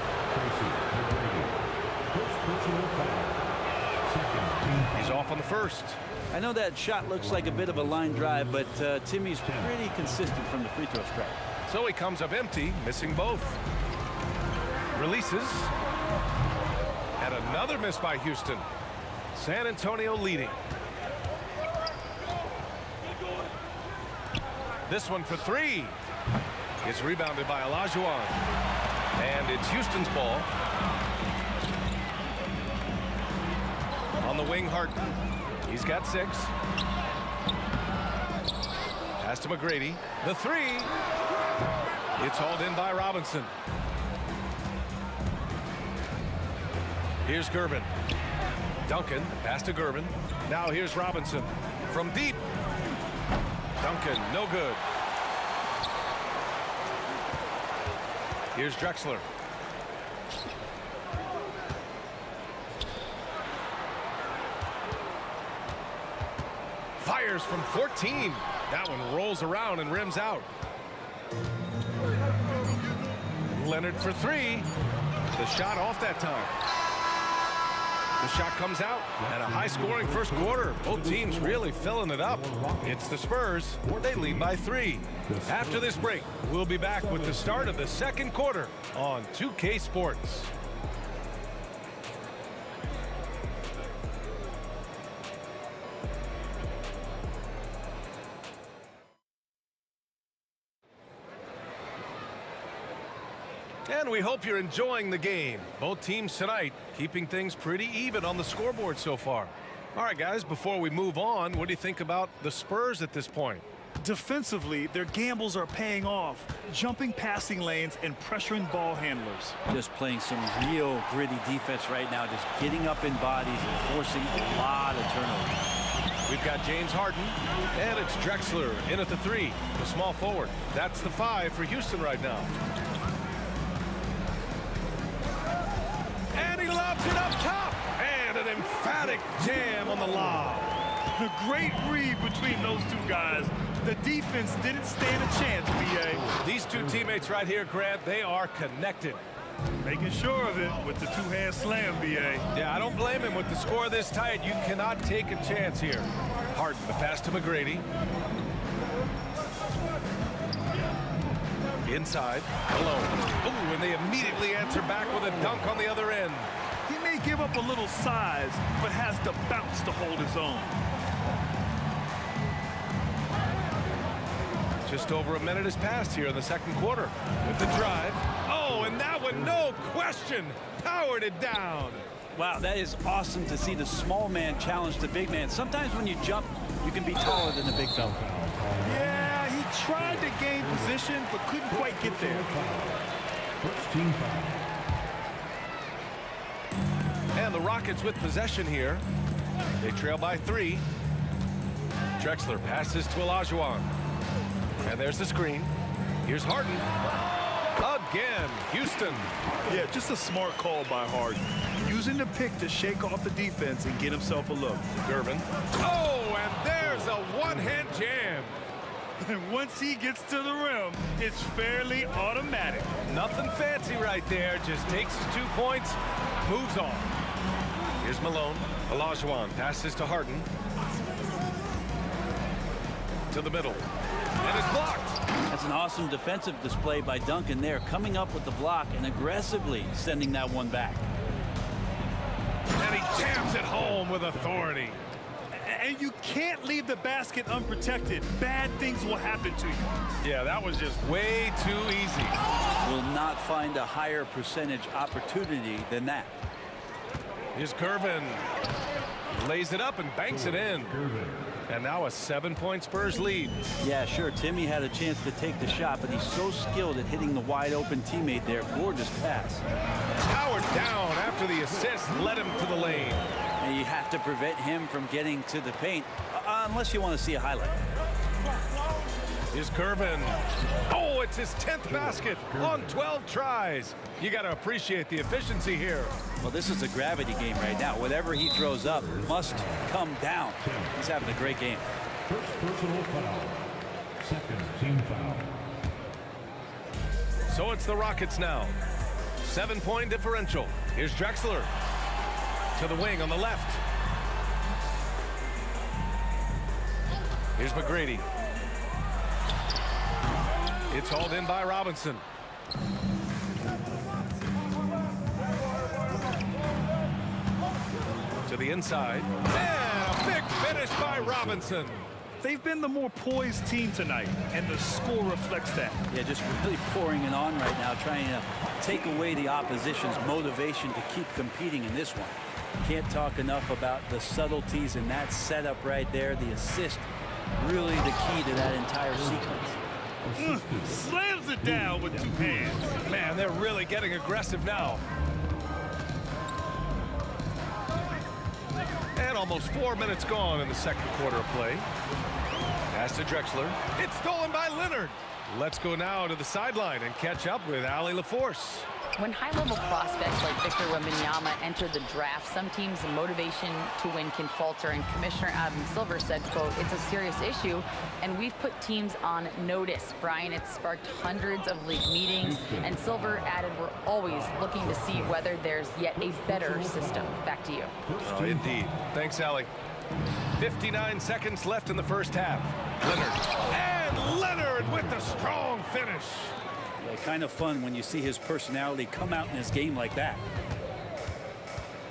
He's off on the first. I know that shot looks like a bit of a line drive, but Timmy's pretty consistent from the free throw stripe. So he comes up empty, missing both. Releases. And another miss by Houston. San Antonio leading. This one for 3. It's rebounded by Olajuwon. And it's Houston's ball. On the wing, Harden. He's got 6. Pass to McGrady. The 3. It's hauled in by Robinson. Here's Gervin. Duncan, pass to Gervin. Now here's Robinson. From deep. Duncan, no good. Here's Drexler. Fires from 14. That one rolls around and rims out. Leonard for 3. The shot off that time. The shot comes out, and a high-scoring first quarter. Both teams really filling it up. It's the Spurs. They lead by 3. After this break, we'll be back with the start of the second quarter on 2K Sports. And we hope you're enjoying the game. Both teams tonight keeping things pretty even on the scoreboard so far. All right, guys, before we move on, what do you think about the Spurs at this point? Defensively, their gambles are paying off, jumping passing lanes and pressuring ball handlers. Just playing some real gritty defense right now, just getting up in bodies and forcing a lot of turnovers. We've got James Harden, and it's Drexler in at the 3, the small forward. That's the 5 for Houston right now. And he lobs it up top. And an emphatic jam on the lob. A great read between those two guys. The defense didn't stand a chance, B.A. These two teammates right here, Grant, they are connected. Making sure of it with the two-hand slam, B.A. Yeah, I don't blame him. With the score this tight, you cannot take a chance here. Harden, the pass to McGrady. Inside, Malone. Ooh, and they immediately answer back with a dunk on the other end. He may give up a little size, but has the bounce to hold his own. Just over a minute has passed here in the second quarter with the drive. Oh, and that one, no question, powered it down. Wow, that is awesome to see the small man challenge the big man. Sometimes when you jump, you can be taller than the big fella. Yeah, he tried to gain position, but couldn't quite get there. First team foul. And the Rockets with possession here. They trail by 3. Drexler passes to Olajuwon. And there's the screen. Here's Harden. Again, Houston. Yeah, just a smart call by Harden. Using the pick to shake off the defense and get himself a look. Gervin. Oh, and there's a one-hand jam. And once he gets to the rim, it's fairly automatic. Nothing fancy right there. Just takes his 2 points, moves on. Here's Malone. Olajuwon passes to Harden. To the middle. And it's blocked. That's an awesome defensive display by Duncan there, coming up with the block and aggressively sending that one back. And he jams it home with authority. And you can't leave the basket unprotected. Bad things will happen to you. Yeah, that was just way too easy. Will not find a higher percentage opportunity than that. Here's Gervin. Lays it up and banks it in. And now a 7-point Spurs lead. Yeah, sure, Timmy had a chance to take the shot, but he's so skilled at hitting the wide open teammate there. Gorgeous pass. Powered down after the assist led him to the lane. And you have to prevent him from getting to the paint, unless you want to see a highlight. Here's Gervin. Oh, it's his 10th basket on 12 tries. You got to appreciate the efficiency here. Well, this is a gravity game right now. Whatever he throws up must come down. He's having a great game. First personal foul. Second team foul. So it's the Rockets now. 7-point differential. Here's Drexler. To the wing on the left. Here's McGrady. It's hauled in by Robinson. To the inside. And a big finish by Robinson. They've been the more poised team tonight, and the score reflects that. Yeah, just really pouring it on right now, trying to take away the opposition's motivation to keep competing in this one. Can't talk enough about the subtleties in that setup right there. The assist, really the key to that entire sequence. Slams it down with 2 hands. Man, they're really getting aggressive now. And almost 4 minutes gone in the second quarter of play. Pass to Drexler. It's stolen by Leonard. Let's go now to the sideline and catch up with Allie LaForce. When high-level prospects like Victor Wembanyama enter the draft, some teams' motivation to win can falter, and Commissioner Adam Silver said, quote, "It's a serious issue, and we've put teams on notice." Brian, it's sparked hundreds of league meetings, and Silver added, "We're always looking to see whether there's yet a better system." Back to you. Oh, indeed. Thanks, Allie. 59 seconds left in the first half. Leonard. And Leonard with the strong finish. Yeah, kind of fun when you see his personality come out in his game like that.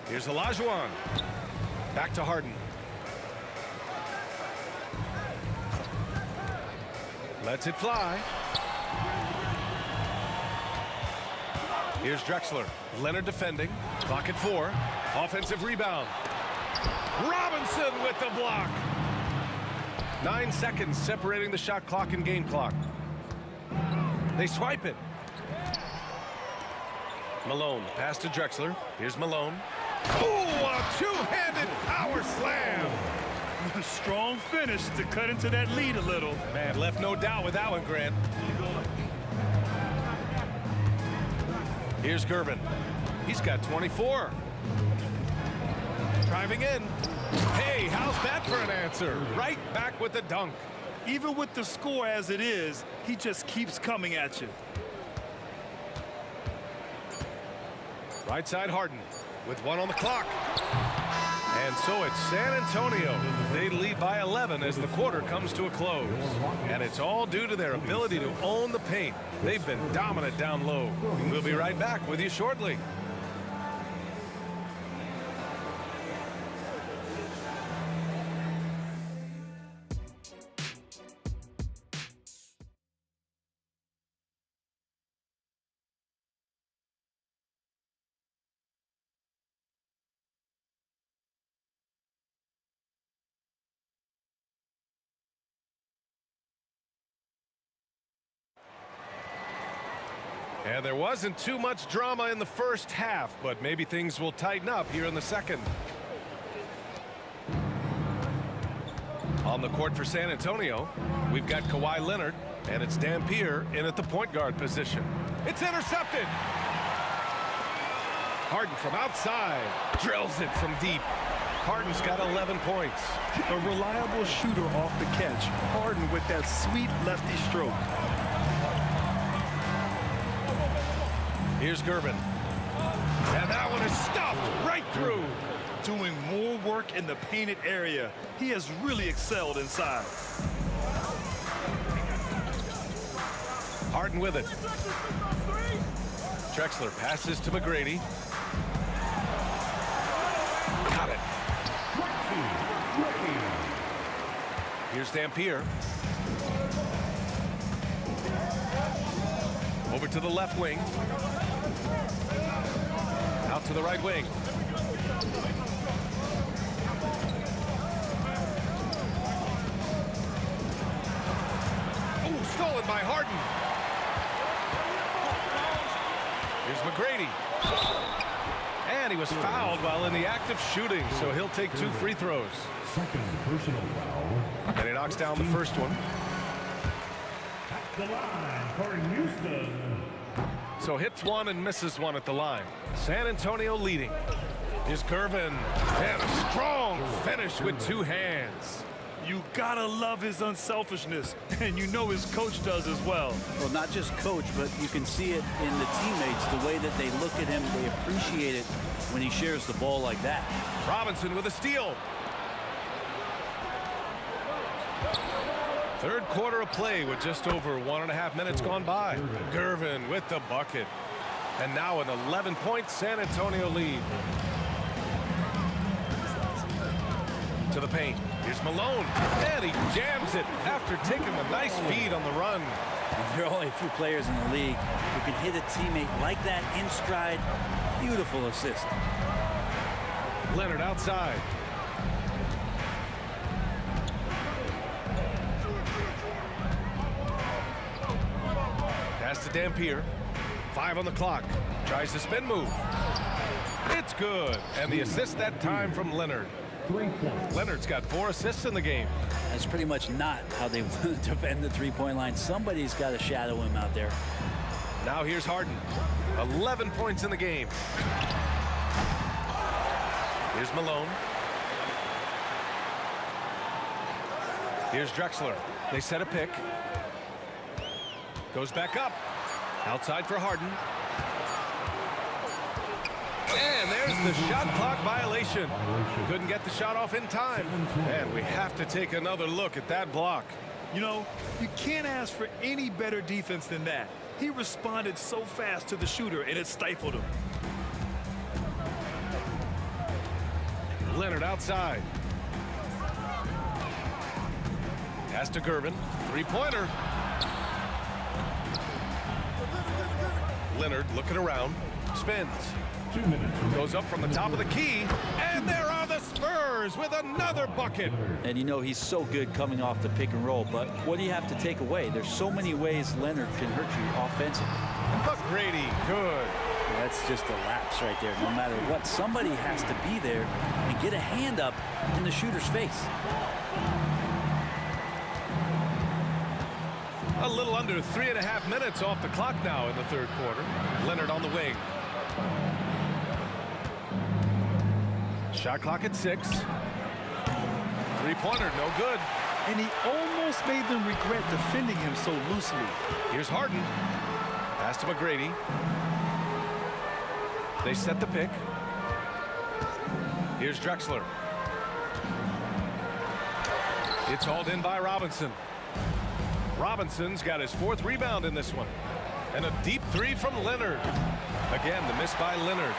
Here's Olajuwon. Back to Harden. Lets it fly. Here's Drexler. Leonard defending. Clock at 4. Offensive rebound. Robinson with the block. 9 seconds separating the shot clock and game clock. They swipe it. Malone, pass to Drexler. Here's Malone. Oh, a two-handed power slam. A strong finish to cut into that lead a little. Man, left no doubt with that one, Grant. Here's Gervin. He's got 24. Driving in. Hey, how's that for an answer? Right back with the dunk. Even with the score as it is, he just keeps coming at you. Right side Harden with 1 on the clock. And so it's San Antonio. They lead by 11 as the quarter comes to a close. And it's all due to their ability to own the paint. They've been dominant down low. We'll be right back with you shortly. And there wasn't too much drama in the first half, but maybe things will tighten up here in the second. On the court for San Antonio, we've got Kawhi Leonard, and it's Dampier in at the point guard position. It's intercepted. Harden from outside drills it from deep. Harden's got 11 points. A reliable shooter off the catch. Harden with that sweet lefty stroke. Here's Gervin. And that one is stuffed right through. Doing more work in the painted area. He has really excelled inside. Harden with it. Drexler passes to McGrady. Got it. Here's Dampier. Over to the left wing. Out to the right wing. Oh, stolen by Harden. Here's McGrady. And he was fouled while in the act of shooting, so he'll take 2 free throws. Second personal foul. And he knocks down the first one. At the line for Houston. So hits one and misses one at the line. San Antonio leading. Here's Gervin. And a strong finish with 2 hands. You gotta love his unselfishness, and you know his coach does as well. Well, not just coach, but you can see it in the teammates, the way that they look at him. They appreciate it when he shares the ball like that. Robinson with a steal. Third quarter of play with just over 1.5 minutes gone by. Gervin with the bucket. And now an 11-point San Antonio lead. To the paint. Here's Malone. And he jams it after taking a nice feed on the run. There are only a few players in the league who can hit a teammate like that in stride. Beautiful assist. Leonard outside. Pass to Dampier. 5 on the clock. Tries the spin move. It's good. And the assist that time from Leonard. 3 points. Leonard's got 4 assists in the game. That's pretty much not how they want to defend the three-point line. Somebody's got to shadow him out there. Now here's Harden. 11 points in the game. Here's Malone. Here's Drexler. They set a pick. Goes back up. Outside for Harden. And there's the shot clock violation. Couldn't get the shot off in time. And we have to take another look at that block. You know, you can't ask for any better defense than that. He responded so fast to the shooter, and it stifled him. Leonard outside. Pass to Gervin. 3-pointer. Leonard looking around. Spins. 2 minutes. Goes up from the top of the key. And there are the Spurs with another bucket. And you know he's so good coming off the pick and roll, but what do you have to take away? There's so many ways Leonard can hurt you offensively. McGrady, good. That's just a lapse right there. No matter what, somebody has to be there and get a hand up in the shooter's face. A little under 3.5 minutes off the clock now in the third quarter. Leonard on the wing. Shot clock at 6. 3-pointer, no good. And he almost made them regret defending him so loosely. Here's Harden. Pass to McGrady. They set the pick. Here's Drexler. It's hauled in by Robinson. Robinson's got his 4th rebound in this one. And a deep 3 from Leonard. Again, the miss by Leonard.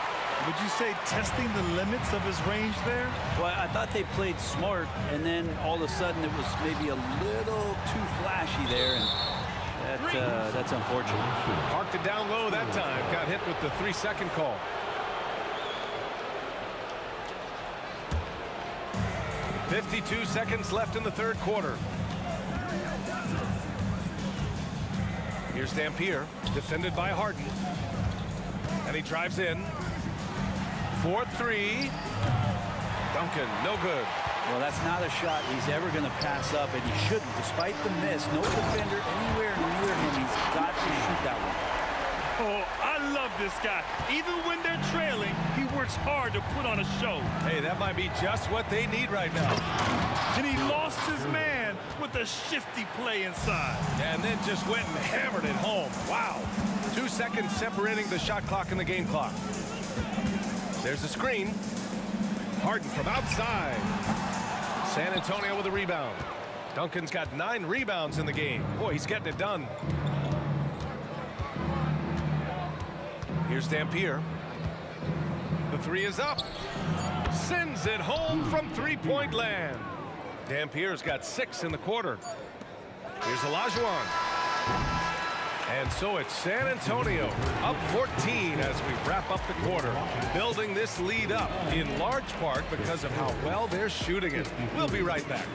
Would you say testing the limits of his range there? Well, I thought they played smart, and then all of a sudden it was maybe a little too flashy there, and that's unfortunate. Parked it down low that time. Got hit with the 3-second call. .52 seconds left in the third quarter. Here's Dampier, defended by Harden. And he drives in. 4-3. Duncan, no good. Well, that's not a shot he's ever going to pass up, and he shouldn't. Despite the miss, no defender anywhere near him. He's got to shoot that one. Oh, I love this guy. Even when they're trailing, he works hard to put on a show. Hey, that might be just what they need right now. And he lost his man with a shifty play inside. And then just went and hammered it home. Wow. 2 seconds separating the shot clock and the game clock. There's a screen. Harden from outside. San Antonio with a rebound. Duncan's got 9 rebounds in the game. Boy, he's getting it done. Here's Dampier. The 3 is up. Sends it home from three-point land. Dampier's got 6 in the quarter. Here's Olajuwon. And so it's San Antonio up 14 as we wrap up the quarter. Building this lead up in large part because of how well they're shooting it. We'll be right back.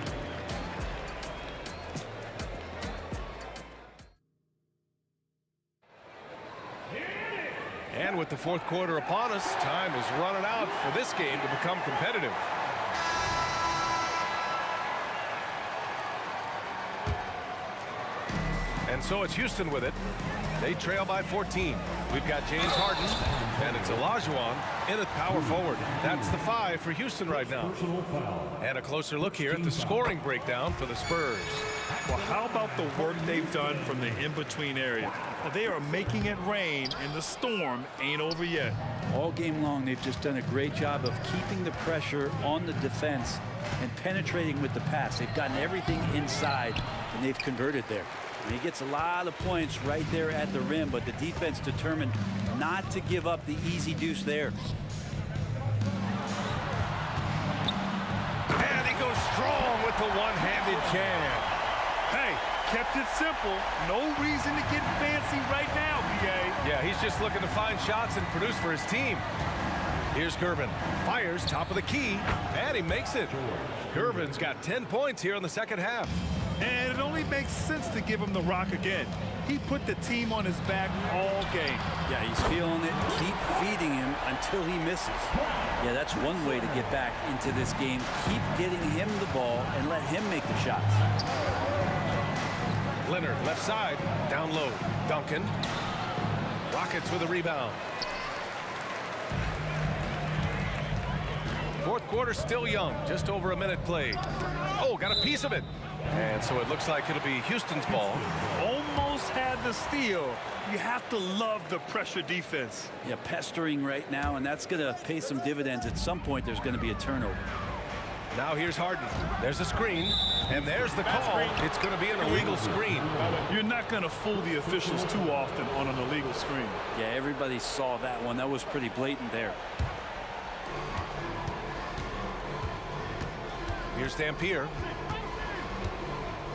And with the fourth quarter upon us, time is running out for this game to become competitive. And so it's Houston with it. They trail by 14. We've got James Harden, and it's Olajuwon in at power forward. That's the 5 for Houston right now. And a closer look here at the scoring breakdown for the Spurs. Well, how about the work they've done from the in-between area? They are making it rain, and the storm ain't over yet. All game long, they've just done a great job of keeping the pressure on the defense and penetrating with the pass. They've gotten everything inside, and they've converted there. And he gets a lot of points right there at the rim, but the defense determined not to give up the easy deuce there. And he goes strong with the one-handed jam. Hey, kept it simple. No reason to get fancy right now, BA. Yeah, he's just looking to find shots and produce for his team. Here's Gervin. Fires top of the key, and he makes it. Gervin's got 10 points here in the second half. And it only makes sense to give him the rock again. He put the team on his back all game. Yeah, he's feeling it. Keep feeding him until he misses. Yeah, that's one way to get back into this game. Keep getting him the ball and let him make the shots. Leonard, left side, down low. Duncan. Rockets with a rebound. Fourth quarter still young, just over a minute played. Oh, got a piece of it. And so it looks like it'll be Houston's ball. Almost had the steal. You have to love the pressure defense. Yeah, pestering right now, and that's going to pay some dividends. At some point, there's going to be a turnover. Now here's Harden. There's a screen, and there's the call. It's going to be an illegal screen. You're not going to fool the officials too often on an illegal screen. Yeah, everybody saw that one. That was pretty blatant there. Here's Dampier.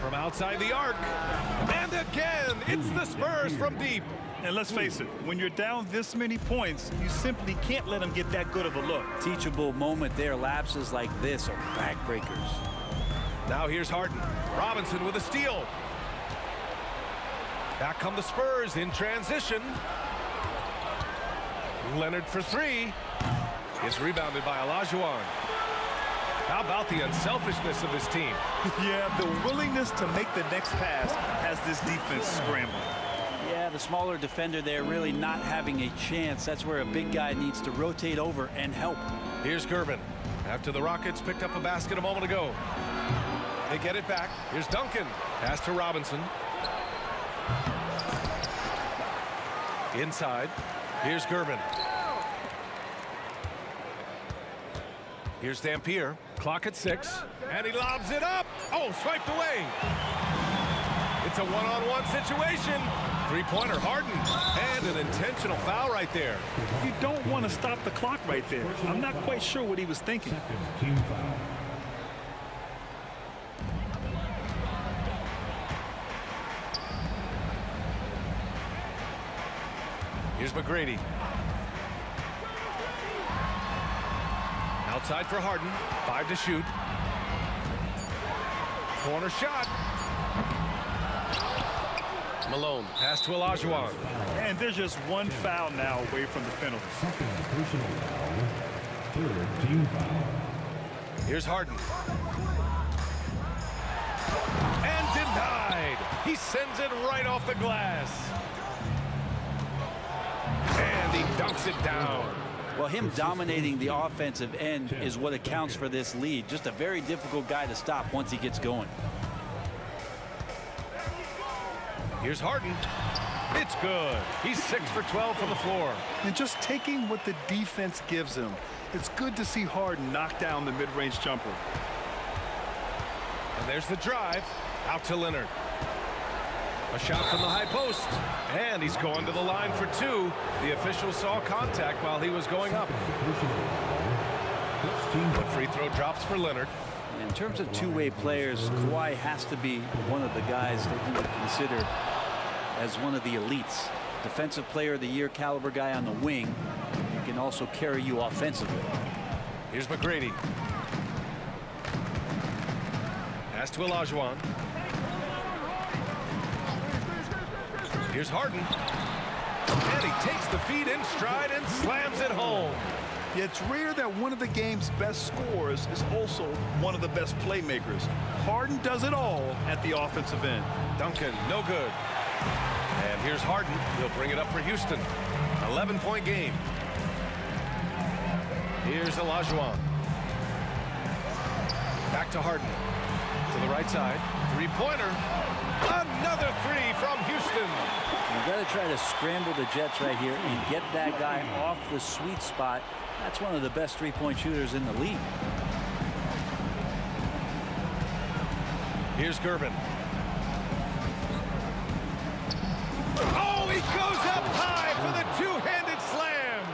From outside the arc. And again, it's the Spurs from deep. And let's face it, when you're down this many points, you simply can't let them get that good of a look. Teachable moment there. Lapses like this are backbreakers. Now here's Harden. Robinson with a steal. Back come the Spurs in transition. Leonard for 3. Is rebounded by Olajuwon. How about the unselfishness of this team? Yeah, the willingness to make the next pass has this defense scrambling. Yeah, the smaller defender there really not having a chance. That's where a big guy needs to rotate over and help. Here's Gervin. After the Rockets picked up a basket a moment ago. They get it back. Here's Duncan. Pass to Robinson. Inside. Here's Gervin. Here's Dampier. Clock at 6. And he lobs it up. Oh, swiped away. It's a one-on-one situation. Three-pointer Harden. And an intentional foul right there. You don't want to stop the clock right there. I'm not quite sure what he was thinking. Team foul. Here's McGrady. Outside for Harden. 5 to shoot. Corner shot. Malone, pass to Olajuwon. And there's just one foul now away from the penalty. Second personal foul. Third team foul. Here's Harden. And denied. He sends it right off the glass. And he dunks it down. Well, him dominating the offensive end is what accounts for this lead. Just a very difficult guy to stop once he gets going. Here's Harden. It's good. He's 6 for 12 from the floor. And just taking what the defense gives him. It's good to see Harden knock down the mid-range jumper. And there's the drive. Out to Leonard. A shot from the high post. And he's going to the line for 2. The official saw contact while he was going up. The free throw drops for Leonard. In terms of two-way players, Kawhi has to be one of the guys that you would consider as one of the elites. Defensive player of the year caliber guy on the wing. He can also carry you offensively. Here's McGrady. Pass to Olajuwon. Here's Harden. And he takes the feed in stride and slams it home. It's rare that one of the game's best scorers is also one of the best playmakers. Harden does it all at the offensive end. Duncan, no good. And here's Harden. He'll bring it up for Houston. 11-point game. Here's Olajuwon. Back to Harden. To the right side. Three-pointer. Another three from Houston. You've got to try to scramble the Jets right here and get that guy off the sweet spot. That's one of the best three-point shooters in the league. Here's Gervin. Oh, he goes up high for the two-handed slam.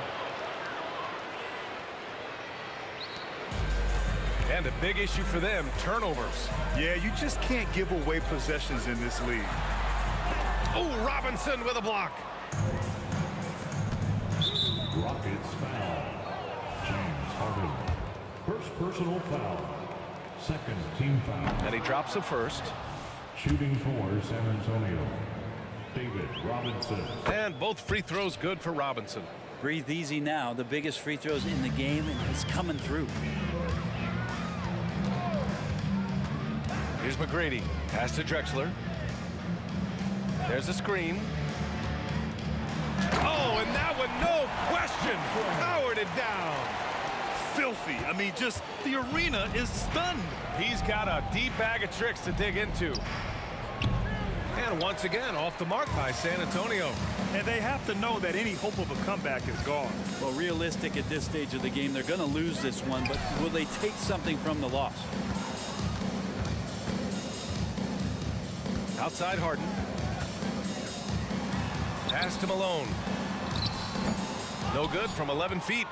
And a big issue for them, turnovers. Yeah, you just can't give away possessions in this league. Oh, Robinson with a block. Rockets foul. James Harden. First personal foul. Second team foul. And he drops the first. Shooting for San Antonio. David Robinson. And both free throws good for Robinson. Breathe easy now. The biggest free throws in the game, and he's coming through. Here's McGrady. Pass to Drexler. There's a screen. Oh, and that one, no question, powered it down. Filthy. I mean, just the arena is stunned. He's got a deep bag of tricks to dig into. And once again, off the mark by San Antonio. And they have to know that any hope of a comeback is gone. Well, realistic at this stage of the game, they're going to lose this one, but will they take something from the loss? Outside Harden. Pass to Malone. No good from 11 feet.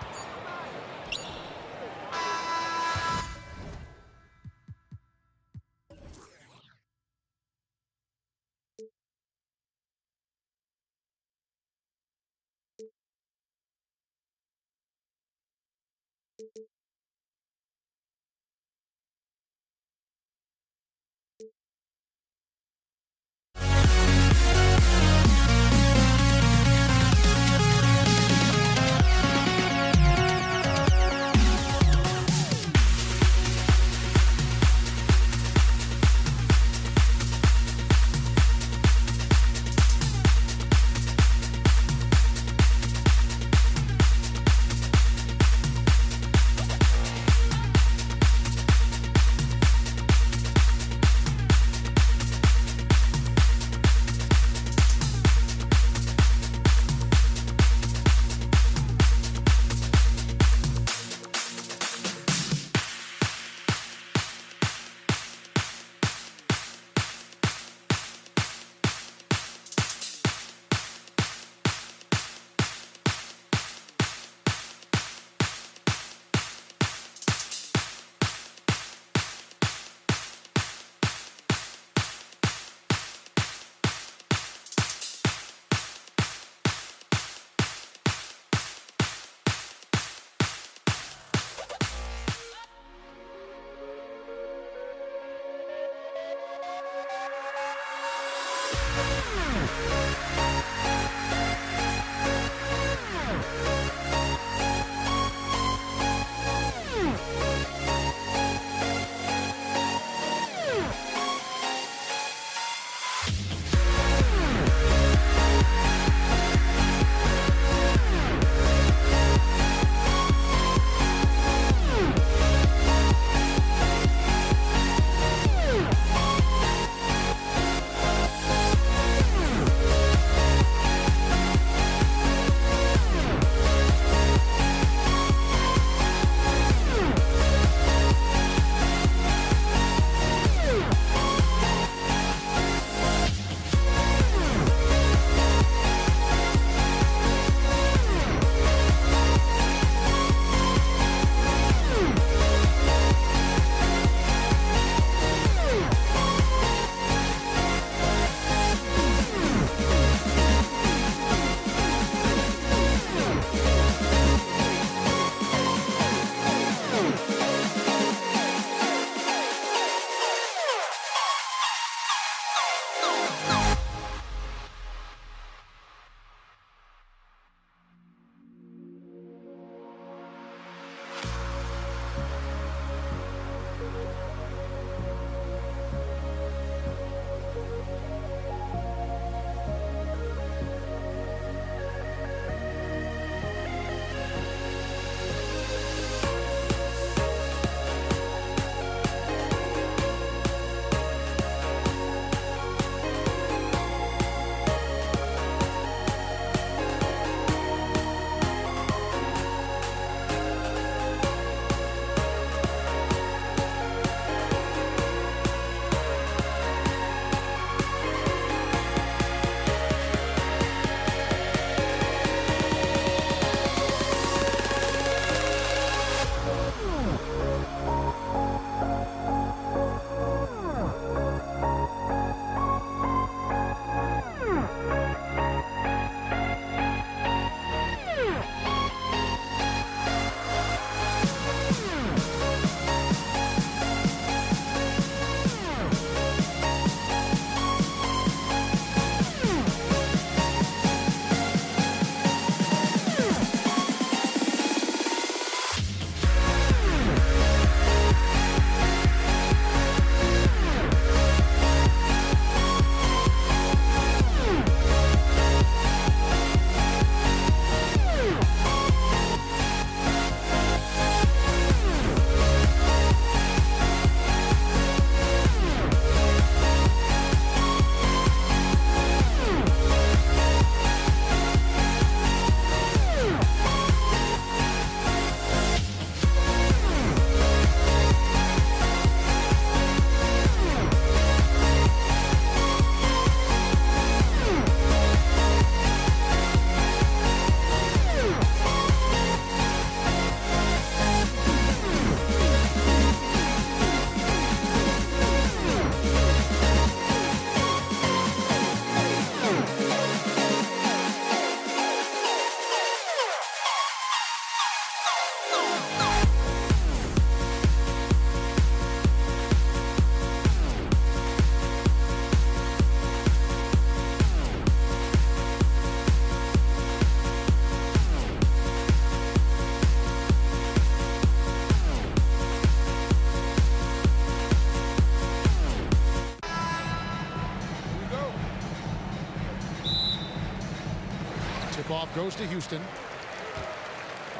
goes to Houston.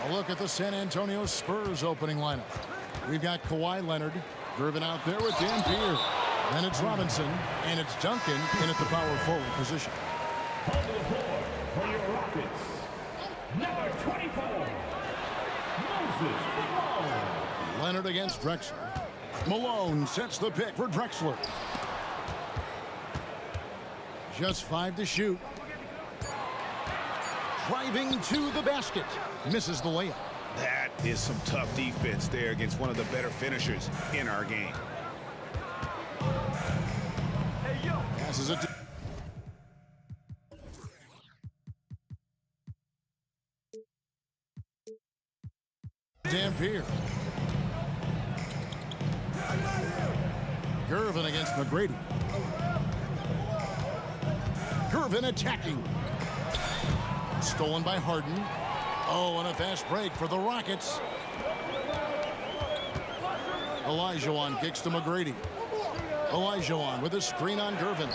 A look at the San Antonio Spurs opening lineup. We've got Kawhi Leonard, Gervin out there with Dan Pierre. Then it's Robinson, and it's Duncan in at the power forward position. On the floor for your Rockets, number 24, Moses Malone. Leonard against Drexler. Malone sets the pick for Drexler. Just 5 to shoot. Driving to the basket. Misses the layup. That is some tough defense there against one of the better finishers in our game. Passes it to Dampier. Gervin against McGrady. Gervin attacking. Stolen by Harden. Oh, and a fast break for the Rockets. Olajuwon kicks to McGrady. Olajuwon with a screen on Gervin.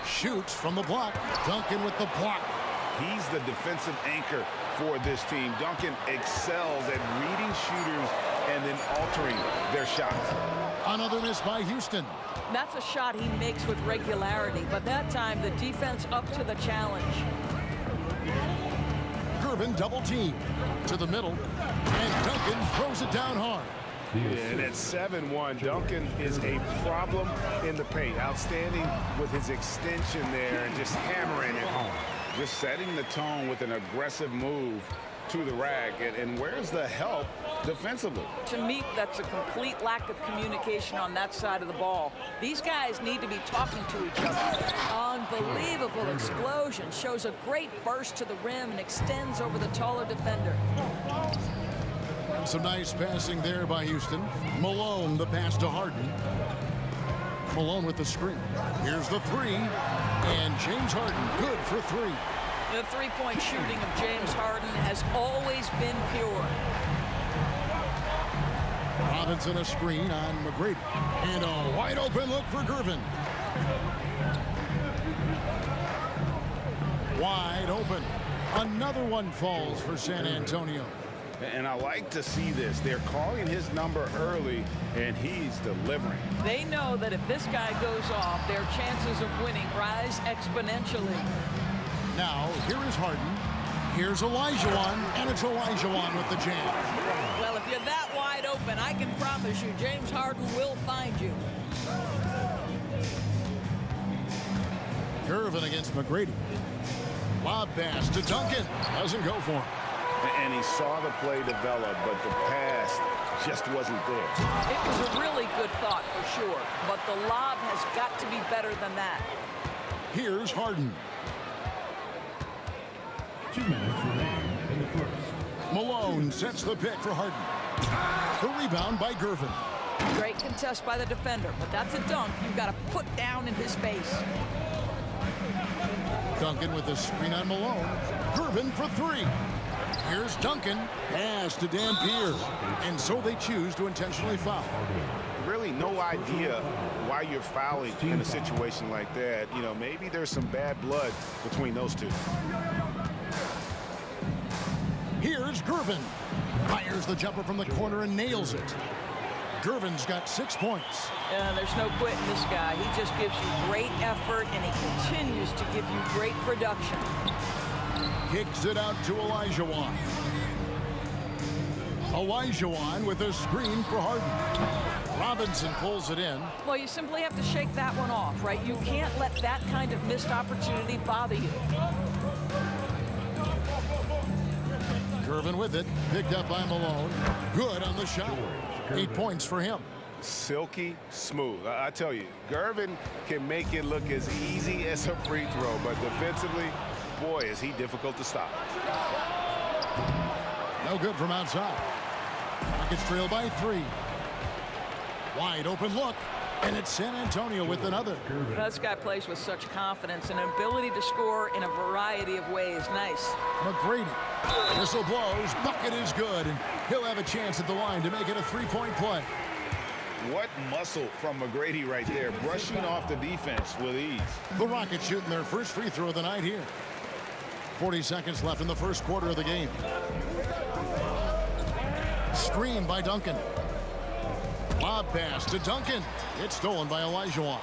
Shoots from the block. Duncan with the block. He's the defensive anchor for this team. Duncan excels at reading shooters and then altering their shots. Another miss by Houston. That's a shot he makes with regularity, but that time the defense up to the challenge. Gervin double team to the middle, and Duncan throws it down hard. And at 7-1, Duncan is a problem in the paint. Outstanding with his extension there and just hammering it home. Just setting the tone with an aggressive move to the rack. And where's the help defensively? To me, that's a complete lack of communication on that side of the ball. These guys need to be talking to each other. Unbelievable explosion. Shows a great burst to the rim and extends over the taller defender. And some nice passing there by Houston. Malone, the pass to Harden. Malone with the screen. Here's the three. And James Harden, good for three. The three-point shooting of James Harden has always been pure. Robinson a screen on McGrady. And a wide open look for Gervin. Wide open. Another one falls for San Antonio. And I like to see this. They're calling his number early, and he's delivering. They know that if this guy goes off, their chances of winning rise exponentially. Now, here is Harden. Here's Olajuwon, and it's Olajuwon with the jam. Well, if you're that wide open, I can promise you James Harden will find you. Gervin against McGrady. Lob pass to Duncan. Doesn't go for him. And he saw the play develop, but the pass just wasn't there. It was a really good thought for sure, but the lob has got to be better than that. Here's Harden. 2 minutes remaining in the first. Malone sets the pick for Harden. The rebound by Gervin. Great contest by the defender, but that's a dunk you've got to put down in his face. Duncan with the screen on Malone. Gervin for three. Here's Duncan. Pass to Dampier. And so they choose to intentionally foul. Really no idea why you're fouling in a situation like that. You know, maybe there's some bad blood between those two. Here's Gervin. Fires the jumper from the corner and nails it. Gervin's got 6 points. There's no quitting this guy. He just gives you great effort, and he continues to give you great production. Kicks it out to Olajuwon. Olajuwon with a screen for Harden. Robinson pulls it in. Well, you simply have to shake that one off, right? You can't let that kind of missed opportunity bother you. Gervin with it. Picked up by Malone. Good on the shot. 8 points for him. Silky smooth. I tell you, Gervin can make it look as easy as a free throw, but defensively, boy, is he difficult to stop. No good from outside. Rockets trail by 3. Wide open look, and it's San Antonio with another. This guy plays with such confidence and an ability to score in a variety of ways. Nice. McGrady. Whistle blows. Bucket is good, and he'll have a chance at the line to make it a three-point play. What muscle from McGrady right there, brushing off the defense with ease. The Rockets shooting their first free throw of the night here. 40 seconds left in the first quarter of the game. Screen by Duncan. Lob pass to Duncan. It's stolen by Olajuwon.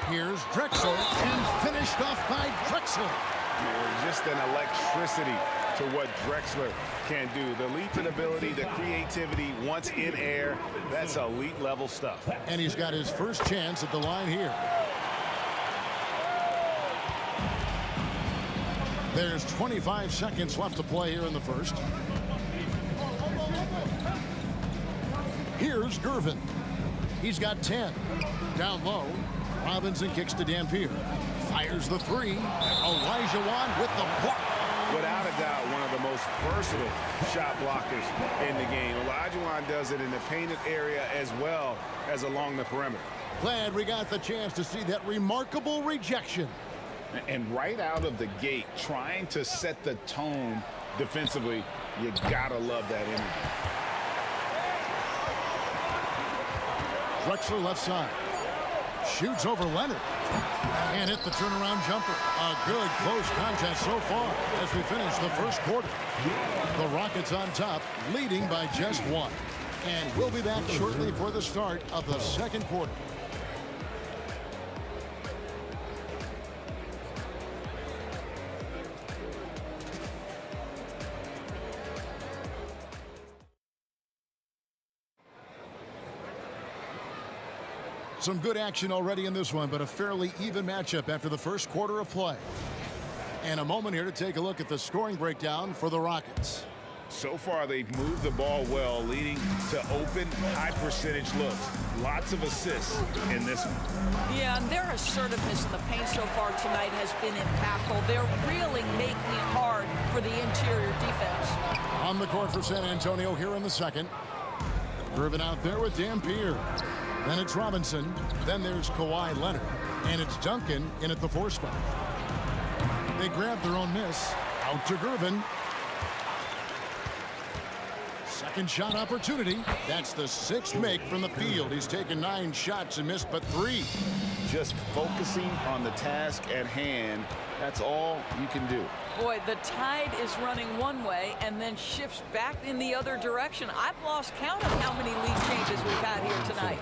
Here's Drexler, and finished off by Drexler. Just an electricity to what Drexler can do. The leaping ability, the creativity, once in air, that's elite level stuff. And he's got his first chance at the line here. There's 25 seconds left to play here in the first. Here's Gervin. He's got 10. Down low. Robinson kicks to Dampier. Fires the three. Olajuwon with the block. Without a doubt, one of the most versatile shot blockers in the game. Olajuwon does it in the painted area as well as along the perimeter. Glad we got the chance to see that remarkable rejection. And right out of the gate, trying to set the tone defensively, you gotta love that energy. Drexler left side. Shoots over Leonard. And hit the turnaround jumper. A good close contest so far as we finish the first quarter. The Rockets on top, leading by just one. And we'll be back shortly for the start of the second quarter. Some good action already in this one, but a fairly even matchup after the first quarter of play. And a moment here to take a look at the scoring breakdown for the Rockets. So far, they've moved the ball well, leading to open, high-percentage looks. Lots of assists in this one. Yeah, and their assertiveness in the paint so far tonight has been impactful. They're really making it hard for the interior defense. On the court for San Antonio here in the second. Driven out there with Dampier. Then it's Robinson. Then there's Kawhi Leonard. And it's Duncan in at the 4 spot. They grab their own miss. Out to Gervin. Second shot opportunity. That's the 6th make from the field. He's taken 9 shots and missed but 3. Just focusing on the task at hand. That's all you can do. Boy, the tide is running one way and then shifts back in the other direction. I've lost count of how many lead changes we've had here tonight.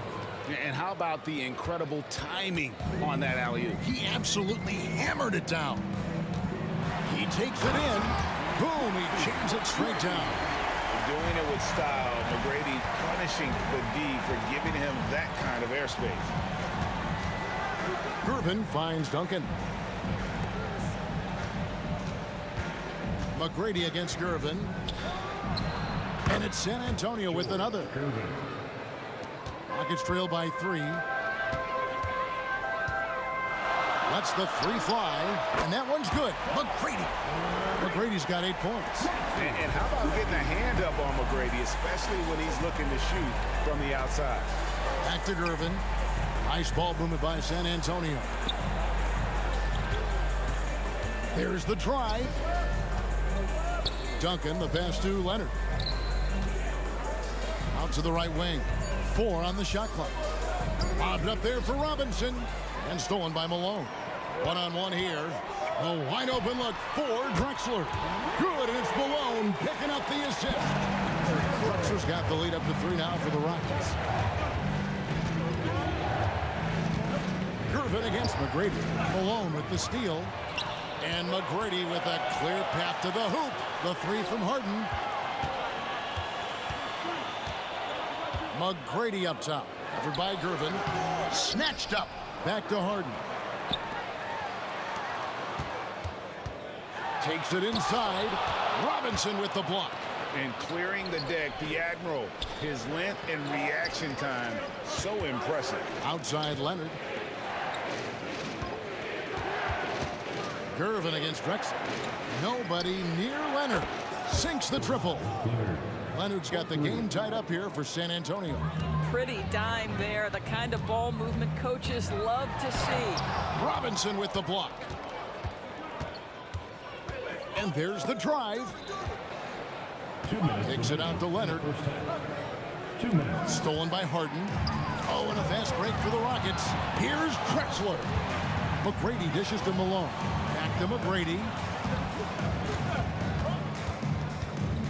And how about the incredible timing on that alley-oop? He absolutely hammered it down. He takes it in. Boom, he jams it straight down. Doing it with style. McGrady punishing the D for giving him that kind of airspace. Gervin finds Duncan. McGrady against Gervin. And it's San Antonio with another. Rockets trail by 3. Lets the 3 fly, and that one's good. McGrady's got 8 points. And how about getting a hand up on McGrady, especially when he's looking to shoot from the outside. Back to Gervin. Nice ball movement by San Antonio. There's the drive. Duncan, the pass to Leonard. Out to the right wing. 4 on the shot clock. Lobbed up there for Robinson. And stolen by Malone. One-on-one here. A wide open look for Drexler. Good, and it's Malone picking up the assist. Drexler's got the lead up to 3 now for the Rockets. Gervin against McGrady. Malone with the steal. And McGrady with a clear path to the hoop. The 3 from Harden. McGrady up top. Covered by Gervin. Snatched up. Back to Harden. Takes it inside. Robinson with the block. And clearing the deck, the Admiral. His length and reaction time, so impressive. Outside Leonard. Gervin against Drexler. Nobody near Leonard. Sinks the triple. Leonard's got the game tied up here for San Antonio. Pretty dime there, the kind of ball movement coaches love to see. Robinson with the block. And there's the drive. 2 minutes. Takes it out to Leonard. 2 minutes. Stolen by Harden. Oh, and a fast break for the Rockets. Here's Drexler. McGrady dishes to Malone. Back Back to McGrady.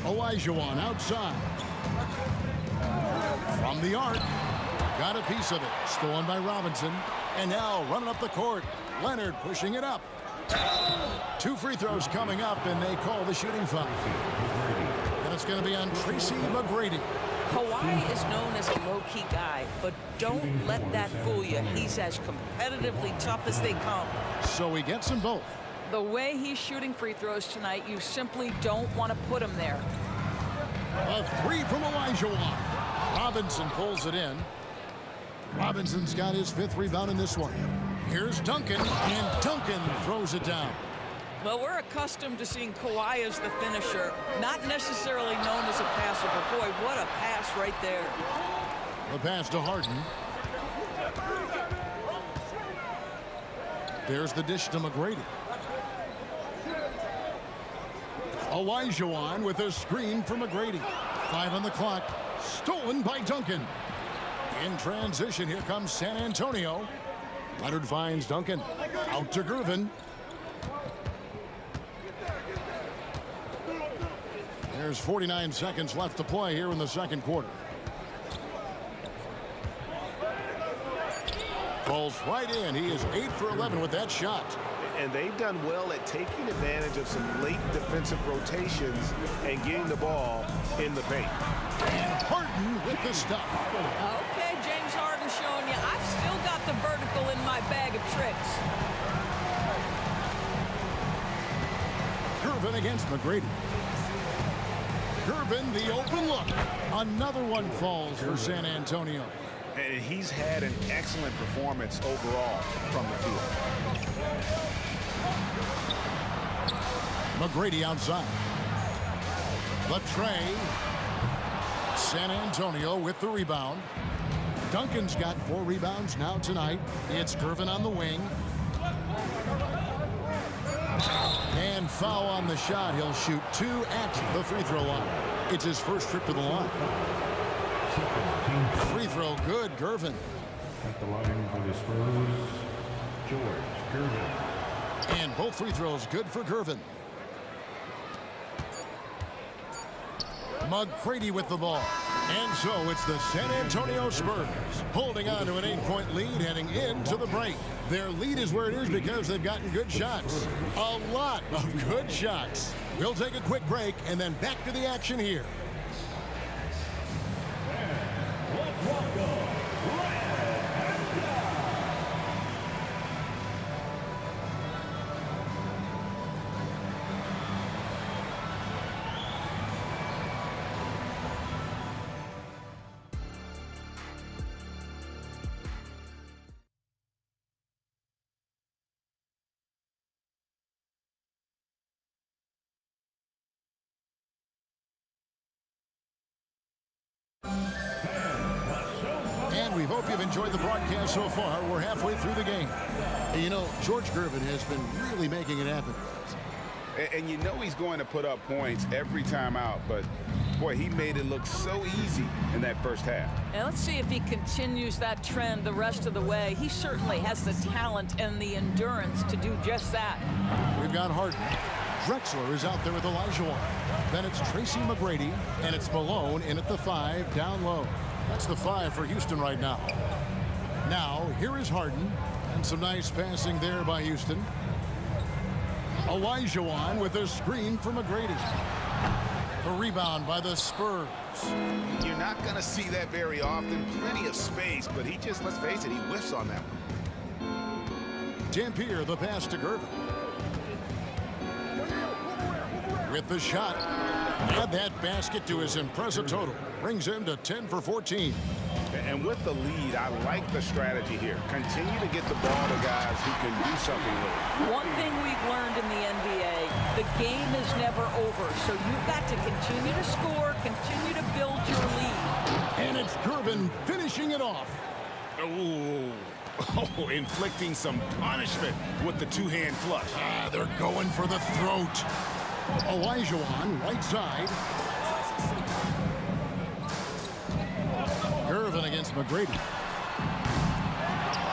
Olajuwon outside. From the arc. Got a piece of it. Stolen by Robinson. And now running up the court. Leonard pushing it up. 2 free throws coming up, and they call the shooting foul. And it's going to be on Tracy McGrady. Kawhi is known as a low-key guy, but don't let that fool you. He's as competitively tough as they come. So he gets them both. The way he's shooting free throws tonight, you simply don't want to put him there. A 3 from Olajuwon. Robinson pulls it in. Robinson's got his 5th rebound in this one. Here's Duncan, and Duncan throws it down. Well, we're accustomed to seeing Kawhi as the finisher, not necessarily known as a passer, but boy, what a pass right there. The pass to Harden. There's the dish to McGrady. Olajuwon with a screen for McGrady. 5 on the clock. Stolen by Duncan. In transition, here comes San Antonio. Leonard finds Duncan. Out to Gervin. There's 49 seconds left to play here in the second quarter. Falls right in. He is 8 for 11 with that shot. And they've done well at taking advantage of some late defensive rotations and getting the ball in the paint. And Harden with the stuff. Okay, James Harden showing you, I've still got the vertical in my bag of tricks. Gervin against McGrady. Gervin, the open look. Another one falls for San Antonio. And he's had an excellent performance overall from the field. McGrady outside. The tray. San Antonio with the rebound. Duncan's got 4 rebounds now tonight. It's Gervin on the wing. And foul on the shot. He'll shoot 2 at the free throw line. It's his first trip to the line. Free throw good, Gervin. At the line for the Spurs, George Gervin. And both free throws good for Gervin. McGrady with the ball. And so it's the San Antonio Spurs holding on to an 8-point lead heading into the break. Their lead is where it is because they've gotten good shots. A lot of good shots. We'll take a quick break and then back to the action here. And we hope you've enjoyed the broadcast so far. We're halfway through the game. And you know, George Gervin has been really making it happen. And you know he's going to put up points every time out, but boy, he made it look so easy in that first half. And let's see if he continues that trend the rest of the way. He certainly has the talent and the endurance to do just that. We've got Harden. Drexler is out there with Olajuwon. Then it's Tracy McGrady, and it's Malone in at the 5 down low. That's the 5 for Houston right now. Now, here is Harden, and some nice passing there by Houston. Olajuwon with a screen for McGrady. The rebound by the Spurs. You're not going to see that very often. Plenty of space, but he just, let's face it, he whiffs on that one. Dampier, the pass to Gervin. With the shot. Add that basket to his impressive total. Brings him to 10 for 14. And with the lead, I like the strategy here. Continue to get the ball to guys who can do something with it. One thing we've learned in the NBA, the game is never over. So you've got to continue to score, continue to build your lead. And it's Gervin finishing it off. Oh, inflicting some punishment with the two-hand flush. They're going for the throat. Olajuwon, right side. Gervin against McGrady.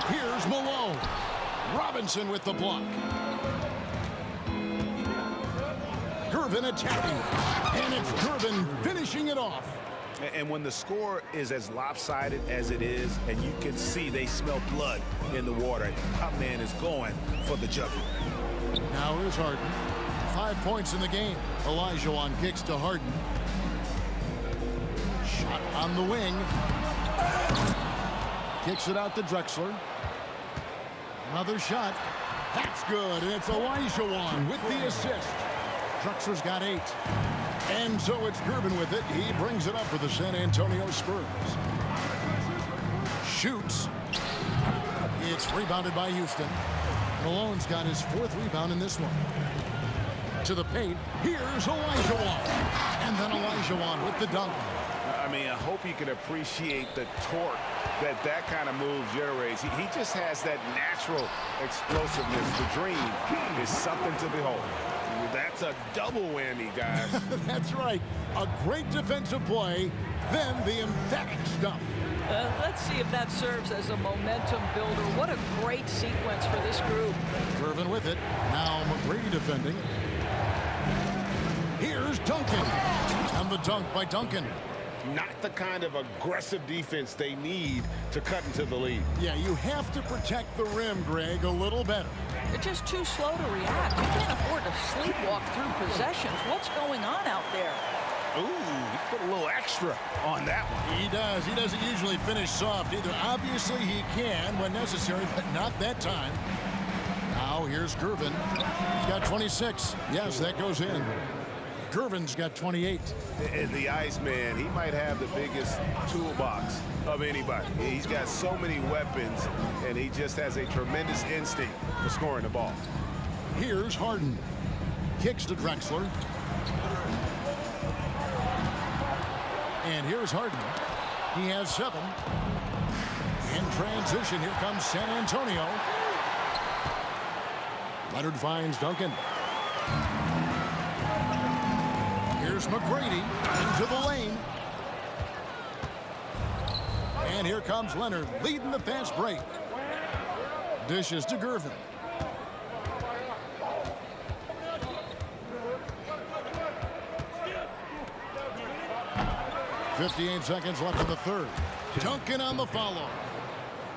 Here's Malone. Robinson with the block. Gervin attacking. And it's Gervin finishing it off. And when the score is as lopsided as it is, and you can see they smell blood in the water, our man is going for the jugular. Now here's Harden. 5 points in the game. Olajuwon kicks to Harden. Shot on the wing. Kicks it out to Drexler. Another shot. That's good, and it's Olajuwon with the assist. Drexler's got 8. And so it's Gervin with it. He brings it up for the San Antonio Spurs. Shoots. It's rebounded by Houston. Malone's got his 4th rebound in this one. To the paint. Here's Olajuwon. And then Olajuwon with the dunk. I mean, I hope you can appreciate the torque that kind of move generates. He just has that natural explosiveness. The dream is something to behold. That's a double whammy, guys. That's right. A great defensive play, then the emphatic stuff. Let's see if that serves as a momentum builder. What a great sequence for this group. Gervin with it. Now McGrady defending. Here's Duncan. And the dunk by Duncan. Not the kind of aggressive defense they need to cut into the lead. Yeah, you have to protect the rim, Greg, a little better. They're just too slow to react. You can't afford to sleepwalk through possessions. What's going on out there? Ooh, he put a little extra on that one. He does. He doesn't usually finish soft either. Obviously, he can when necessary, but not that time. Now, here's Gervin. He's got 26. Yes, that goes in. Gervin's got 28. And the Iceman, he might have the biggest toolbox of anybody. He's got so many weapons, and he just has a tremendous instinct for scoring the ball. Here's Harden. Kicks to Drexler. And here's Harden. He has 7. In transition, here comes San Antonio. Leonard finds Duncan. Here's McGrady into the lane. And here comes Leonard leading the fast break. Dishes to Gervin. .58 seconds left in the third. Duncan on the follow.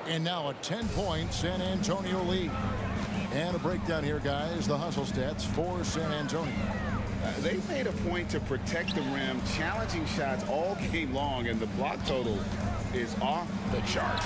And now a 10-point San Antonio lead. And a breakdown here, guys. The hustle stats for San Antonio. They made a point to protect the rim, challenging shots all game long, and the block total is off the charts.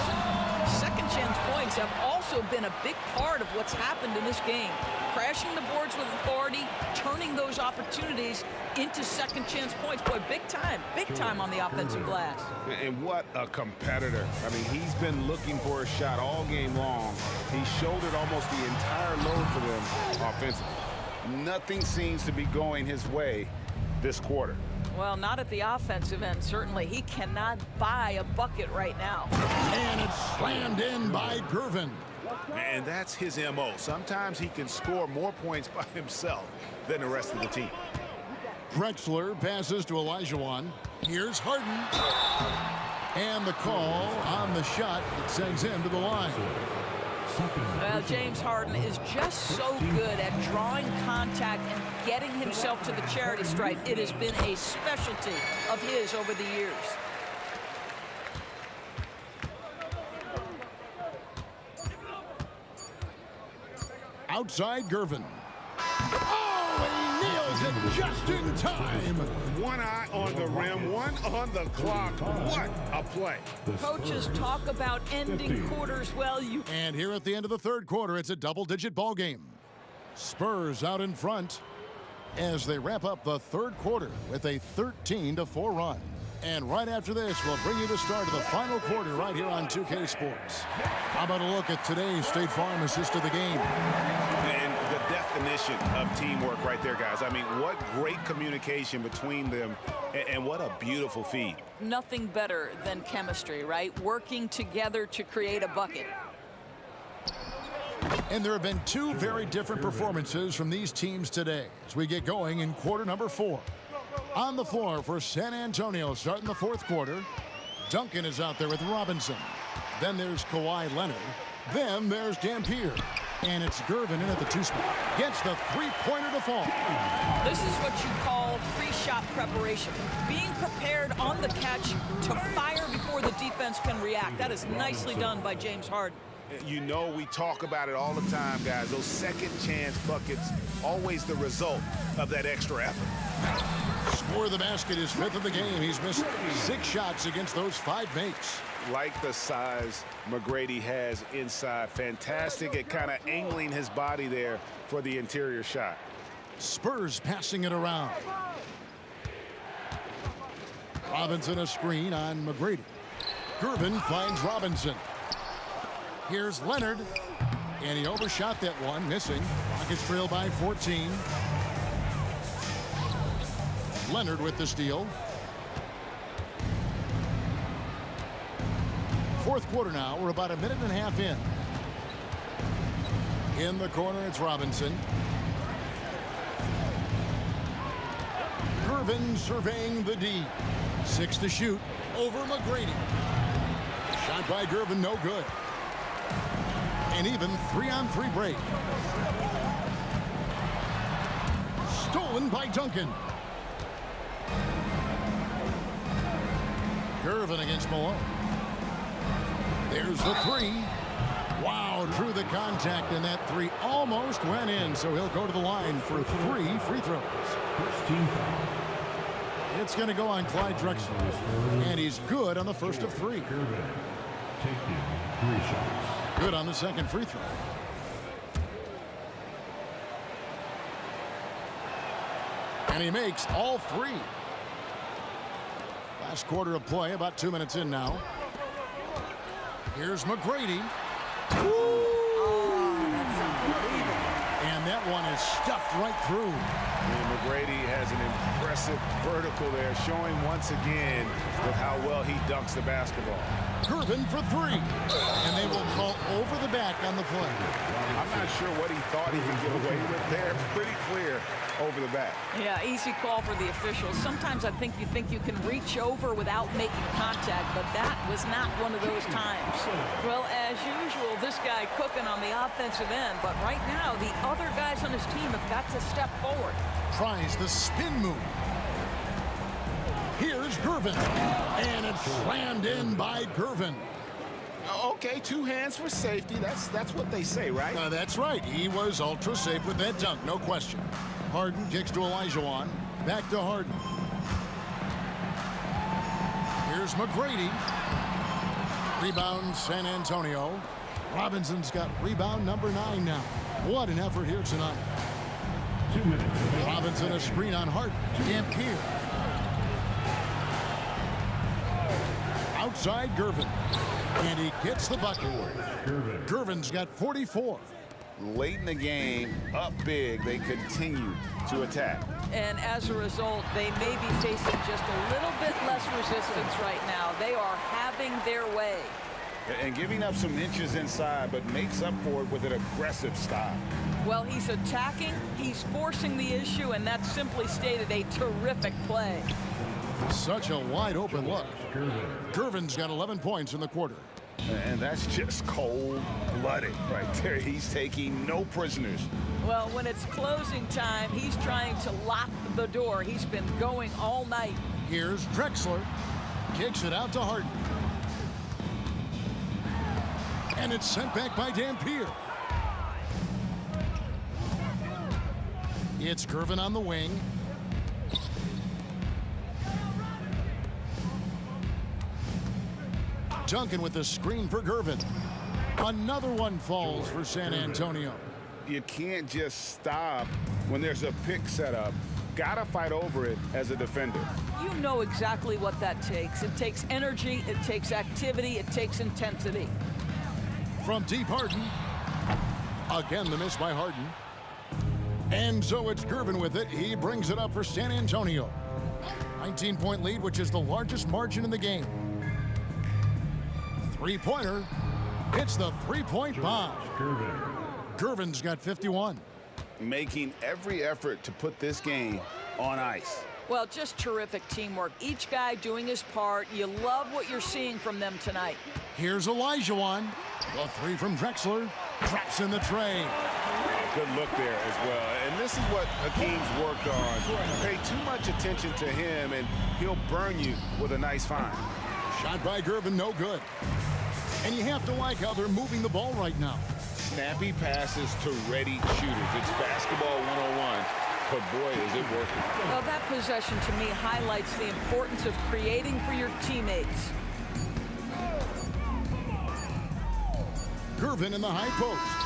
Second chance points have also been a big part of what's happened in this game. Crashing the boards with authority, turning those opportunities into second chance points. Boy, big time on the offensive glass. And what a competitor. I mean, he's been looking for a shot all game long. He shouldered almost the entire load for them offensively. Nothing seems to be going his way this quarter. Well, not at the offensive end, certainly. He cannot buy a bucket right now. And it's slammed in by Gervin. And that's his MO. Sometimes he can score more points by himself than the rest of the team. Drexler passes to Olajuwon. Here's Harden. And the call on the shot that sends him to the line. Well, James Harden is just so good at drawing contact and getting himself to the charity stripe. It has been a specialty of his over the years. Outside Gervin. Oh, he nails it just in time. One eye on the rim, one on the clock. What a play. Coaches talk about ending quarters well. And here at the end of the third quarter, it's a double-digit ball game. Spurs out in front as they wrap up the third quarter with a 13-4 run. And right after this, we'll bring you the start of the final quarter right here on 2K Sports. How about a look at today's State Farm assist of the game? And the definition of teamwork right there, guys. I mean, what great communication between them, and what a beautiful feed. Nothing better than chemistry, right? Working together to create a bucket. And there have been two very different performances from these teams today as we get going in quarter number 4. On the floor for San Antonio starting the fourth quarter, Duncan is out there with Robinson. Then there's Kawhi Leonard. Then there's Dampier. And it's Gervin in at the 2 spot. Gets the three-pointer to fall. This is what you call pre-shot preparation. Being prepared on the catch to fire before the defense can react. That is nicely done by James Harden. You know, we talk about it all the time, guys. Those second chance buckets, always the result of that extra effort. Score the basket is 5th of the game. He's missed 6 shots against those 5 makes. Like the size McGrady has inside. Fantastic at kind of angling his body there for the interior shot. Spurs passing it around. Robinson a screen on McGrady. Gervin finds Robinson. Here's Leonard. And he overshot that one, missing. Rockets trail by 14. Leonard with the steal. 4th quarter now. We're about a minute and a half in. In the corner, it's Robinson. Gervin surveying the D. 6 to shoot over McGrady. Shot by Gervin, no good. And even 3-on-3 break. Stolen by Duncan. Gervin against Malone. There's the 3. Wow, drew the contact, and that 3 almost went in, so he'll go to the line for 3 free throws. It's going to go on Clyde Drexler, and he's good on the first of 3. Taking 3 shots. Good on the second free throw. And he makes all 3. Last quarter of play, about 2 minutes in now. Here's McGrady. And that one is stuffed right through. And McGrady has an impressive vertical there, showing once again with how well he dunks the basketball. Gervin for 3. And they will call over the back on the play. I'm not sure what he thought he could get away with there. Pretty clear over the back. Yeah, easy call for the officials. Sometimes I think you can reach over without making contact, but that was not one of those times. Well, as usual, this guy cooking on the offensive end, but right now the other guys on his team have got to step forward. Tries the spin move. Here's Gervin. And it's slammed in by Gervin. Okay, 2 hands for safety. That's what they say, right? That's right. He was ultra safe with that dunk, no question. Harden kicks to Olajuwon. Back to Harden. Here's McGrady. Rebound San Antonio. Robinson's got rebound number 9 now. What an effort here tonight. 2 minutes. Robinson a screen on Harden. Dampier. Outside Gervin. And he gets the bucket. Gervin's got 44. Late in the game, up big, they continue to attack. And as a result, they may be facing just a little bit less resistance right now. They are having their way. And giving up some inches inside, but makes up for it with an aggressive style. Well, he's attacking, he's forcing the issue, and that's simply stated a terrific play. Such a wide open look. Gervin's got 11 points in the quarter. And that's just cold-blooded right there. He's taking no prisoners. Well, when it's closing time, he's trying to lock the door. He's been going all night. Here's Drexler. Kicks it out to Harden. And it's sent back by Dampier. It's Gervin on the wing. Duncan with the screen for Gervin. Another one falls for San Antonio. You can't just stop when there's a pick set up. Gotta fight over it as a defender. You know exactly what that takes. It takes energy, it takes activity, it takes intensity. From deep, Harden. Again, the miss by Harden. And so it's Gervin with it. He brings it up for San Antonio. 19-point lead, which is the largest margin in the game. Three-pointer. Hits the three-point bomb. Gervin's got 51. Making every effort to put this game on ice. Well, just terrific teamwork. Each guy doing his part. You love what you're seeing from them tonight. Here's Elijah. The three from Drexler. Traps in the tray. Good look there as well. And this is what Hakeem's worked on. Pay too much attention to him, and he'll burn you with a nice find. Shot by Gervin, no good. And you have to like how they're moving the ball right now. Snappy passes to ready shooters. It's basketball 101, but boy, is it working. Well, that possession to me highlights the importance of creating for your teammates. Gervin in the high post.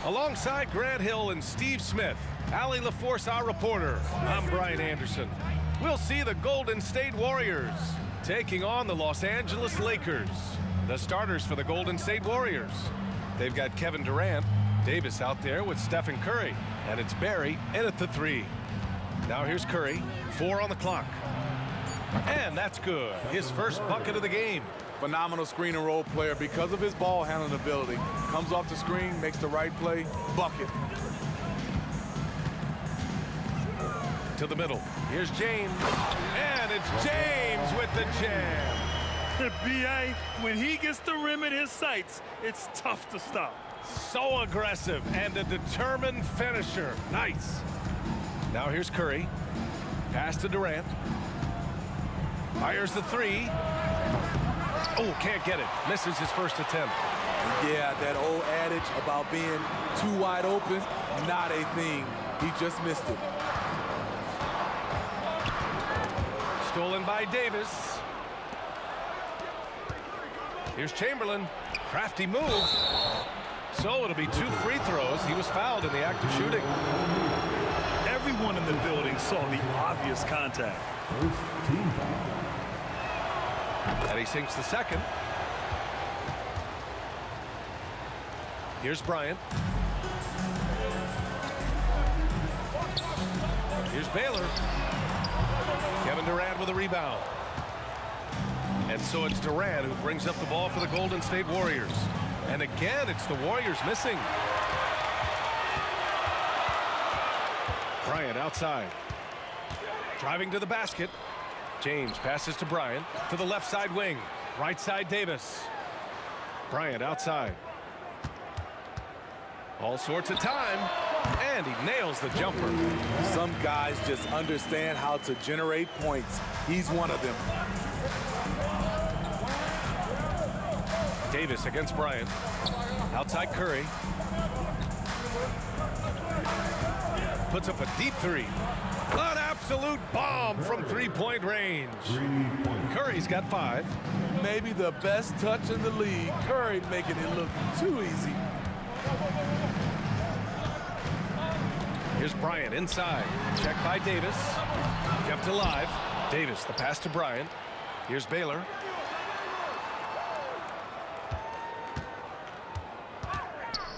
Alongside Grant Hill and Steve Smith, Allie LaForce, our reporter, I'm Brian Anderson. We'll see the Golden State Warriors taking on the Los Angeles Lakers. The starters for the Golden State Warriors. They've got Kevin Durant, Davis out there with Stephen Curry, and it's Barry in at the 3. Now here's Curry, 4 on the clock. And that's good. His first bucket of the game. Phenomenal screen and roll player because of his ball handling ability. Comes off the screen, makes the right play, bucket. To the middle. Here's James. And it's James with the jam. B.A., when he gets the rim in his sights, it's tough to stop. So aggressive and a determined finisher. Nice. Now here's Curry. Pass to Durant. Fires the 3. Oh, can't get it. Misses his first attempt. Yeah, that old adage about being too wide open, not a thing. He just missed it. Stolen by Davis. Here's Chamberlain. Crafty move. So it'll be 2 free throws. He was fouled in the act of shooting. Everyone in the building saw the obvious contact. First team foul. And he sinks the second. Here's Bryant. Here's Baylor. Kevin Durant with a rebound. And so it's Durant who brings up the ball for the Golden State Warriors. And again, it's the Warriors missing. Bryant outside. Driving to the basket. James passes to Bryant to the left side wing. Right side Davis. Bryant outside. All sorts of time. And he nails the jumper. Some guys just understand how to generate points. He's one of them. Davis against Bryant. Outside Curry. Puts up a deep 3. An absolute bomb from 3-point range. Curry's got 5. Maybe the best touch in the league. Curry making it look too easy. Here's Bryant inside. Checked by Davis. Kept alive. Davis, the pass to Bryant. Here's Baylor.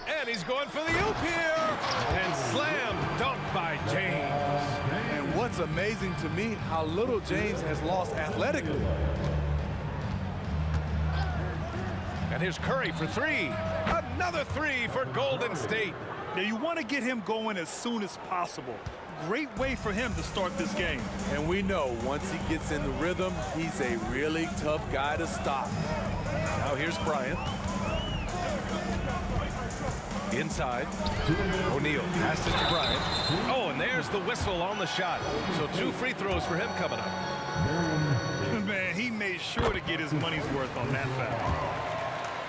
And he's going for the oop here. And slam dunk by James. And what's amazing to me, how little James has lost athletically. And here's Curry for 3. Another 3 for Golden State. Now you want to get him going as soon as possible. Great way for him to start this game. And we know once he gets in the rhythm, he's a really tough guy to stop. Now here's Bryant. Inside. O'Neal passes to Bryant. Oh, and there's the whistle on the shot. So 2 free throws for him coming up. Man, he made sure to get his money's worth on that foul.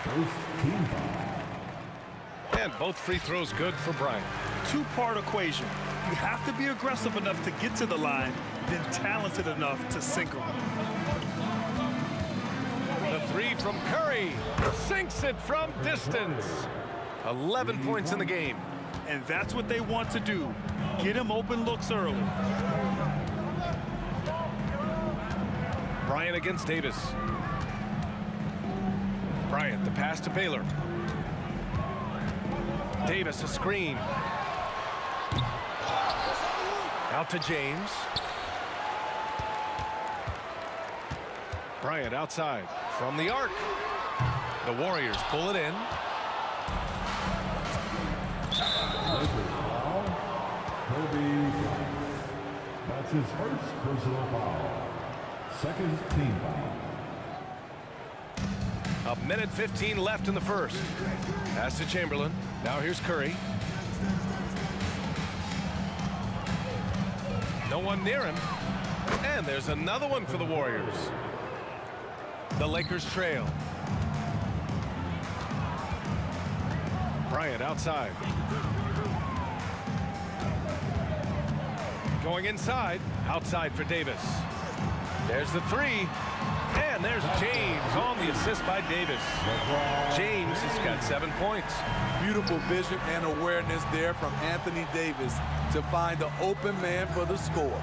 First team foul. And both free throws good for Bryant. 2-part equation. You have to be aggressive enough to get to the line, then talented enough to sink them. The 3 from Curry. Sinks it from distance. 11 points in the game. And that's what they want to do. Get him open looks early. Bryant against Davis. Bryant, the pass to Baylor. Davis, a screen. Out to James. Bryant outside from the arc. The Warriors pull it in. That's his first personal foul. Second team foul. 1:15 left in the first. Pass to Chamberlain. Now here's Curry. No one near him. And there's another one for the Warriors. The Lakers trail. Bryant outside. Going inside. Outside for Davis. There's the 3. And there's James on the assist by Davis. James has got 7 points. Beautiful vision and awareness there from Anthony Davis to find the open man for the score.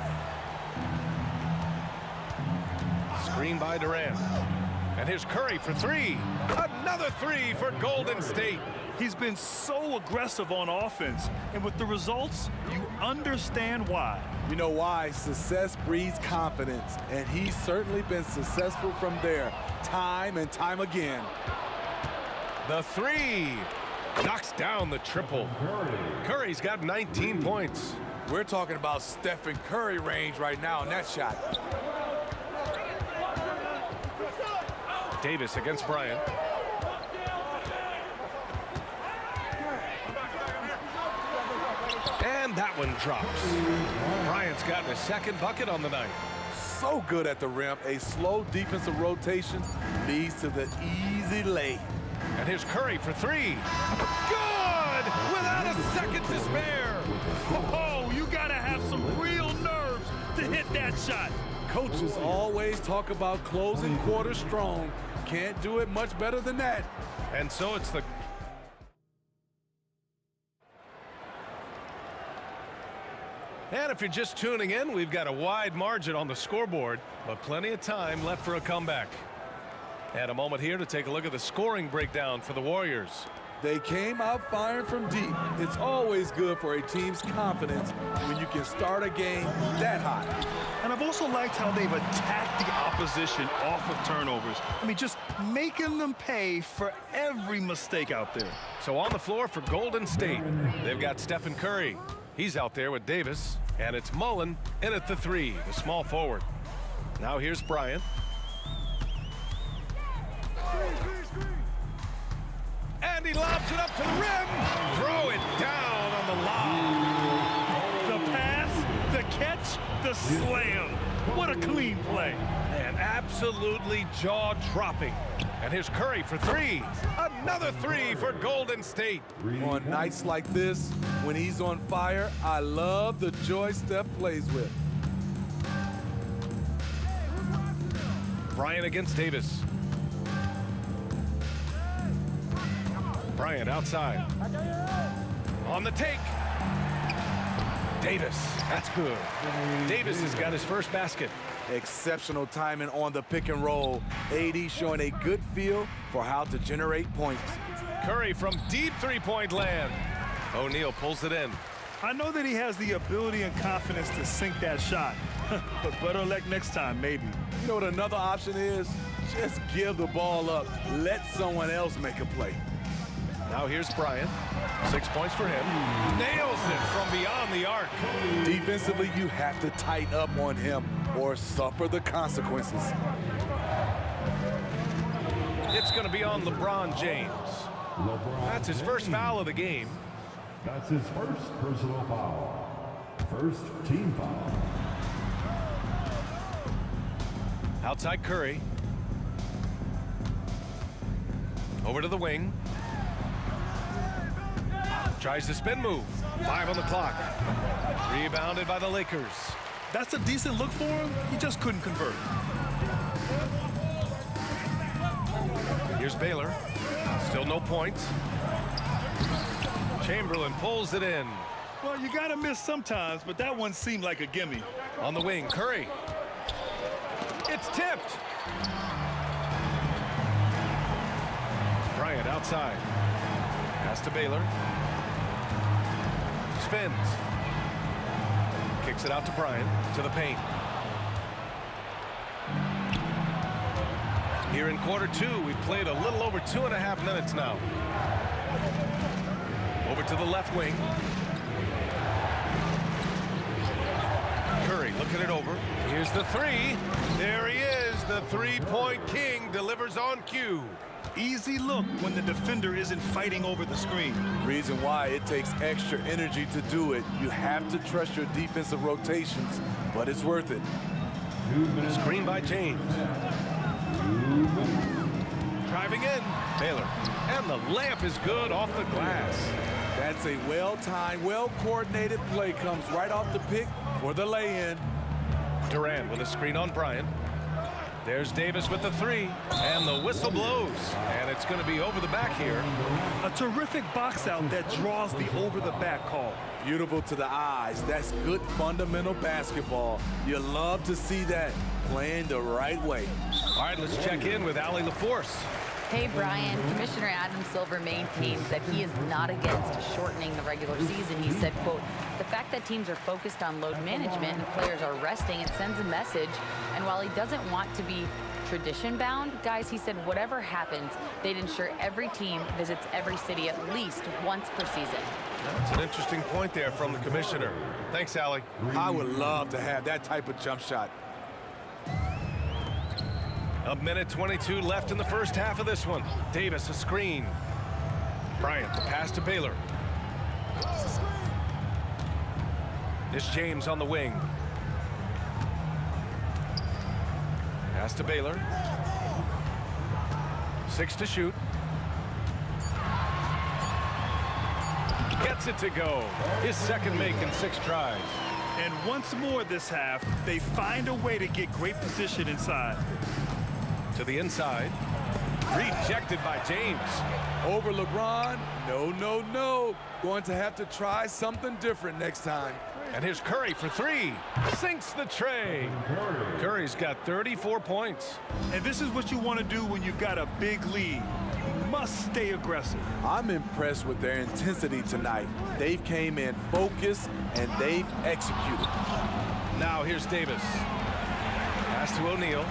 Screen by Durant. And here's Curry for 3. Another 3 for Golden State. He's been so aggressive on offense, and with the results, you understand why. You know why? Success breeds confidence, and he's certainly been successful from there, time and time again. The 3 knocks down the triple. Curry's got 19 points. We're talking about Stephen Curry range right now in that shot. Davis against Bryant. And that one drops. Bryant's gotten his second bucket on the night. So good at the rim. A slow defensive rotation leads to the easy lay. And here's Curry for 3. Good! Without a second to spare. Oh, you gotta have some real nerves to hit that shot. Coaches always talk about closing quarters strong. Can't do it much better than that. And so it's the... And if you're just tuning in, we've got a wide margin on the scoreboard, but plenty of time left for a comeback. And a moment here to take a look at the scoring breakdown for the Warriors. They came out firing from deep. It's always good for a team's confidence when you can start a game that hot. And I've also liked how they've attacked the opposition off of turnovers. I mean, just making them pay for every mistake out there. So on the floor for Golden State, they've got Stephen Curry. He's out there with Davis, and it's Mullen in at the 3, the small forward. Now here's Bryant. And he lobs it up to the rim. Throw it down on the lob. The pass, the catch, the slam. What a clean play. And absolutely jaw-dropping. And here's Curry for 3. Another 3 for Golden State. On nights like this, when he's on fire, I love the joy Steph plays with. Bryant against Davis. Bryant outside. On the take. Davis, that's good. Davis has got his first basket. Exceptional timing on the pick and roll. AD showing a good feel for how to generate points. Curry from deep three-point land. O'Neal pulls it in. I know that he has the ability and confidence to sink that shot, but better luck next time, maybe. You know what another option is? Just give the ball up. Let someone else make a play. Now here's Bryant. 6 points for him. Nails it from beyond the arc. Defensively, you have to tighten up on him or suffer the consequences. It's going to be on LeBron James. That's his first foul of the game. That's his first personal foul. First team foul. Outside Curry. Over to the wing. Tries the spin move. 5 on the clock. Rebounded by the Lakers. That's a decent look for him. He just couldn't convert. Here's Baylor. Still no points. Chamberlain pulls it in. Well, you gotta miss sometimes, but that one seemed like a gimme. On the wing, Curry. It's tipped. Bryant outside. Pass to Baylor. Spins. Kicks it out to Bryant, to the paint. Here in quarter 2, we've played a little over 2.5 minutes now. Over to the left wing. Curry looking it over. Here's the 3. There he is. The three-point king delivers on cue. Easy look when the defender isn't fighting over the screen. Reason why it takes extra energy to do it. You have to trust your defensive rotations, but it's worth it. Screen by James. Driving in, Baylor. And the layup is good off the glass. That's a well-timed, well-coordinated play. Comes right off the pick for the lay-in. Durant with a screen on Bryant. There's Davis with the three, and the whistle blows, and it's going to be over the back here. A terrific box out that draws the over-the-back call. Beautiful to the eyes. That's good fundamental basketball. You love to see that playing the right way. All right, let's check in with Allie LaForce. Hey, Brian. Commissioner Adam Silver maintains that he is not against shortening the regular season. He said, quote, the fact that teams are focused on load management and players are resting, it sends a message. And while he doesn't want to be tradition-bound, guys, he said whatever happens, they'd ensure every team visits every city at least once per season. That's an interesting point there from the commissioner. Thanks, Allie. I would love to have that type of jump shot. A minute 22 left in the first half of this one. Davis, a screen. Bryant, the pass to Baylor. This James on the wing. Pass to Baylor. 6 to shoot. Gets it to go. His second make in 6 tries. And once more this half, they find a way to get great position inside. To the inside. Rejected by James. Over LeBron? No, no, no. Going to have to try something different next time. And here's Curry for 3. Sinks the tray. Curry's got 34 points. And this is what you want to do when you've got a big lead. You must stay aggressive. I'm impressed with their intensity tonight. They've came in focused and they've executed. Now here's Davis. Pass to O'Neal.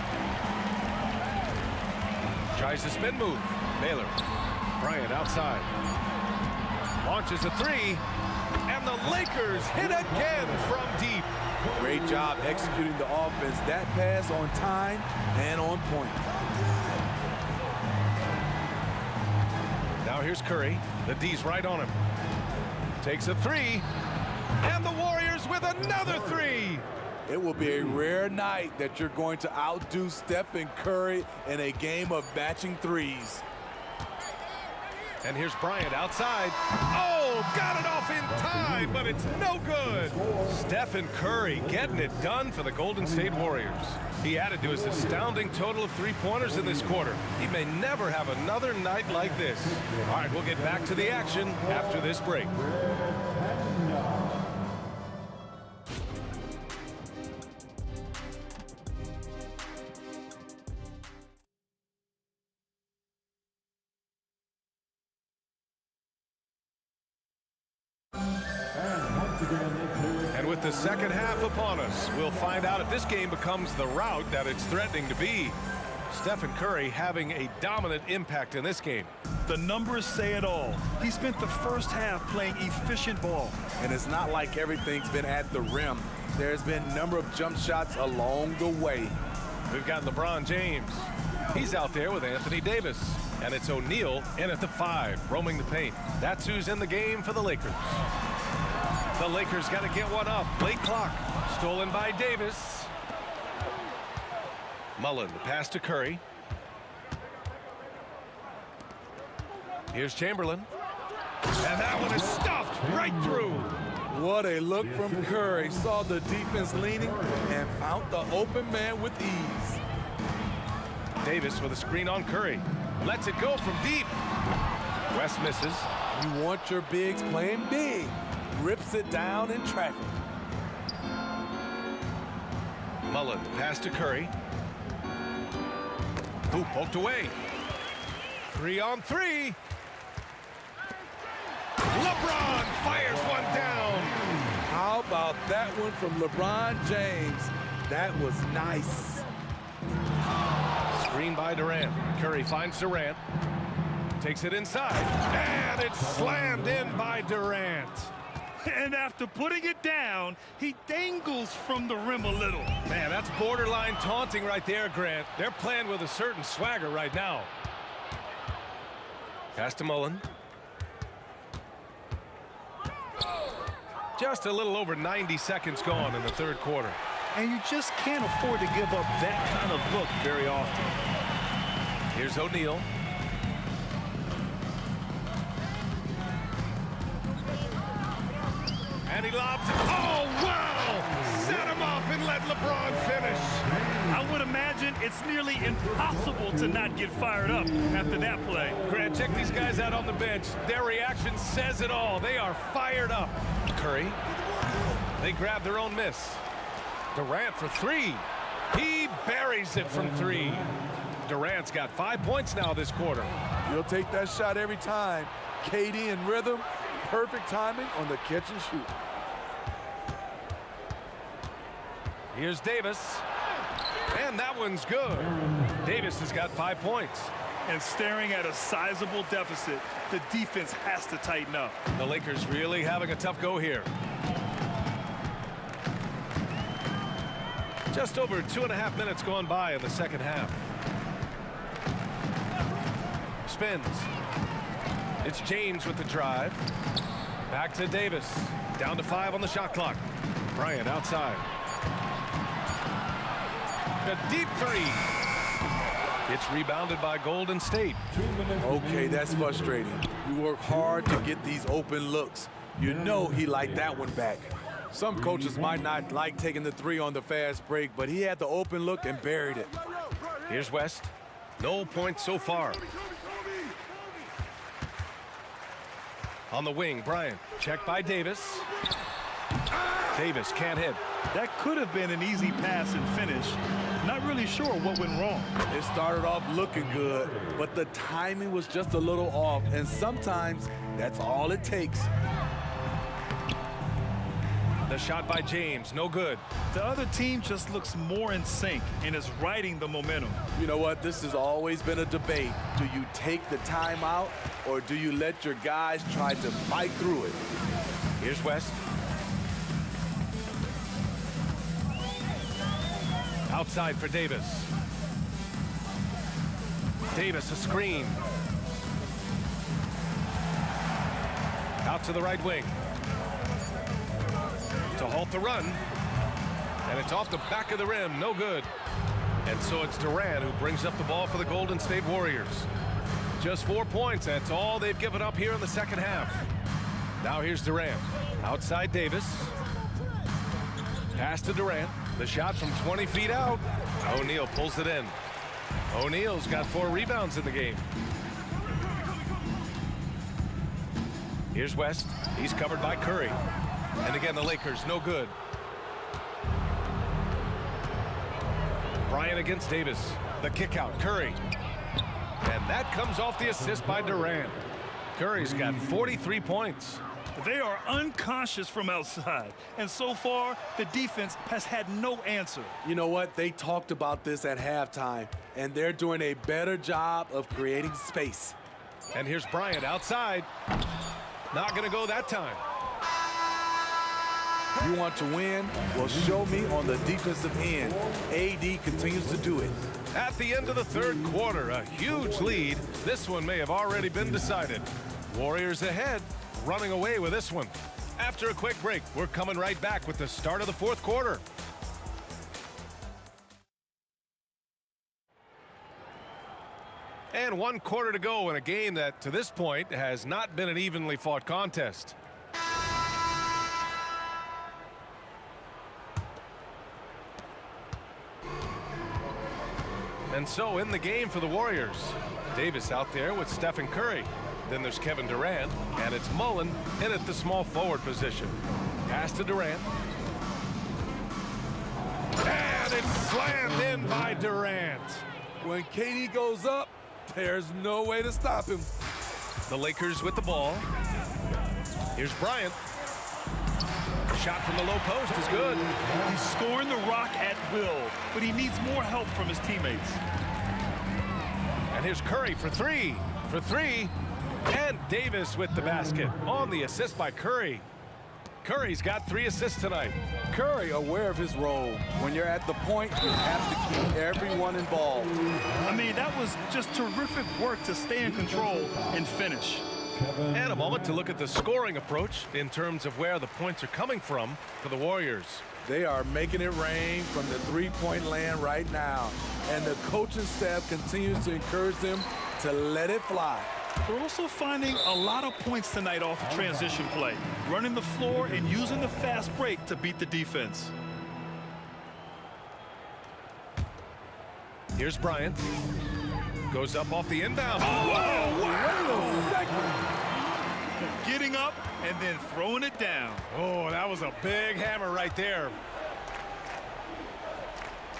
Tries the spin move. Baylor. Bryant outside. Launches a 3. And the Lakers hit again from deep. Great job executing the offense. That pass on time and on point. Now here's Curry. The D's right on him. Takes a 3. And the Warriors with another 3. It will be a rare night that you're going to outdo Stephen Curry in a game of matching threes. And here's Bryant outside. Oh, got it off in time, but it's no good. Stephen Curry getting it done for the Golden State Warriors. He added to his astounding total of 3-pointers in this quarter. He may never have another night like this. All right, we'll get back to the action after this break. And with the second half upon us, we'll find out if this game becomes the rout that it's threatening to be. Stephen Curry having a dominant impact in this game. The numbers say it all. He spent the first half playing efficient ball. And it's not like everything's been at the rim. There's been a number of jump shots along the way. We've got LeBron James. He's out there with Anthony Davis. And it's O'Neal in at the 5, roaming the paint. That's who's in the game for the Lakers. The Lakers got to get one up. Late clock. Stolen by Davis. Mullen, the pass to Curry. Here's Chamberlain. And that one is stuffed right through. What a look from Curry. Saw the defense leaning and found the open man with ease. Davis with a screen on Curry. Lets it go from deep. West misses. You want your bigs playing big. Rips it down in traffic. Mullen, pass to Curry. Who poked away. 3 on 3. LeBron fires one down. How about that one from LeBron James? That was nice. Screen by Durant. Curry finds Durant. Takes it inside. And it's slammed in by Durant. And after putting it down, he dangles from the rim a little. Man, that's borderline taunting right there, Grant. They're playing with a certain swagger right now. Pass to Mullen. Just a little over 90 seconds gone in the third quarter. And you just can't afford to give up that kind of look very often. Here's O'Neal. And he lobs it. Oh, wow! Set him up and let LeBron finish. I would imagine It's nearly impossible to not get fired up after that play. Grant, check these guys out on the bench. Their reaction says it all. They are fired up. Curry. They grab their own miss. Durant for three. He buries it from three. Durant's got 5 points now this quarter. He'll take that shot every time. KD in rhythm, perfect timing on the catch and shoot. Here's Davis. And that one's good. Davis has got 5 points. And staring at a sizable deficit, the defense has to tighten up. The Lakers really having a tough go here. Just over 2.5 minutes gone by in the second half. Spins. It's James with the drive. Back to Davis. Down to 5 on the shot clock. Bryant outside. A deep three. It's rebounded by Golden State. Okay, that's frustrating. You work hard to get these open looks. You know he liked that one back. Some coaches might not like taking the three on the fast break, but he had the open look and buried it. Here's West. No points so far. On the wing, Bryant. Checked by Davis. Davis can't hit. That could have been an easy pass and finish. Not really sure what went wrong. It started off looking good, but the timing was just a little off, and sometimes that's all it takes. The shot by James, no good. The other team just looks more in sync and is riding the momentum. You know what? This has always been a debate. Do you take the timeout, or do you let your guys try to fight through it? Here's West. Outside for Davis. Davis, a screen. Out to the right wing. To halt the run. And it's off the back of the rim, no good. And so it's Durant who brings up the ball for the Golden State Warriors. Just 4 points, that's all they've given up here in the second half. Now here's Durant. Outside Davis. Pass to Durant. The shot from 20 feet out. O'Neal pulls it in. O'Neal's got 4 rebounds in the game. Here's West. He's covered by Curry. And again, the Lakers, no good. Bryant against Davis. The kick out, Curry. And that comes off the assist by Durant. Curry's got 43 points. They are unconscious from outside, and so far, the defense has had no answer. You know what? They talked about this at halftime, and they're doing a better job of creating space. And here's Bryant outside. Not going to go that time. You want to win? Well, show me on the defensive end. AD continues to do it. At the end of the third quarter, a huge lead. This one may have already been decided. Warriors ahead, running away with this one. After a quick break, we're coming right back with the start of the fourth quarter. And 1 quarter to go in a game that, to this point, has not been an evenly fought contest. And so in the game for the Warriors, Davis out there with Stephen Curry. Then there's Kevin Durant, and it's Mullen in at the small forward position. Pass to Durant. And it's slammed in by Durant. When KD goes up, there's no way to stop him. The Lakers with the ball. Here's Bryant. Shot from the low post is good. He's scoring the rock at will, but he needs more help from his teammates. And here's Curry for three. And Davis with the basket on the assist by Curry. Curry's got 3 assists tonight. Curry aware of his role. When you're at the point, you have to keep everyone involved. I mean, that was just terrific work to stay in control and finish. And a moment to look at the scoring approach in terms of where the points are coming from for the Warriors. They are making it rain from the three-point land right now. And the coaching staff continues to encourage them to let it fly. They're also finding a lot of points tonight off of transition play, running the floor and using the fast break to beat the defense. Here's Bryant. Goes up off the inbound. Whoa, wait a second. Getting up and then throwing it down. Oh, that was a big hammer right there.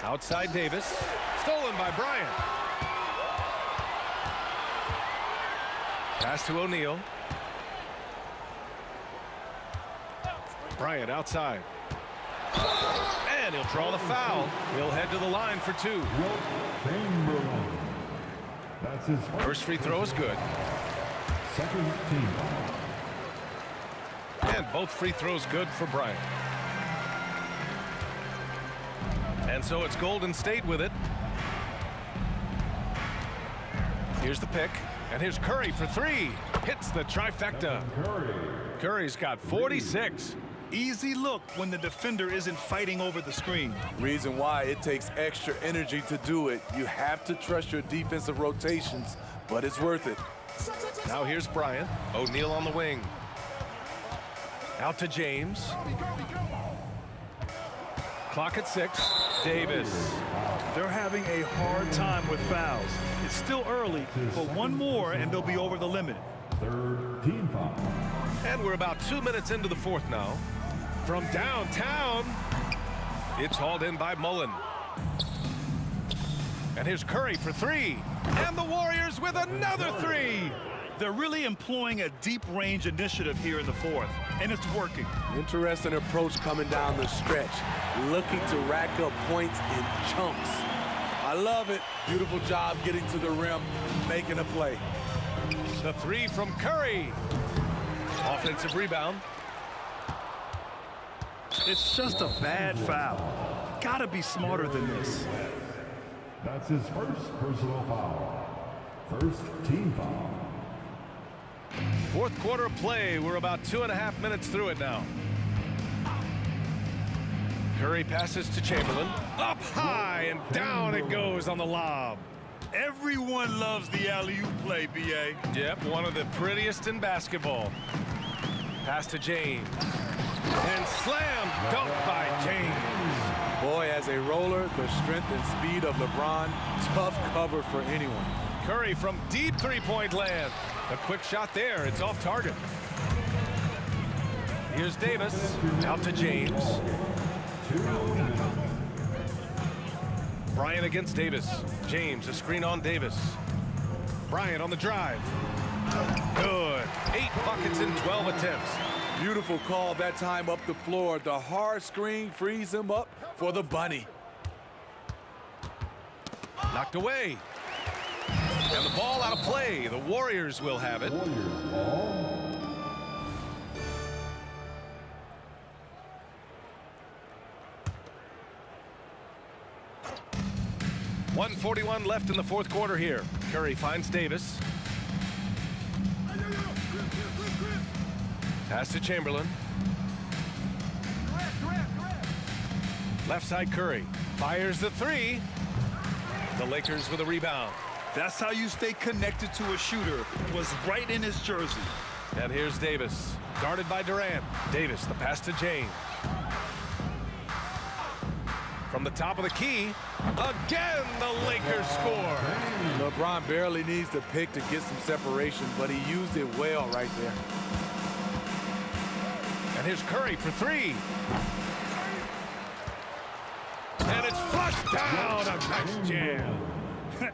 Outside Davis. Stolen by Bryant. Pass to O'Neal. Bryant outside. And he'll draw the foul. He'll head to the line for two. That's his First free throw is good. second team. And both free throws good for Bryant. And so it's Golden State with it. Here's the pick. And here's Curry for three. Hits the trifecta. Curry's got 46. Easy look when the defender isn't fighting over the screen. Reason why it takes extra energy to do it. You have to trust your defensive rotations, but it's worth it. Now here's Bryant. O'Neal on the wing. Out to James. Clock at 6. Davis. They're having a hard time with fouls. It's still early, but one more and they'll be over the limit. Third team foul. And we're about 2 minutes into the fourth now. From downtown, it's hauled in by Mullen. And here's Curry for three. And the Warriors with another three. They're really employing a deep range initiative here in the fourth, and it's working. Interesting approach coming down the stretch, looking to rack up points in chunks. I love it. Beautiful job getting to the rim, making a play. The three from Curry. Offensive rebound. It's just a bad foul. Gotta be smarter than this. That's his first personal foul. First team foul. Fourth quarter of play. We're about 2.5 minutes through it now. Curry passes to Chamberlain. Up high and down it goes on the lob. Everyone loves the alley-oop play, B.A. Yep, one of the prettiest in basketball. Pass to James. And slam dunk by James. Boy, as a roller, the strength and speed of LeBron, tough cover for anyone. Curry from deep three-point land. A quick shot there. It's off target. Here's Davis. Out to James. Bryant against Davis. James, a screen on Davis. Bryant on the drive. Good. 8 buckets in 12 attempts. Beautiful call that time up the floor. The hard screen frees him up for the bunny. Knocked away. And the ball out of play. The Warriors will have it. 1:41 left in the fourth quarter here. Curry finds Davis. Pass to Chamberlain. Left side Curry. Fires the three. The Lakers with a rebound. That's how you stay connected to a shooter. Was right in his jersey. And here's Davis. Guarded by Durant. Davis, the pass to James. From the top of the key, again the Lakers score. LeBron barely needs the pick to get some separation, but he used it well right there. And here's Curry for three. And it's flushed down. A nice jam.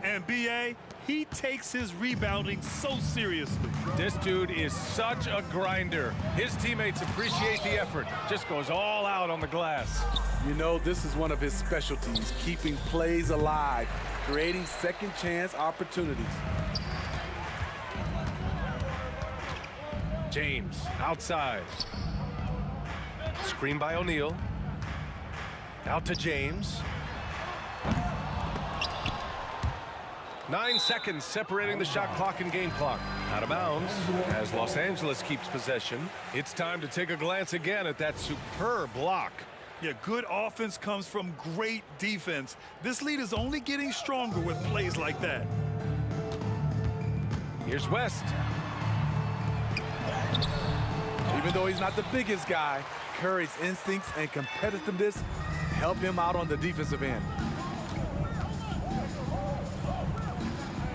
And B.A., he takes his rebounding so seriously. This dude is such a grinder. His teammates appreciate the effort. Just goes all out on the glass. You know, this is one of his specialties, keeping plays alive, creating second chance opportunities. James outside. Screen by O'Neal. Out to James. 9 seconds separating the shot clock and game clock. Out of bounds as Los Angeles keeps possession. It's time to take a glance again at that superb block. Yeah, good offense comes from great defense. This lead is only getting stronger with plays like that. Here's West. Even though he's not the biggest guy, Curry's instincts and competitiveness help him out on the defensive end.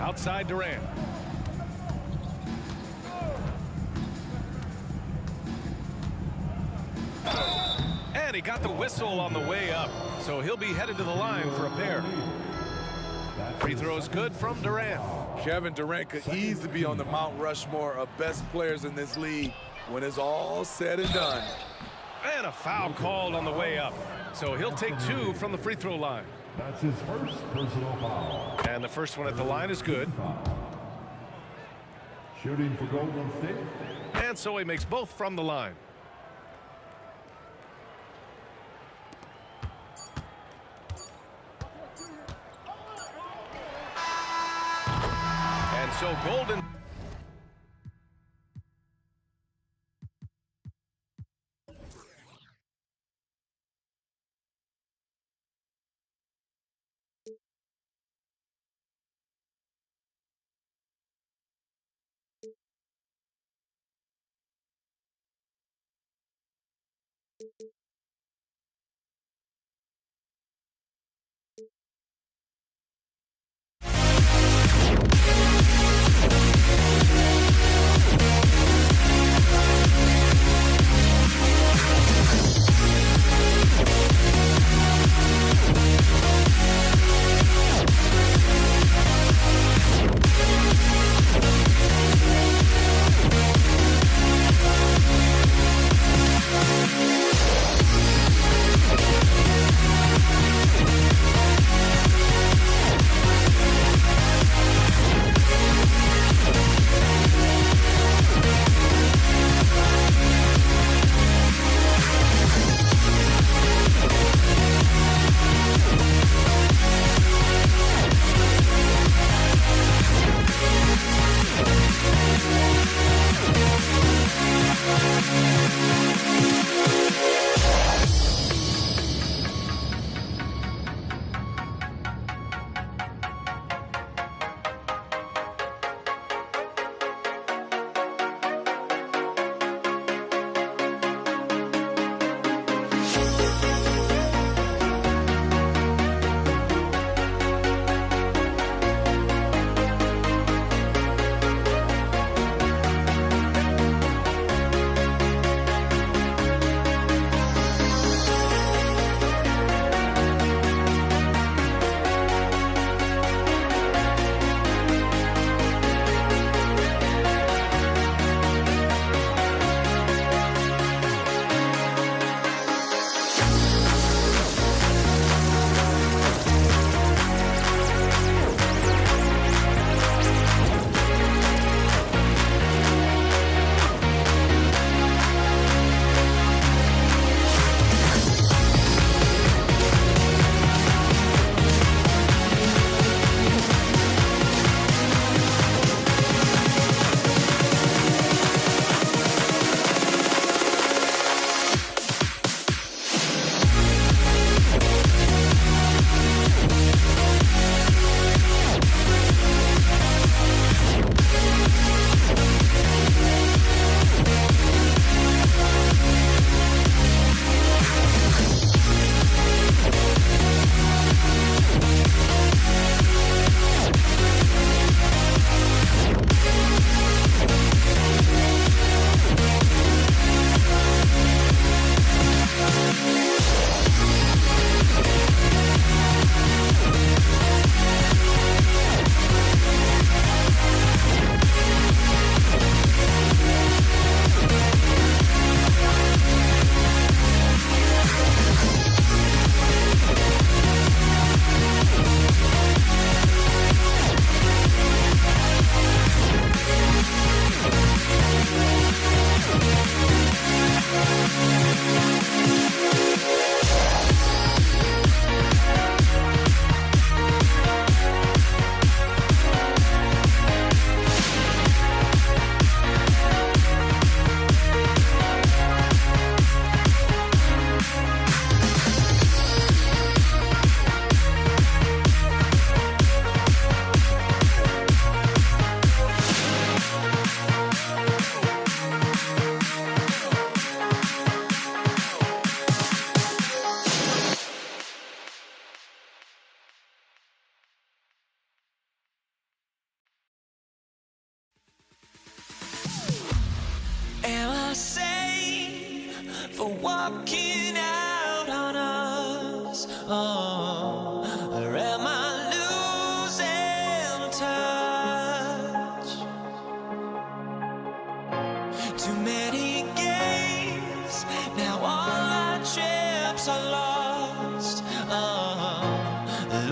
Outside Durant. And he got the whistle on the way up, so he'll be headed to the line for a pair. Free throw is good from Durant. Kevin Durant could easily be on the Mount Rushmore of best players in this league when it's all said and done. And a foul called on the way up, so he'll take 2 from the free throw line. That's his first personal foul. And the first one at the line is good. Shooting for Golden State. And so he makes both from the line. And so Golden.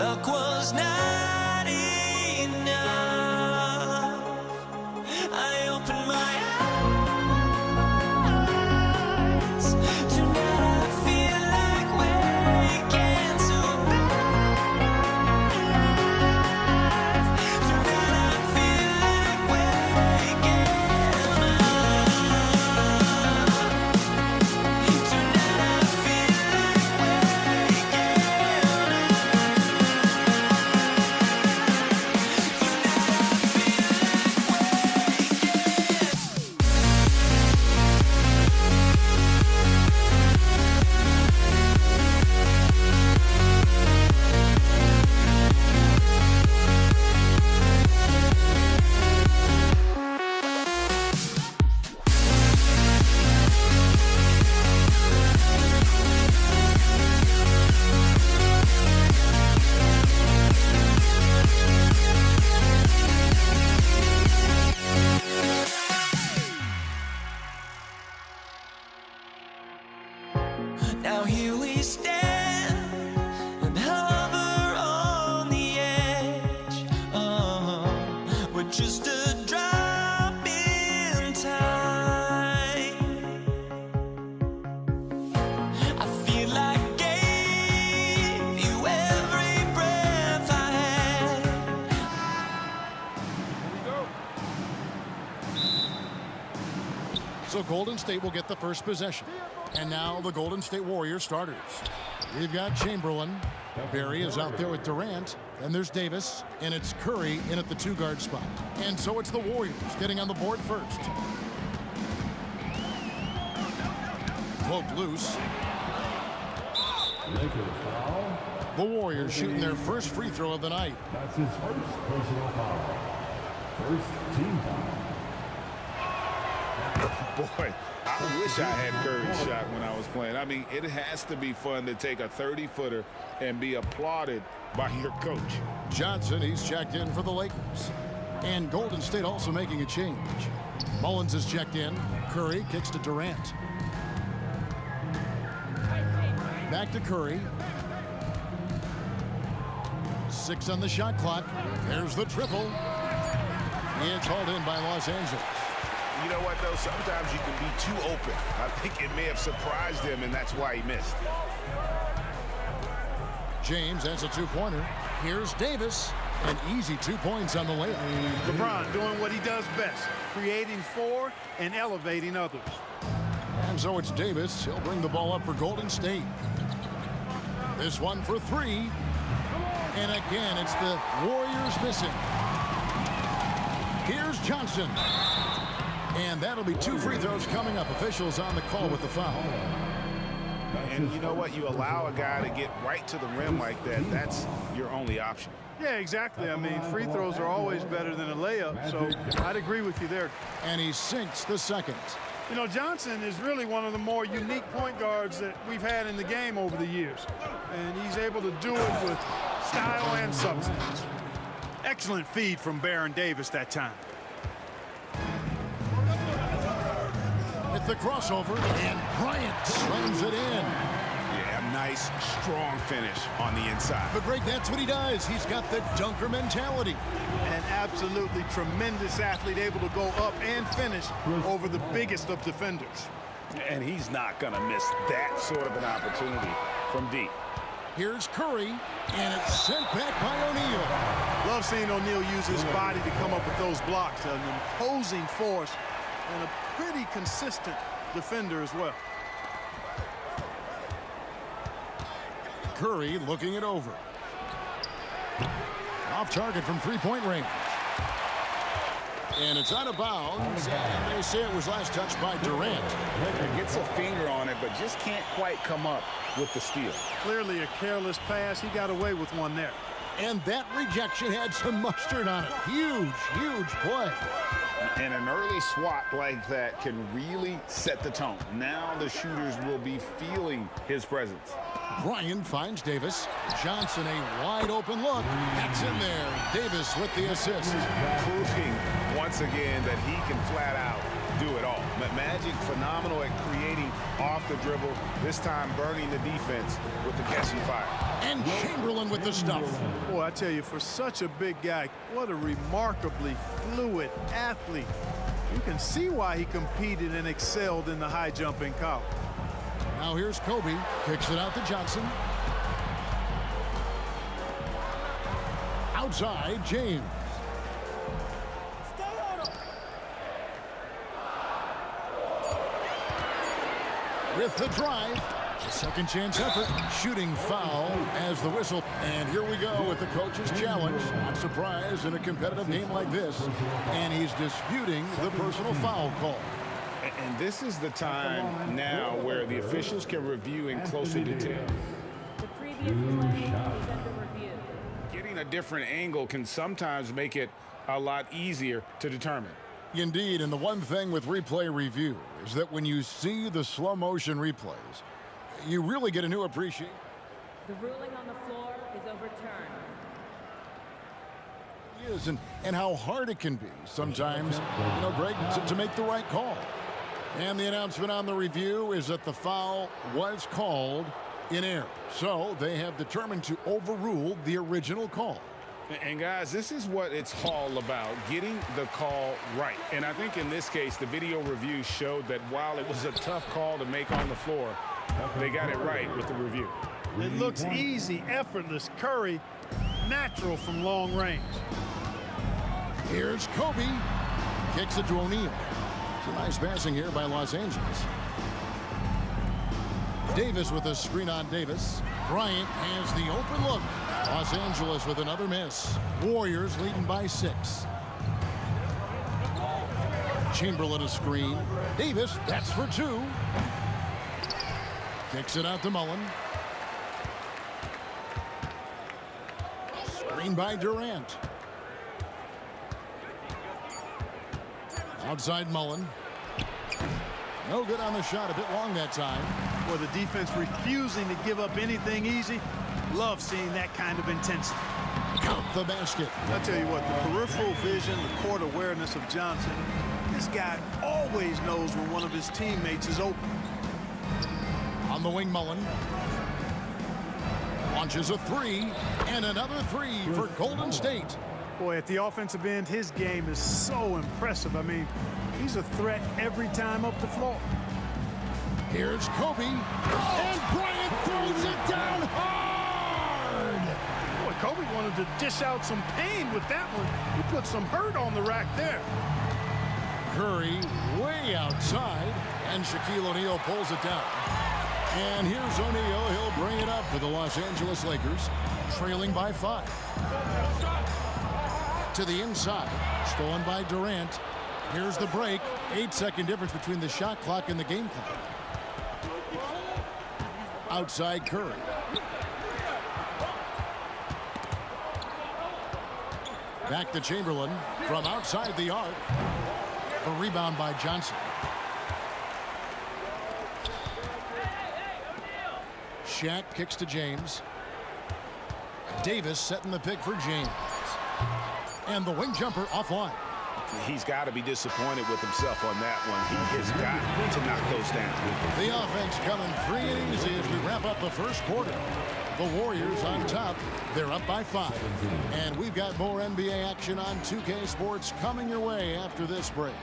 luck was not enough. I opened my eyes. Tonight I feel like waking to a better life. Tonight I feel like waking up. Tonight I feel like waking Now here we stand and hover on the edge. We're just a drop in time. I feel like gave you every breath I had. So Golden State will get the first possession. And now the Golden State Warriors starters. We've got Chamberlain. Barry is out there with Durant. And there's Davis. And it's Curry in at the 2-guard spot. And so it's the Warriors getting on the board first. Poked loose. The Warriors shooting their first free throw of the night. That's his first personal foul. First team foul. Boy, I wish I had Curry's shot when I was playing. I mean, it has to be fun to take a 30-footer and be applauded by your coach. Johnson, he's checked in for the Lakers. And Golden State also making a change. Mullins is checked in. Curry kicks to Durant. Back to Curry. 6 on the shot clock. There's the triple. It's hauled in by Los Angeles. You know what, though? Sometimes you can be too open. I think it may have surprised him, and that's why he missed. James has a 2-pointer. Here's Davis. An easy 2 points on the layup. LeBron doing what he does best, creating for and elevating others. And so it's Davis. He'll bring the ball up for Golden State. This one for 3. And again, it's the Warriors missing. Here's Johnson. And that'll be 2 free throws coming up. Officials on the call with the foul. And you know what? You allow a guy to get right to the rim like that. That's your only option. Yeah, exactly. I mean, free throws are always better than a layup, so I'd agree with you there. And he sinks the second. You know, Johnson is really one of the more unique point guards that we've had in the game over the years. And he's able to do it with style and substance. Excellent feed from Baron Davis that time. With the crossover, and Bryant slams it in. Yeah, nice, strong finish on the inside. But Greg, that's what he does. He's got the dunker mentality. An absolutely tremendous athlete, able to go up and finish over the biggest of defenders. And he's not going to miss that sort of an opportunity from deep. Here's Curry, and it's sent back by O'Neal. Love seeing O'Neal use his body to come up with those blocks. An imposing force and a pretty consistent defender as well. Curry looking it over. Off target from 3-point range. And it's out of bounds. And they say it was last touched by Durant. Gets a finger on it, but just can't quite come up with the steal. Clearly a careless pass. He got away with one there. And that rejection had some mustard on it. Huge, huge play. And an early swat like that can really set the tone. Now the shooters will be feeling his presence. Bryant finds Davis. Johnson, a wide open look. That's in there. Davis with the assist. Proving once again that he can flat out do it all. Magic phenomenal at creating off the dribble, this time burning the defense with the catch and fire. And Chamberlain with the stuff. Boy, I tell you, for such a big guy, what a remarkably fluid athlete. You can see why he competed and excelled in the high jump in college. Now here's Kobe, kicks it out to Johnson. Outside, James. With the drive, a second chance effort, shooting foul as the whistle. And here we go with the coach's challenge. Not surprised in a competitive game like this. And he's disputing the personal foul call. And this is the time now where the officials can review in closer detail. The previous play is under review. Getting a different angle can sometimes make it a lot easier to determine. Indeed, and the one thing with replay review is that when you see the slow motion replays, you really get a new appreciation. The ruling on the floor is overturned. And how hard it can be sometimes, you know, Greg, to make the right call. And the announcement on the review is that the foul was called in error. So they have determined to overrule the original call. And guys, this is what it's all about, getting the call right. And I think in this case, the video review showed that while it was a tough call to make on the floor, they got it right with the review. It looks easy, effortless. Curry, natural from long range. Here's Kobe. Kicks it to O'Neal. It's a nice passing here by Los Angeles. Davis with a screen on Davis. Bryant has the open look. Los Angeles with another miss. Warriors leading by 6. Chamberlain a screen. Davis, that's for 2. Kicks it out to Mullen. Screen by Durant. Outside Mullen. No good on the shot. A bit long that time. Boy, the defense refusing to give up anything easy. Love seeing that kind of intensity. Count the basket. I tell you what, the peripheral vision, the court awareness of Johnson, this guy always knows when one of his teammates is open. On the wing, Mullen. Launches a 3, and another 3 for Golden State. Boy, at the offensive end, his game is so impressive. I mean, he's a threat every time up the floor. Here's Kobe, and Bryant throws it down hard. Boy, Kobe wanted to dish out some pain with that one. He put some hurt on the rack there. Curry way outside, and Shaquille O'Neal pulls it down. And here's O'Neal. He'll bring it up for the Los Angeles Lakers, trailing by 5. To the inside, stolen by Durant. Here's the break. 8-second difference between the shot clock and the game clock. Outside Curry. Back to Chamberlain from outside the arc. A rebound by Johnson. Shaq kicks to James. Davis setting the pick for James. And the wing jumper offline. He's got to be disappointed with himself on that one. He has got to knock those down. The offense coming free and easy as we wrap up the first quarter. The Warriors on top. They're up by 5. And we've got more NBA action on 2K Sports coming your way after this break.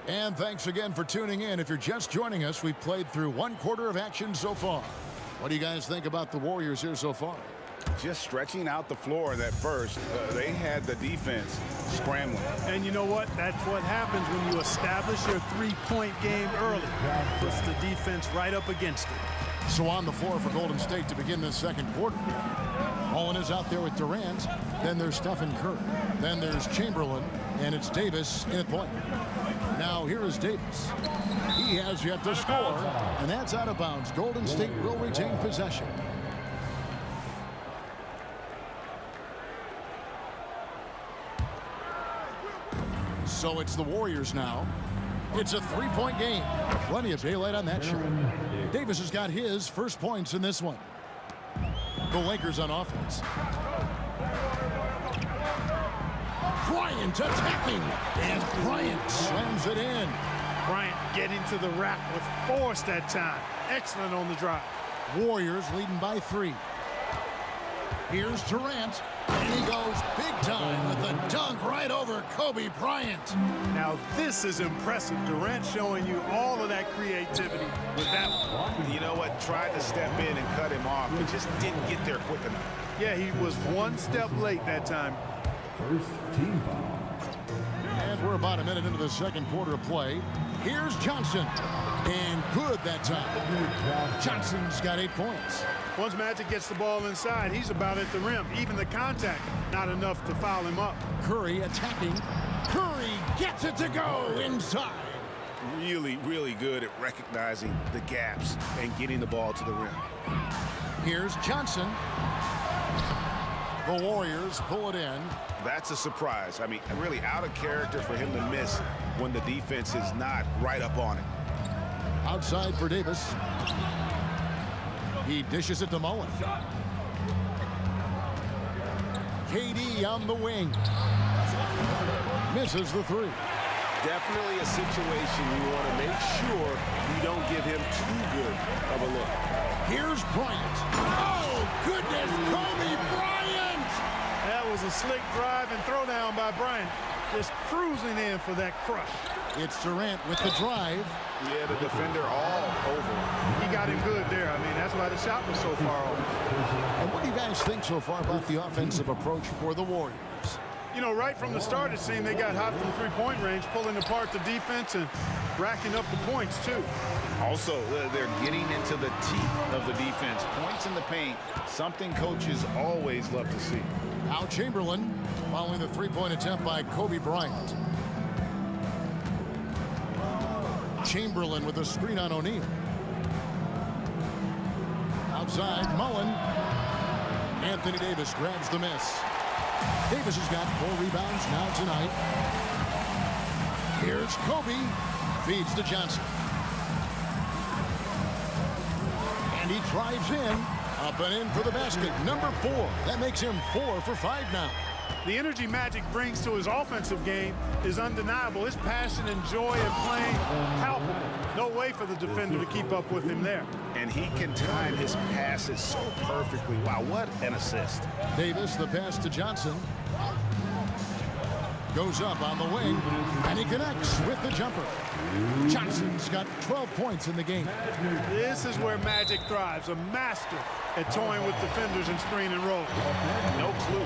And thanks again for tuning in. If you're just joining us, we've played through 1 quarter of action so far. What do you guys think about the Warriors here so far? Just stretching out the floor that first. They had the defense scrambling. And you know what? That's what happens when you establish your 3-point game early. Puts the defense right up against it. So on the floor for Golden State to begin this second quarter. Mullen is out there with Durant. Then there's Stephen Curry. Then there's Chamberlain. And it's Davis in at point. Now here is Davis. He has yet to score. And that's out of bounds. Golden State will retain possession. So it's the Warriors now. It's a 3-point game. Plenty of daylight on that shot. Davis has got his first points in this one. The Lakers on offense. Bryant attacking, and Bryant slams it in. Bryant getting to the rack with force that time. Excellent on the drive. Warriors leading by 3. Here's Durant, and he goes big time with the dunk right over Kobe Bryant. Now this is impressive. Durant showing you all of that creativity with that one. You know what? Tried to step in and cut him off, but just didn't get there quick enough. Yeah, he was one step late that time. First team foul. And we're about a minute into the second quarter of play. Here's Johnson, and good that time. Johnson's got 8 points. Once Magic gets the ball inside, he's about at the rim. Even the contact, not enough to foul him up. Curry attacking. Curry gets it to go inside. Really, really good at recognizing the gaps and getting the ball to the rim. Here's Johnson. The Warriors pull it in. That's a surprise. I mean, really out of character for him to miss when the defense is not right up on it. Outside for Davis. He dishes it to Mullen. KD on the wing. Misses the 3. Definitely a situation you want to make sure you don't give him too good of a look. Here's Bryant. Oh, goodness, Kobe Bryant! That was a slick drive and throwdown by Bryant. Just cruising in for that crush. It's Durant with the drive. Yeah, the defender all over. He got him good there. I mean, that's why the shot was so far off. And what do you guys think so far about the offensive approach for the Warriors? You know, right from the start, it seemed they got hot from three-point range, pulling apart the defense and racking up the points, too. Also, they're getting into the teeth of the defense. Points in the paint, something coaches always love to see. Al Chamberlain following the three-point attempt by Kobe Bryant. Chamberlain with a screen on O'Neal. Outside, Mullen. Anthony Davis grabs the miss. Davis has got 4 rebounds now tonight. Here's Kobe. Feeds to Johnson. And he drives in. Up and in for the basket. Number 4. That makes him 4 for 5 now. The energy Magic brings to his offensive game is undeniable. His passion and joy in playing, palpable. No way for the defender to keep up with him there. And he can time his passes so perfectly. Wow, what an assist. Davis, the pass to Johnson. Goes up on the wing, and he connects with the jumper. Johnson's got 12 points in the game. This is where Magic thrives, a master at toying with defenders and screen and roll. No clue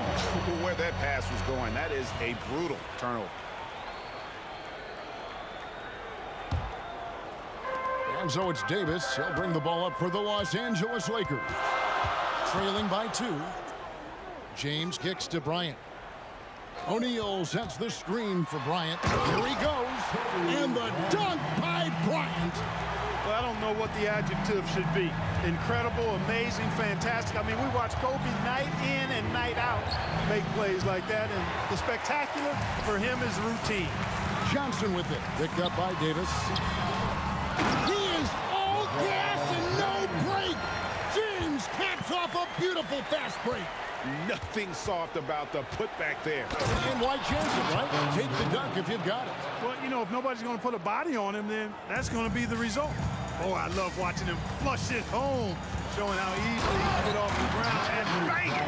where that pass was going. That is a brutal turnover. And so it's Davis. He'll bring the ball up for the Los Angeles Lakers. Trailing by 2. James kicks to Bryant. O'Neal sets the screen for Bryant. Here he goes. And the dunk by Bryant. Well, I don't know what the adjective should be. Incredible, amazing, fantastic. I mean, we watch Kobe night in and night out make plays like that. And the spectacular for him is routine. Johnson with it. Picked up by Davis. He is all gas and no break. James caps off a beautiful fast break. Nothing soft about the putback there. And why chance it, right? Take the dunk if you've got it. Well, you know, if nobody's going to put a body on him, then that's going to be the result. Oh, I love watching him flush it home, showing how easily he can get off the ground and bang it.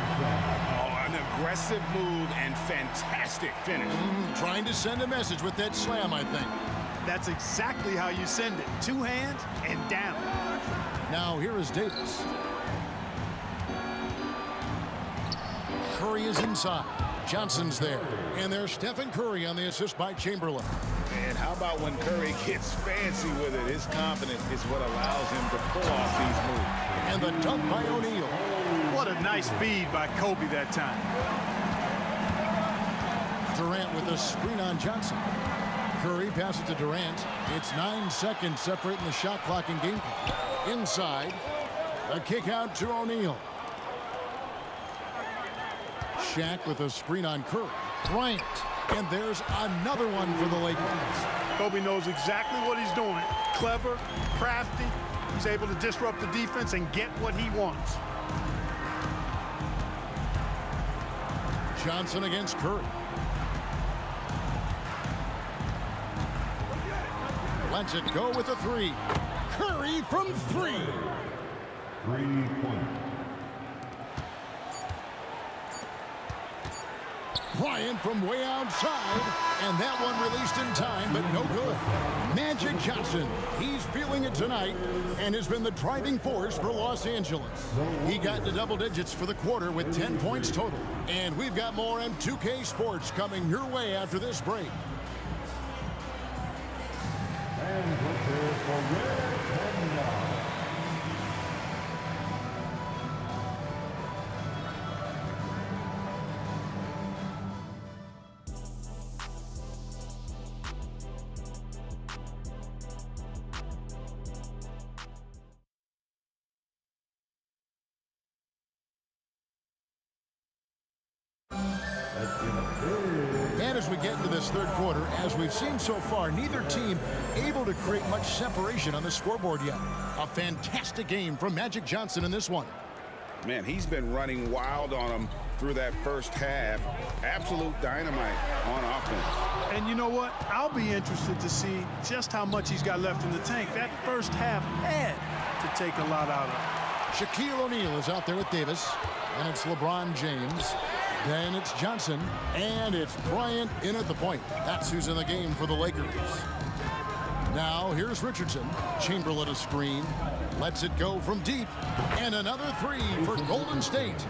Oh, an aggressive move and fantastic finish. Trying to send a message with that slam, I think. That's exactly how you send it. 2 hands and down. Now here is Davis. Curry is inside. Johnson's there. And there's Stephen Curry on the assist by Chamberlain. And how about when Curry gets fancy with it? His confidence is what allows him to pull off these moves. And the dunk by O'Neal. What a nice feed by Kobe that time. Durant with a screen on Johnson. Curry passes to Durant. It's 9 seconds separating the shot clock and game clock. Inside. A kick out to O'Neal. Shaq with a screen on Curry. Bryant. And there's another one for the Lakers. Kobe knows exactly what he's doing. Clever, crafty. He's able to disrupt the defense and get what he wants. Johnson against Curry. Lets it go with a three. Curry from three. 3-point. Bryant from way outside, and that one released in time, but no good. Magic Johnson, he's feeling it tonight and has been the driving force for Los Angeles. He got into double digits for the quarter with 10 points total. And we've got more M2K Sports coming your way after this break. And let's hear it for Red and White. And as we get into this third quarter, as we've seen so far, neither team able to create much separation on the scoreboard yet. A fantastic game from Magic Johnson in this one. Man, he's been running wild on them through that first half. Absolute dynamite on offense. And you know what? I'll be interested to see just how much he's got left in the tank. That first half had to take a lot out of him. Shaquille O'Neal is out there with Davis, and it's LeBron James. Then it's Johnson, and it's Bryant in at the point. That's who's in the game for the Lakers. Now here's Richardson. Chamberlain a screen. Lets it go from deep. And another three for Golden State.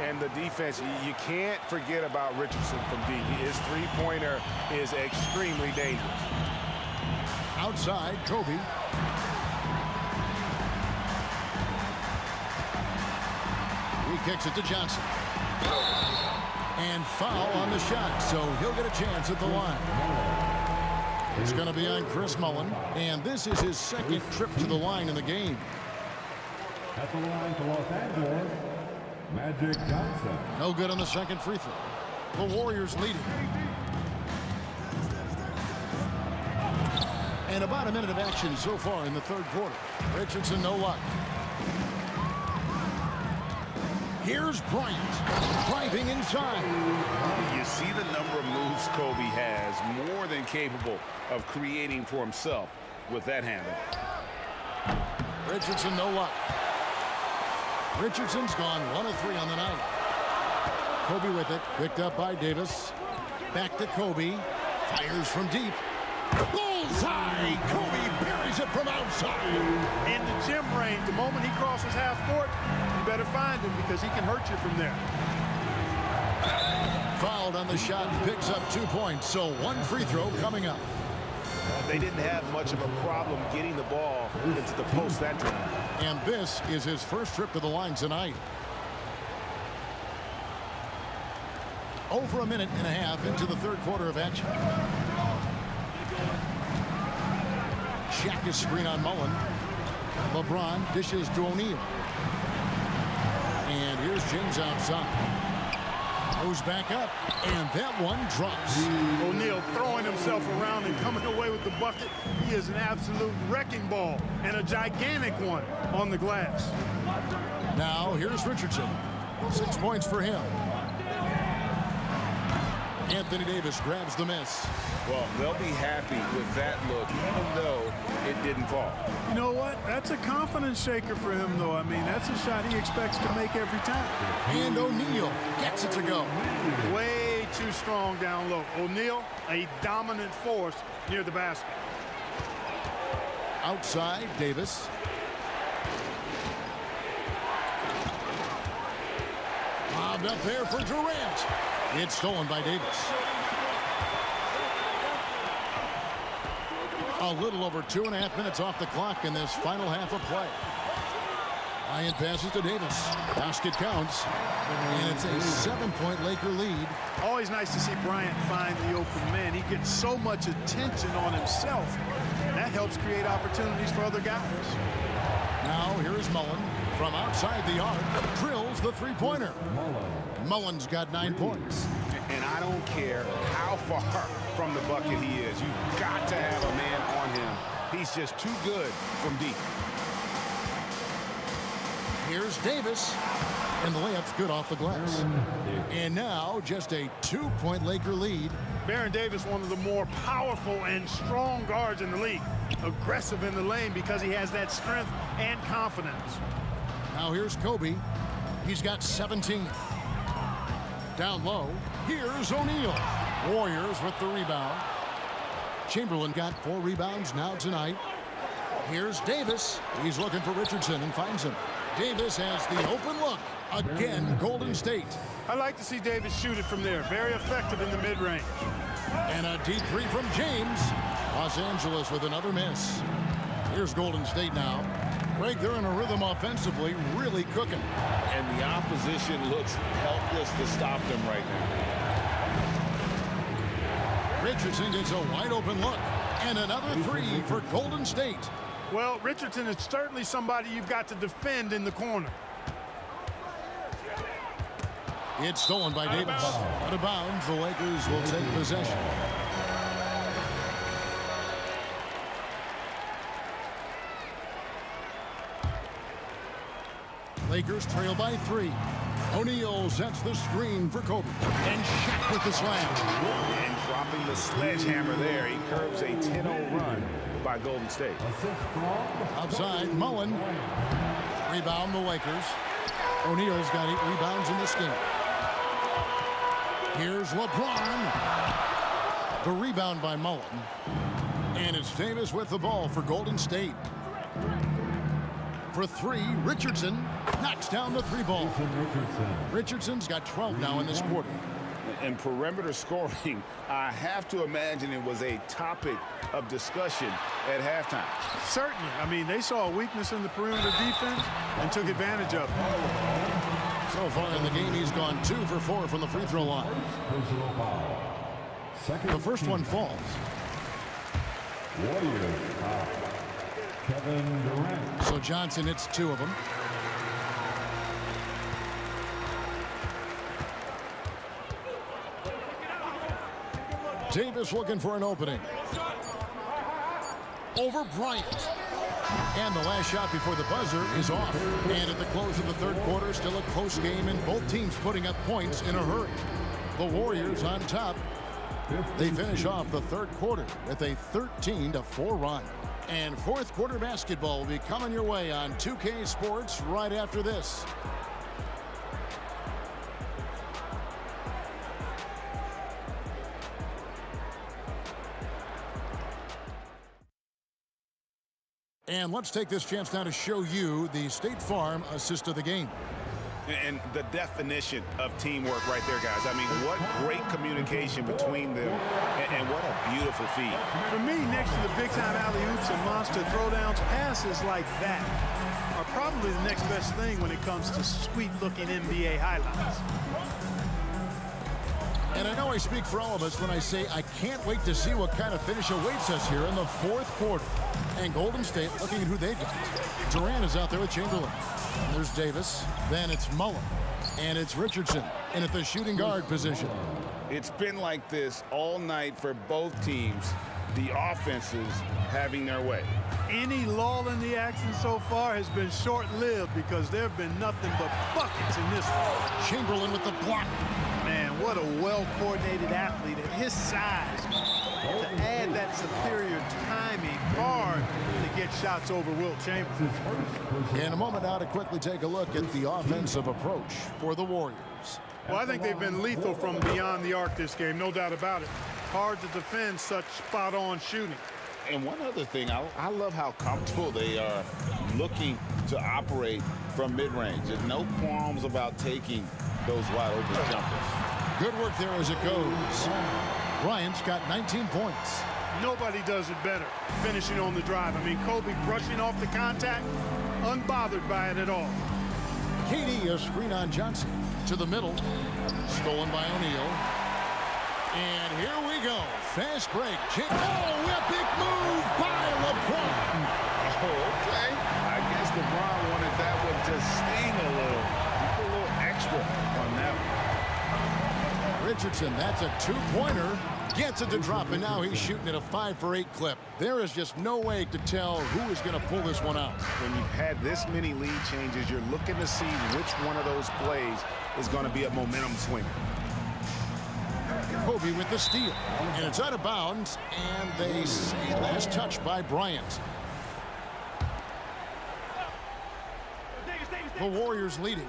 And the defense, you can't forget about Richardson from deep. His three-pointer is extremely dangerous. Outside, Kobe. He kicks it to Johnson. And foul on the shot, so he'll get a chance at the line. It's going to be on Chris Mullin, and this is his second trip to the line in the game. At the line for Los Angeles, Magic Johnson. No good on the second free throw. The Warriors lead it. And about a minute of action so far in the third quarter. Richardson, no luck. Here's Bryant, driving inside. You see the number of moves Kobe has, more than capable of creating for himself with that handle. Richardson, no luck. Richardson's gone 1 of 3 on the night. Kobe with it, picked up by Davis. Back to Kobe, fires from deep. Bullseye! Kobe buries it from outside. In the gym range, the moment he crosses half court, you better find him because he can hurt you from there. Fouled on the shot, picks up 2 points, so 1 free throw coming up. They didn't have much of a problem getting the ball into the post that time. And this is his first trip to the line tonight. Over a minute and a half into the third quarter of action. Shaq is screen on Mullen. LeBron dishes to O'Neal. And here's James outside. Goes back up, and that one drops. O'Neal throwing himself around and coming away with the bucket. He is an absolute wrecking ball, and a gigantic one on the glass. Now here's Richardson. 6 points for him. Anthony Davis grabs the miss. Well, they'll be happy with that look, even though it didn't fall. You know what? That's a confidence shaker for him, though. I mean, that's a shot he expects to make every time. And O'Neal gets it to go. Way too strong down low. O'Neal, a dominant force near the basket. Outside, Davis. Lobbed up there for Durant. It's stolen by Davis. A little over 2.5 minutes off the clock in this final half of play. Bryant passes to Davis. Basket counts. And it's a 7-point Laker lead. Always nice to see Bryant find the open man. He gets so much attention on himself. That helps create opportunities for other guys. Now here is Mullen from outside the arc. Drills the three-pointer. Mullen's got 9 points. And I don't care how far from the bucket he is. You've got to have a man on him. He's just too good from deep. Here's Davis. And the layup's good off the glass. And now just a 2-point Laker lead. Baron Davis, one of the more powerful and strong guards in the league. Aggressive in the lane because he has that strength and confidence. Now here's Kobe. He's got 17. Down low, here's O'Neal. Warriors with the rebound. Chamberlain got 4 rebounds now tonight. Here's Davis. He's looking for Richardson and finds him. Davis has the open look. Again, Golden State. I like to see Davis shoot it from there. Very effective in the mid-range. And a deep three from James. Los Angeles with another miss. Here's Golden State now. Greg, they're in a rhythm offensively, really cooking. And the opposition looks helpless to stop them right now. Richardson gets a wide open look. And another 3 for Golden State. Well, Richardson is certainly somebody you've got to defend in the corner. It's stolen by Davis. Out of bounds, the Lakers will take possession. Lakers trail by 3. O'Neal sets the screen for Kobe. And Shaq with the slam. And dropping the sledgehammer there. He curbs a 10-0 run by Golden State. Outside, Mullen. Rebound the Lakers. O'Neal's got 8 rebounds in this game. Here's LeBron. The rebound by Mullen. And it's Davis with the ball for Golden State. For 3, Richardson knocks down the 3 ball. Richardson's got 12 now in this quarter. And perimeter scoring, I have to imagine it was a topic of discussion at halftime. Certainly. I mean, they saw a weakness in the perimeter defense and took advantage of it. So far in the game, he's gone 2 for 4 from the free throw line. The first one falls. Warriors, Kevin Durant. So Johnson hits 2 of them. Davis looking for an opening. Over Bryant. And the last shot before the buzzer is off. And at the close of the third quarter, still a close game, and both teams putting up points in a hurry. The Warriors on top. They finish off the third quarter with a 13-4 run. And fourth quarter basketball will be coming your way on 2K Sports right after this. And let's take this chance now to show you the State Farm assist of the game. And the definition of teamwork right there, guys. I mean, what great communication between them, and what a beautiful feed. For me, next to the big-time alley-oops and monster throwdowns, passes like that are probably the next best thing when it comes to sweet-looking NBA highlights. And I know I speak for all of us when I say I can't wait to see what kind of finish awaits us here in the fourth quarter. And Golden State looking at who they've got. Durant is out there with Chamberlain. And there's Davis. Then it's Mullen. And it's Richardson in at the shooting guard position. It's been like this all night for both teams. The offenses having their way. Any lull in the action so far has been short-lived because there have been nothing but buckets in this one. Chamberlain with the block. Man, what a well-coordinated athlete at his size. To add that superior timing, hard to get shots over Wilt Chamberlain. In a moment now to quickly take a look at the offensive approach for the Warriors. Well, I think they've been lethal from beyond the arc this game, no doubt about it. Hard to defend such spot-on shooting. And one other thing, I love how comfortable they are looking to operate from mid-range. There's no qualms about taking those wide-open jumpers. Good work there as it goes. Bryant's got 19 points. Nobody does it better, finishing on the drive. I mean, Kobe brushing off the contact, unbothered by it at all. KD, a screen on Johnson. To the middle. Stolen by O'Neal. And here we go. Fast break. Oh, a big move by LeBron. Oh, okay. I guess LeBron wanted that one to sting a little. Put a little extra on that one. Richardson, that's a 2-pointer. Gets it to drop, and now he's shooting at a 5 for 8 clip. There is just no way to tell who is going to pull this one out. When you've had this many lead changes, you're looking to see which one of those plays is going to be a momentum swinger. Kobe with the steal, and it's out of bounds, and they say last touch by Bryant. The Warriors leading.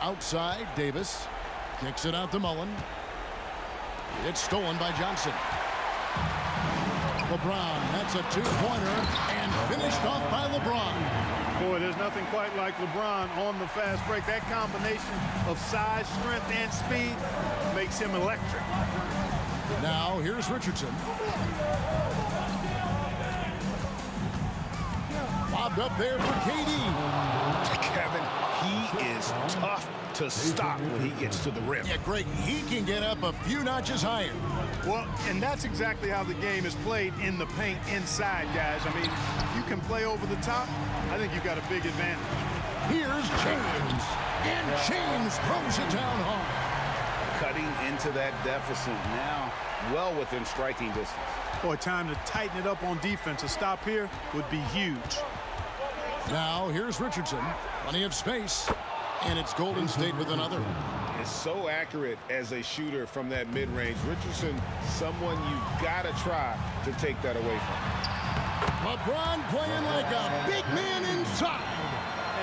Outside, Davis kicks it out to Mullen. It's stolen by Johnson. LeBron, that's a two-pointer, and finished off by LeBron. Boy, there's nothing quite like LeBron on the fast break. That combination of size, strength, and speed makes him electric. Now, here's Richardson. Lobbed up there for KD. Kevin, he is tough to stop when he gets to the rim. Yeah, Greg, he can get up a few notches higher. Well, and that's exactly how the game is played in the paint inside, guys. I mean, if you can play over the top, I think you've got a big advantage. Here's James, and James throws it down hard. Cutting into that deficit now, well within striking distance. Boy, time to tighten it up on defense. A stop here would be huge. Now, here's Richardson. Plenty of space, and it's Golden State with another. Is so accurate as a shooter from that mid-range. Richardson, someone you've got to try to take that away from. LeBron playing like a big man inside.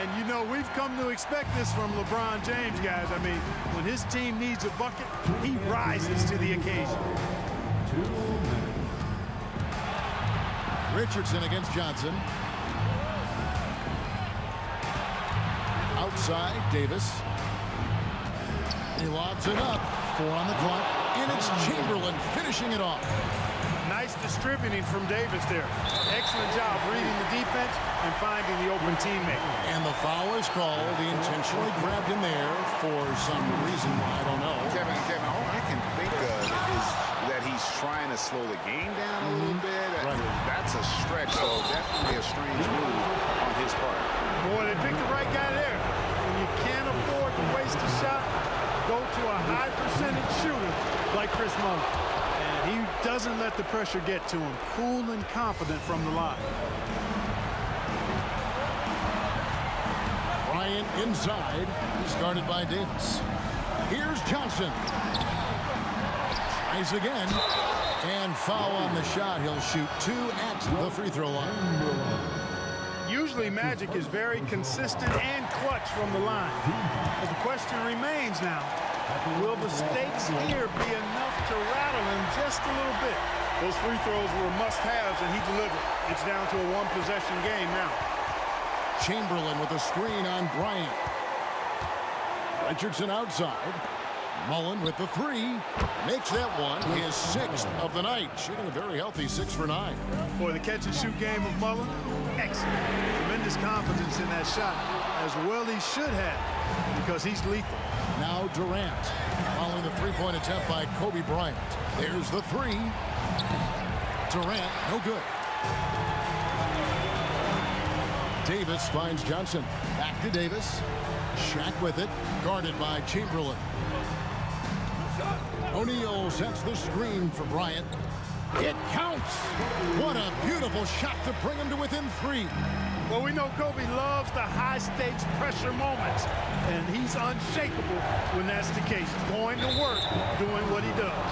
And, you know, we've come to expect this from LeBron James, guys. I mean, when his team needs a bucket, he rises to the occasion. Richardson against Johnson. Outside, Davis. He lobs it up. 4 on the clock. And it's Chamberlain finishing it off. Nice distributing from Davis there. Excellent job reading the defense and finding the open teammate. And the foul is called. He intentionally grabbed him there for some reason. I don't know. Kevin, all I can think of is that he's trying to slow the game down a little bit. Right. That's a stretch, so definitely a strange move on his part. Boy, they picked the right guy there. When you can't afford to waste a shot, go to a high percentage shooter like Chris Mullen. And he doesn't let the pressure get to him. Cool and confident from the line. Bryant inside. He's guarded by Davis. Here's Johnson. Tries again. And foul on the shot. He'll shoot 2 at the free throw line. Usually Magic is very consistent and clutch from the line. But the question remains now, will the stakes here be enough to rattle him just a little bit? Those free throws were must-haves, and he delivered. It's down to a one-possession game now. Chamberlain with a screen on Bryant. Richardson outside. Mullen with the 3. Makes that one his 6th of the night. Shooting a very healthy 6 for 9. Boy, the catch-and-shoot game of Mullen, excellent. Tremendous confidence in that shot, as well he should have, because he's lethal. Now Durant, following the three-point attempt by Kobe Bryant. There's the 3. Durant, no good. Davis finds Johnson. Back to Davis. Shaq with it, guarded by Chamberlain. O'Neal sets the screen for Bryant. It counts. What a beautiful shot to bring him to within 3. Well, we know Kobe loves the high-stakes pressure moments, and he's unshakable when that's the case. Going to work, doing what he does.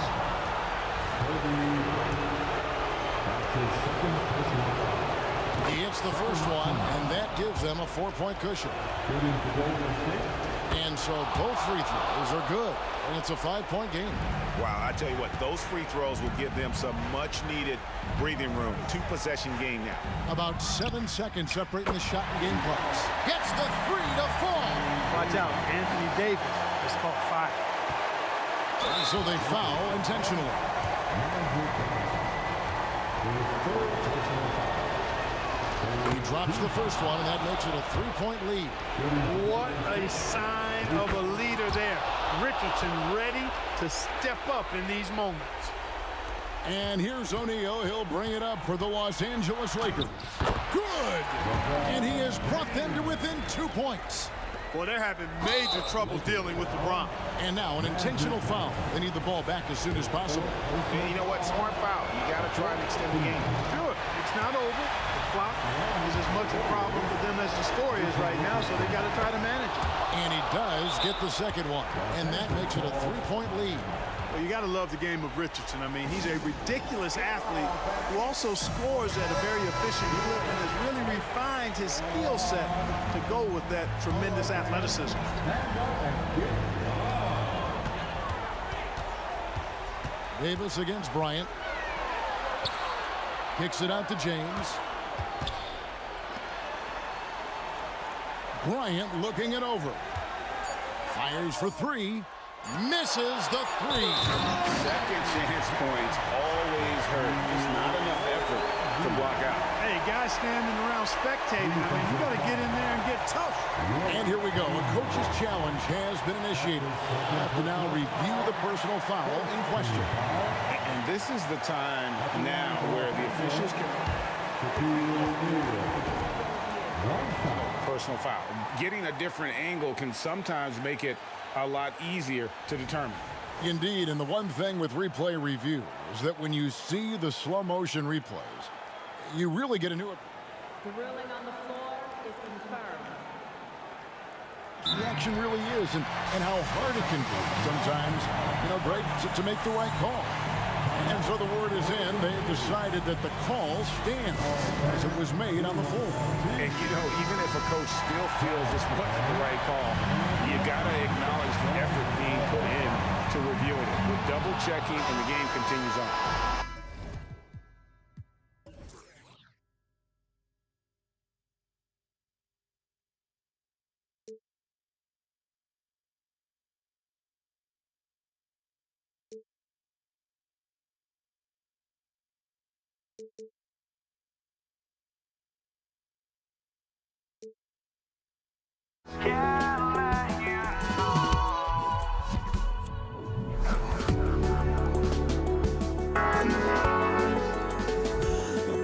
He hits the first one, and that gives them a 4-point cushion. And so both free throws are good, and it's a 5-point game. Wow, I tell you what, those free throws will give them some much-needed breathing room. 2-possession game now. About 7 seconds separating the shot and game clocks. Gets the 3 to fall. Watch out, Anthony Davis is caught fire. And so they foul intentionally. He drops the first one, and that makes it a 3-point lead. What a sign of a leader there. Richardson ready to step up in these moments. And here's O'Neal. He'll bring it up for the Los Angeles Lakers. Good! And he has brought them to within 2 points. Well, they're having major trouble dealing with LeBron. And now an intentional foul. They need the ball back as soon as possible. And you know what? Smart foul. You got to try and extend the game. Sure, it's not over. The clock is as much a problem for them as the score is right now, so they got to try to manage it. And he does get the second one. And that makes it a 3-point lead. Well, you got to love the game of Richardson. I mean, he's a ridiculous athlete who also scores at a very efficient clip and has really refined his skill set to go with that tremendous athleticism. Davis against Bryant. Kicks it out to James. Bryant looking it over. Fires for three. Misses the three. Second chance points always hurt. Just not enough effort to block out. Hey, guys standing around spectating. I mean, you got to get in there and get tough. And here we go. A coach's challenge has been initiated. We have to now review the personal foul in question. And this is the time now where the officials can... Personal foul. Getting a different angle can sometimes make it a lot easier to determine. Indeed, and the one thing with replay review is that when you see the slow motion replays, you really get a new... The ruling on the floor is confirmed. The action really is, and how hard it can be sometimes, great to make the right call. And so the word is in. They've decided that the call stands as it was made on the floor. And, even if a coach still feels this wasn't the right call, you got to acknowledge the effort being put in to reviewing it. With double checking, and the game continues on.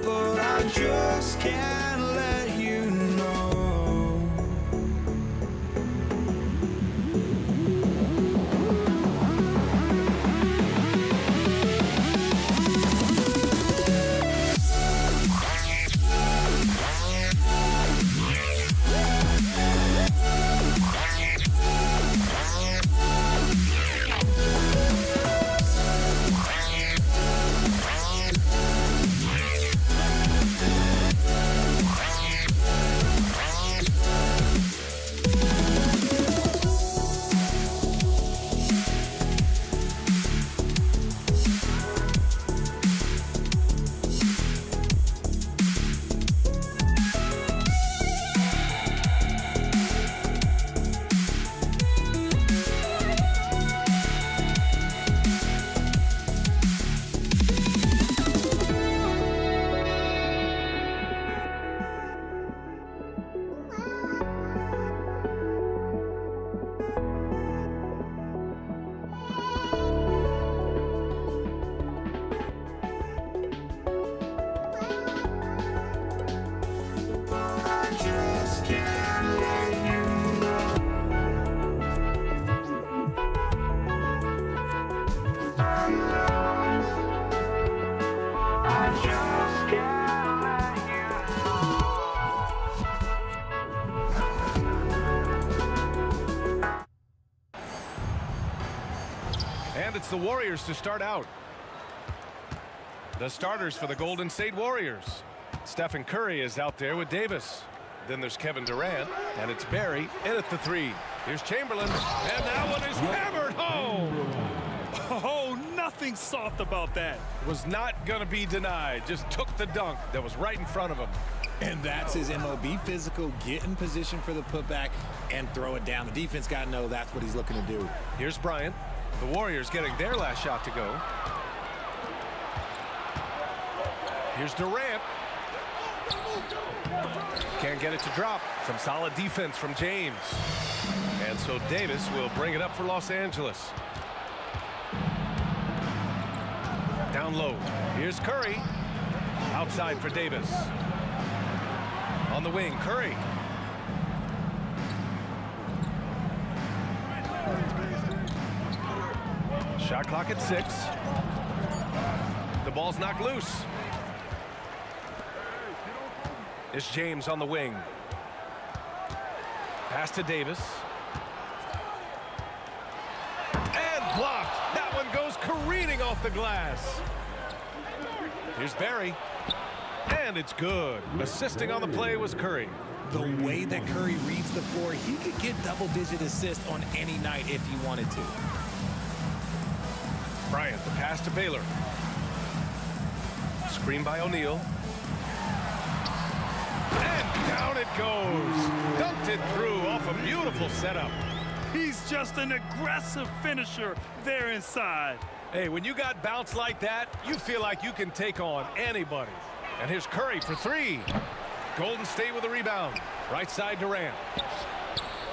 But I just can't let you know. And it's the Warriors to start out. The starters for the Golden State Warriors. Stephen Curry is out there with Davis. Then there's Kevin Durant, and it's Barry in at the three. Here's Chamberlain, and that one is hammered home. Oh, nothing soft about that. Was not going to be denied. Just took the dunk that was right in front of him. And that's his MO. Be physical, get in position for the putback, and throw it down. The defense got to know that's what he's looking to do. Here's Bryant. The Warriors getting their last shot to go. Here's Durant. Can't get it to drop. Some solid defense from James. And so Davis will bring it up for Los Angeles. Down low. Here's Curry. Outside for Davis. On the wing, Curry. Shot clock at 6. The ball's knocked loose. It's James on the wing. Pass to Davis. And blocked. That one goes careening off the glass. Here's Barry. And it's good. Assisting on the play was Curry. The way that Curry reads the floor, he could get double-digit assists on any night if he wanted to. Bryant, the pass to Baylor. Screen by O'Neal. And down it goes. Dunked it through off a beautiful setup. He's just an aggressive finisher there inside. Hey, when you got bounce like that, you feel like you can take on anybody. And here's Curry for 3. Golden State with a rebound. Right side Durant.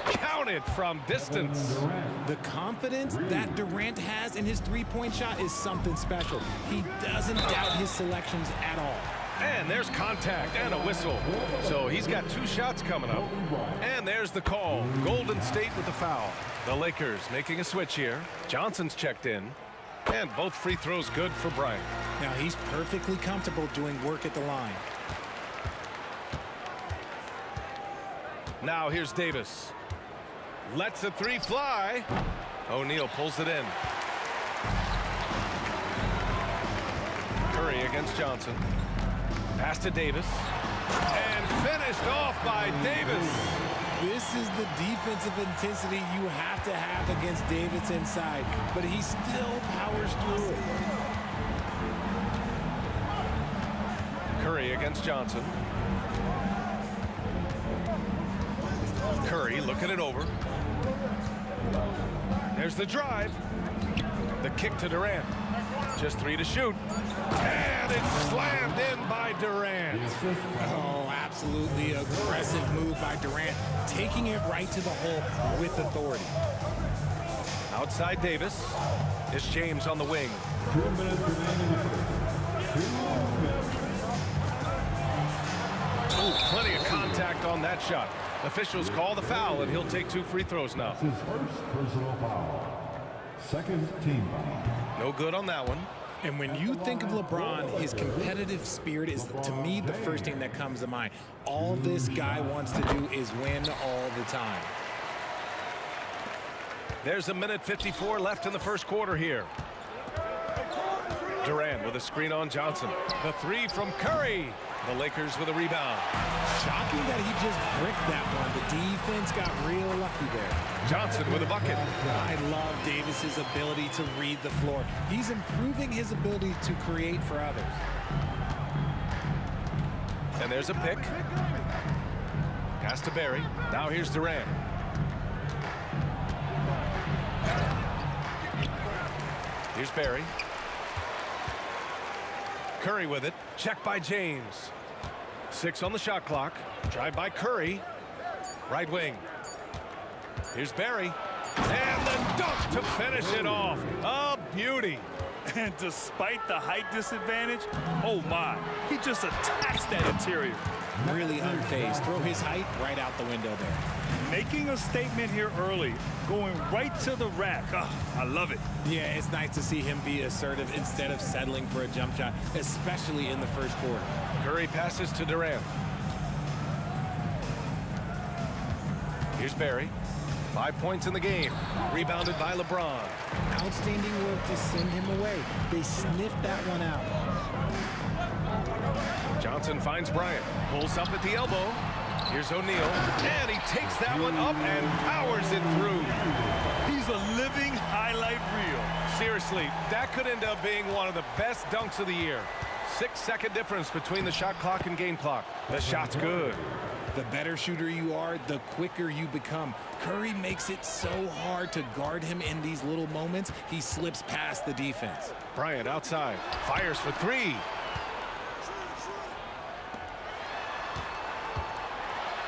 Counted from distance. The confidence that Durant has in his three-point shot is something special. He doesn't doubt his selections at all. And there's contact and a whistle. So he's got 2 shots coming up. And there's the call. Golden State with the foul. The Lakers making a switch here. Johnson's checked in. And both free throws good for Bryant. Now he's perfectly comfortable doing work at the line. Now here's Davis. Lets a 3 fly. O'Neal pulls it in. Curry against Johnson. Pass to Davis. And finished off by Davis. This is the defensive intensity you have to have against Davis inside, but he still powers through it. Curry against Johnson. Curry looking it over. There's the drive. The kick to Durant. Just 3 to shoot. And it's slammed in by Durant. Oh, absolutely aggressive move by Durant, taking it right to the hole with authority. Outside Davis. It's James on the wing. 2 minutes remaining in the first. 2 minutes. Ooh, plenty of contact on that shot. Officials call the foul, and he'll take 2 free throws now. His first personal foul. Second team foul. No good on that one. And when you think of LeBron, his competitive spirit is, to me, the first thing that comes to mind. All this guy wants to do is win all the time. There's 1:54 left in the first quarter here. Durant with a screen on Johnson. The 3 from Curry. The Lakers with a rebound. Shocking that he just bricked that one. The defense got real lucky there. Johnson with a bucket. I love Davis's ability to read the floor. He's improving his ability to create for others. And there's a pick. Pass to Barry. Now here's Durant. Here's Barry. Curry with it. Check by James. 6 on the shot clock. Drive by Curry. Right wing. Here's Barry. And the dunk to finish it off. A beauty. And despite the height disadvantage, oh my, he just attacks that interior. Really unfazed. Throw his height right out the window there. Making a statement here early, going right to the rack. Oh, I love it. Yeah, it's nice to see him be assertive instead of settling for a jump shot, especially in the first quarter. Curry passes to Durant. Here's Barry. 5 points in the game. Rebounded by LeBron. Outstanding work to send him away. They sniffed that one out. Johnson finds Bryant. Pulls up at the elbow. Here's O'Neal. And he takes that one up and powers it through. He's a living highlight reel. Seriously, that could end up being one of the best dunks of the year. 6-second difference between the shot clock and game clock. The shot's good. The better shooter you are, the quicker you become. Curry makes it so hard to guard him in these little moments. He slips past the defense. Bryant outside. Fires for 3.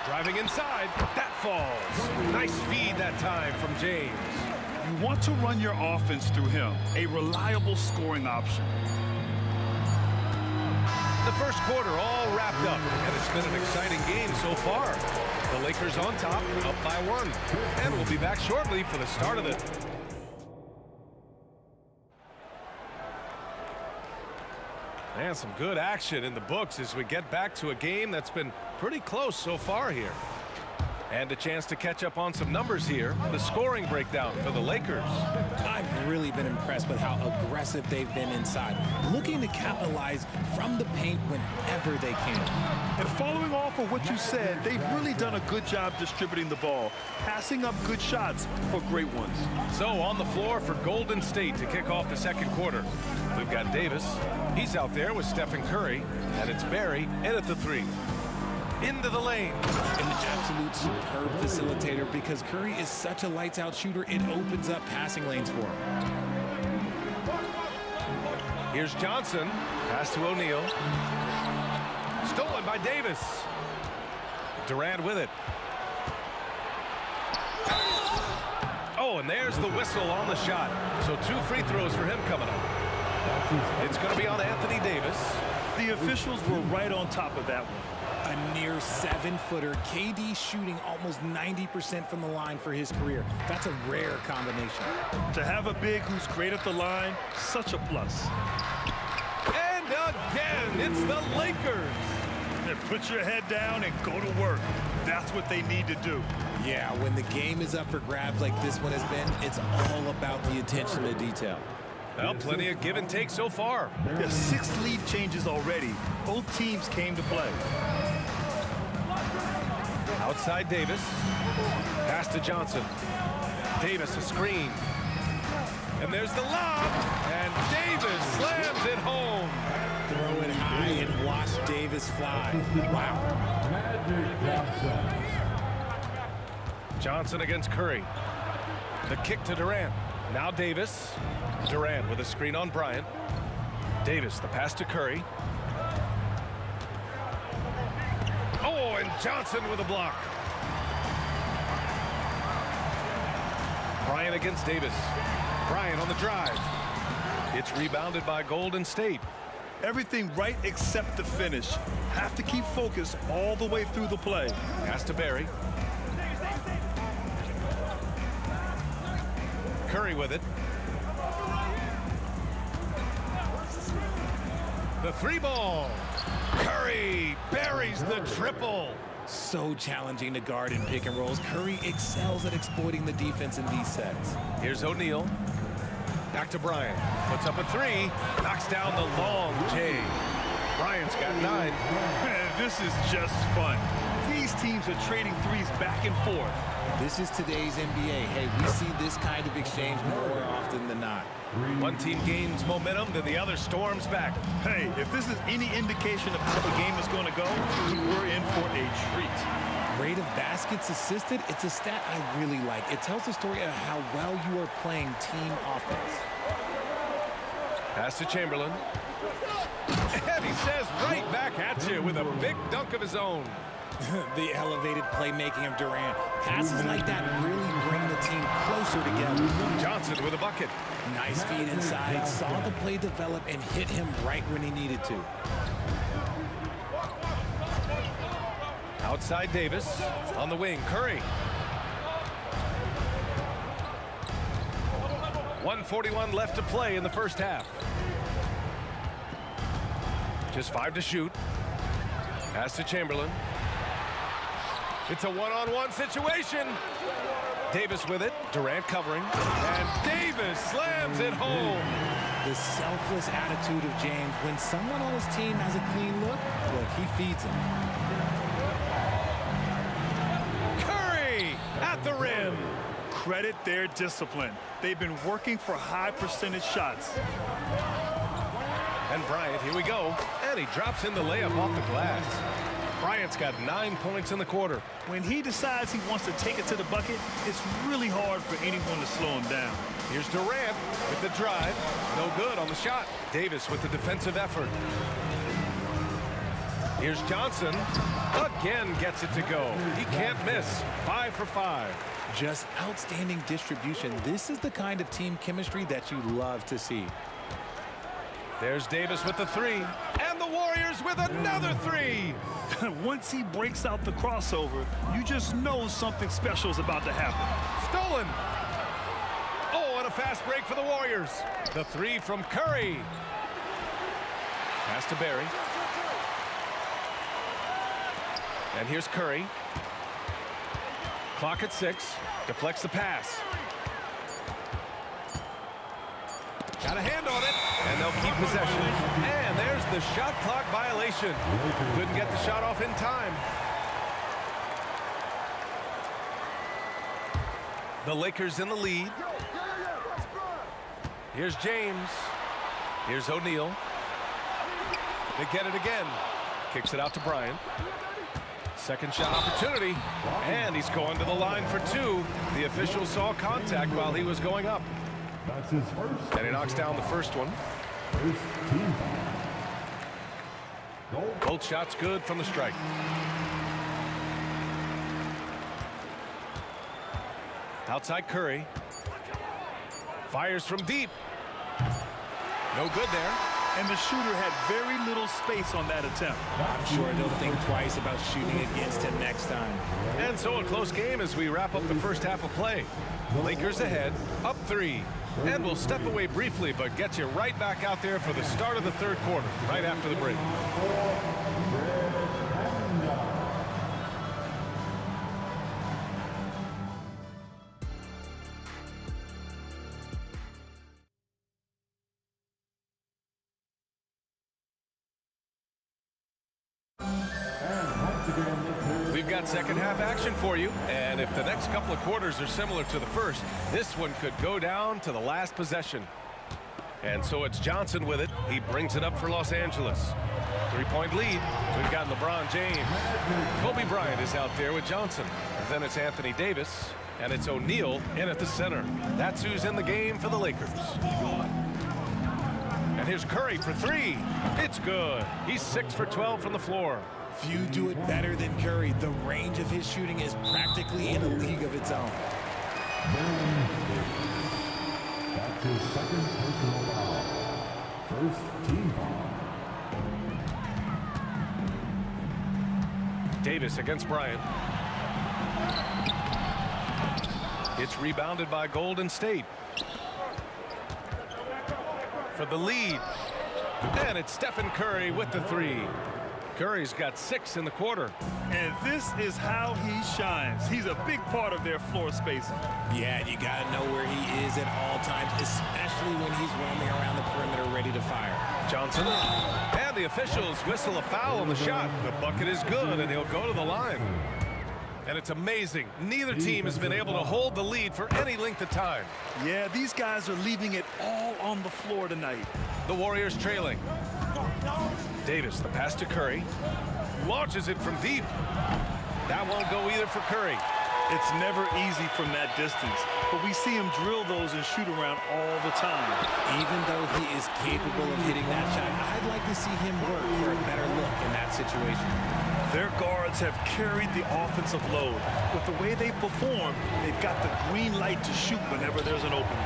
Driving inside. That falls. Nice feed that time from James. You want to run your offense through him. A reliable scoring option. The first quarter all wrapped up, and it's been an exciting game so far. The Lakers on top, up by 1. And we'll be back shortly for the start of the And some good action in the books as we get back to a game that's been pretty close so far here. And a chance to catch up on some numbers here. The scoring breakdown for the Lakers. I've really been impressed with how aggressive they've been inside, looking to capitalize from the paint whenever they can. And following off of what you said, they've really done a good job distributing the ball, passing up good shots for great ones. So on the floor for Golden State to kick off the second quarter. We've got Davis. He's out there with Stephen Curry. And it's Barry in at the three. Into the lane. An absolute superb facilitator because Curry is such a lights-out shooter, it opens up passing lanes for him. Here's Johnson. Pass to O'Neal. Stolen by Davis. Durant with it. Oh, and there's the whistle on the shot. So 2 free throws for him coming up. It's going to be on Anthony Davis. The officials were right on top of that one. A near 7-footer, KD shooting almost 90% from the line for his career. That's a rare combination. To have a big who's great at the line, such a plus. And again, it's the Lakers. And put your head down and go to work. That's what they need to do. Yeah, when the game is up for grabs like this one has been, it's all about the attention to detail. Well, plenty of give and take so far. There's 6 lead changes already. Both teams came to play. Outside Davis. Pass to Johnson. Davis a screen. And there's the lob. And Davis slams it home. Throw it high and watch Davis fly. Wow. Johnson against Curry. The kick to Durant. Now Davis. Durant with a screen on Bryant. Davis, the pass to Curry. Oh, and Johnson with a block. Bryant against Davis. Bryant on the drive. It's rebounded by Golden State. Everything right except the finish. Have to keep focused all the way through the play. Pass to Barry. Curry with it. The 3-ball. Curry buries the triple. So challenging to guard in pick and rolls. Curry excels at exploiting the defense in these sets. Here's O'Neal. Back to Bryant. Puts up a 3. Knocks down the long J. Bryant's got 9. This is just fun. These teams are trading threes back and forth. This is today's NBA. Hey, we see this kind of exchange more often than not. One team gains momentum, then the other storms back. Hey, if this is any indication of how the game is going to go, we're in for a treat. Rate of baskets assisted, it's a stat I really like. It tells the story of how well you are playing team offense. Pass to Chamberlain. And he says right back at you with a big dunk of his own. The elevated playmaking of Durant. Passes like that really bring the team closer together. Johnson with a bucket. Nice feed inside, saw the play develop and hit him right when he needed to. Outside Davis. On the wing, Curry. 1:41 left to play in the first half. Just 5 to shoot. Pass to Chamberlain. It's a one-on-one situation. Davis with it. Durant covering. And Davis slams it home. The selfless attitude of James. When someone on his team has a clean look, well, he feeds him. Curry at the rim. Credit their discipline. They've been working for high percentage shots. And Bryant, here we go. And he drops in the layup off the glass. Bryant's got 9 points in the quarter. When he decides he wants to take it to the bucket, it's really hard for anyone to slow him down. Here's Durant with the drive. No good on the shot. Davis with the defensive effort. Here's Johnson. Again gets it to go. He can't miss. 5 for 5. Just outstanding distribution. This is the kind of team chemistry that you love to see. There's Davis with the 3. And the Warriors with another 3. Once he breaks out the crossover, you just know something special is about to happen. Stolen. Oh, and a fast break for the Warriors. The 3 from Curry. Pass to Barry. And here's Curry. Clock at 6. Deflects the pass. Got a hand on it, and they'll keep possession. And there's the shot clock violation. Couldn't get the shot off in time. The Lakers in the lead. Here's James. Here's O'Neal. They get it again. Kicks it out to Bryant. Second shot opportunity, and he's going to the line for 2. The official saw contact while he was going up. That's his first. And he knocks down the first one. First team foul. Both shots good from the strike. Outside Curry. Fires from deep. No good there. And the shooter had very little space on that attempt. I'm sure they'll think twice about shooting against him next time. And so a close game as we wrap up the first half of play. Lakers ahead, up 3. And we'll step away briefly, but get you right back out there for the start of the third quarter, right after the break. We've got second half action for you, and if the next couple of quarters are similar to the first, this one could go down to the last possession. And so it's Johnson with it. He brings it up for Los Angeles. 3-point lead. We've got LeBron James. Kobe Bryant is out there with Johnson. Then it's Anthony Davis, and it's O'Neal in at the center. That's who's in the game for the Lakers. And here's Curry for 3. It's good. He's 6 for 12 from the floor. Few do it better than Curry. The range of his shooting is practically in a league of its own. That's his second personal foul. First team foul. Davis against Bryant. It's rebounded by Golden State. For the lead. And it's Stephen Curry with the 3. Curry's got 6 in the quarter. And this is how he shines. He's a big part of their floor spacing. Yeah, and you got to know where he is at all times, especially when he's roaming around the perimeter ready to fire. Johnson. And the officials whistle a foul on the shot. The bucket is good, and he'll go to the line. And it's amazing. Neither team has been able to hold the lead for any length of time. Yeah, these guys are leaving it all on the floor tonight. The Warriors trailing. Davis, the pass to Curry. Launches it from deep. That won't go either for Curry. It's never easy from that distance, but we see him drill those and shoot around all the time. Even though he is capable of hitting that shot, I'd like to see him work for a better look in that situation. Their guards have carried the offensive load. With the way they perform, they've got the green light to shoot whenever there's an opening.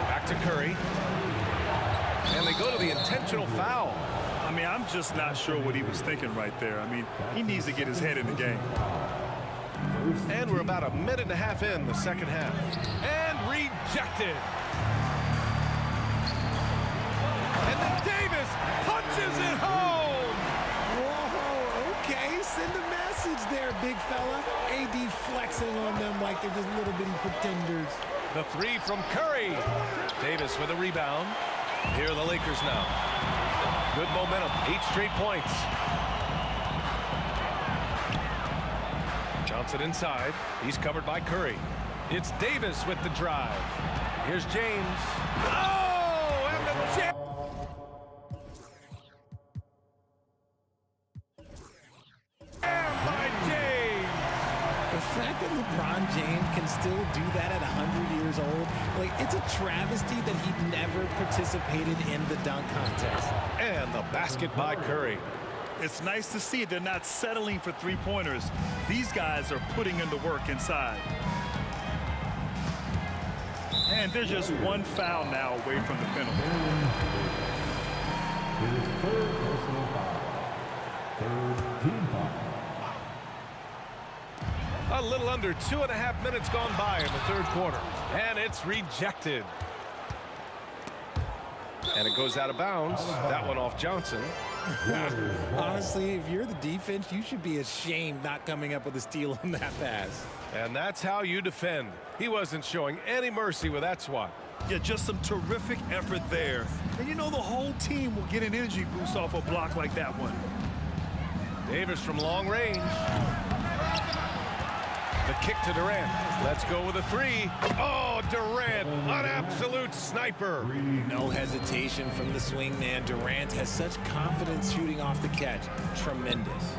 Back to Curry. And they go to the intentional foul. I mean, I'm just not sure what he was thinking right there. I mean, he needs to get his head in the game. And we're about a minute and a half in the second half. And rejected. And then Davis punches it home. Whoa, okay, send a message there, big fella. AD flexing on them like they're just little bitty pretenders. The 3 from Curry. Davis with a rebound. Here are the Lakers now. Good momentum, 8 straight points. Johnson inside. He's covered by Curry. It's Davis with the drive. Here's James. Oh, and the jam. By James. The fact that LeBron James can still do that at 100 years old, like, it's a travesty that he never participated in the dunk contest. And the basket by Curry. It's nice to see they're not settling for three-pointers. These guys are putting in the work inside. And they're just one foul now away from the penalty. His third personal foul. Third team foul. A little under 2.5 minutes gone by in the third quarter. And it's rejected. And it goes out of bounds. That one off Johnson. Honestly, if you're the defense, you should be ashamed not coming up with a steal on that pass. And that's how you defend. He wasn't showing any mercy with that swat. Yeah, just some terrific effort there. And you know the whole team will get an energy boost off a block like that one. Davis from long range. The kick to Durant. Let's go with a three. Oh, Durant, an absolute sniper. No hesitation from the swing man. Durant has such confidence shooting off the catch. Tremendous.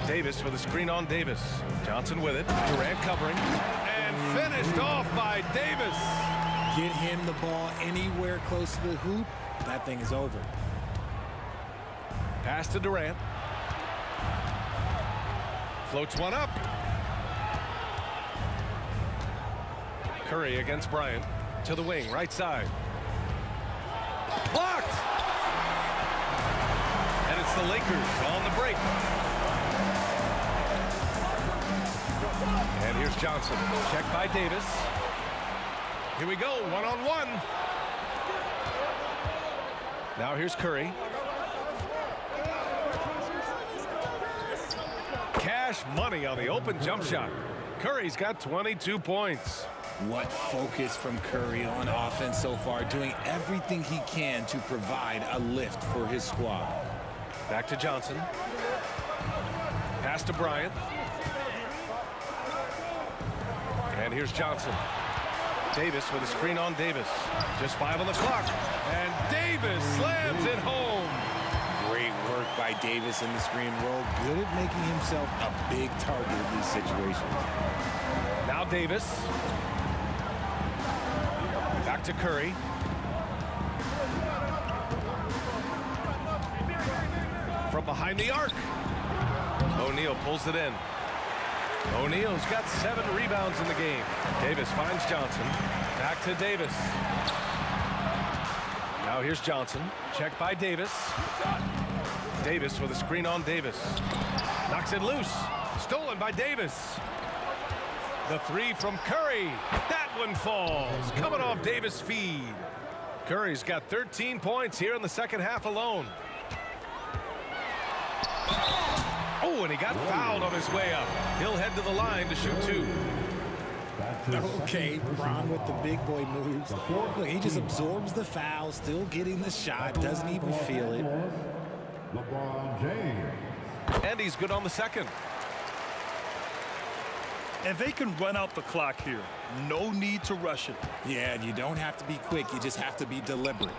Davis with a screen on Davis. Johnson with it. Durant covering. And finished off by Davis. Get him the ball anywhere close to the hoop. That thing is over. Pass to Durant. Floats one up. Curry against Bryant. To the wing, right side. Blocked! And it's the Lakers on the break. And here's Johnson. Checked by Davis. Here we go, one-on-one. Now here's Curry. Cash money on the open jump shot. Curry's got 22 points. What focus from Curry on offense so far, doing everything he can to provide a lift for his squad. Back to Johnson. Pass to Bryant. And here's Johnson. Davis with a screen on Davis. Just 5 on the clock. And Davis slams it home. Great work by Davis in the screen roll. Good at making himself a big target in these situations. Now Davis. Back to Curry. From behind the arc. O'Neal pulls it in. O'Neal's got 7 rebounds in the game. Davis finds Johnson. Back to Davis. Now here's Johnson. Checked by Davis. Davis with a screen on Davis. Knocks it loose. Stolen by Davis. The three from Curry. That one falls. Coming off Davis' feed. Curry's got 13 points here in the second half alone. Oh, and he got fouled on his way up. He'll head to the line to shoot 2. Okay, Bron with the big boy moves. Look, he just absorbs the foul, still getting the shot, doesn't even feel it. LeBron James. And he's good on the second. And they can run out the clock here. No need to rush it. Yeah, and you don't have to be quick. You just have to be deliberate.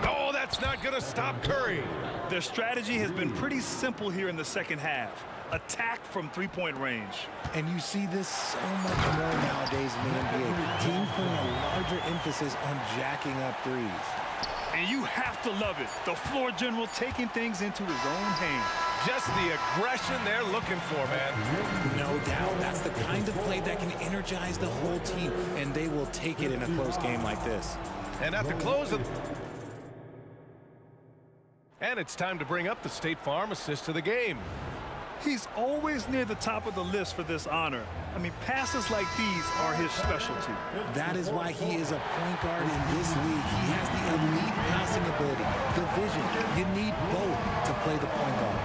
Oh, that's not going to stop Curry. Their strategy has been pretty simple here in the second half. Attack from three-point range. And you see this so much more nowadays in the NBA. Teams putting a larger emphasis on jacking up threes. And you have to love it. The floor general taking things into his own hands. Just the aggression they're looking for, man. No doubt. That's the kind of play that can energize the whole team, and they will take it in a close game like this. And at the close of... And it's time to bring up the State Farm assist of the game. He's always near the top of the list for this honor. I mean, passes like these are his specialty. That is why he is a point guard in this league. He has the elite passing ability, the vision. You need both to play the point guard.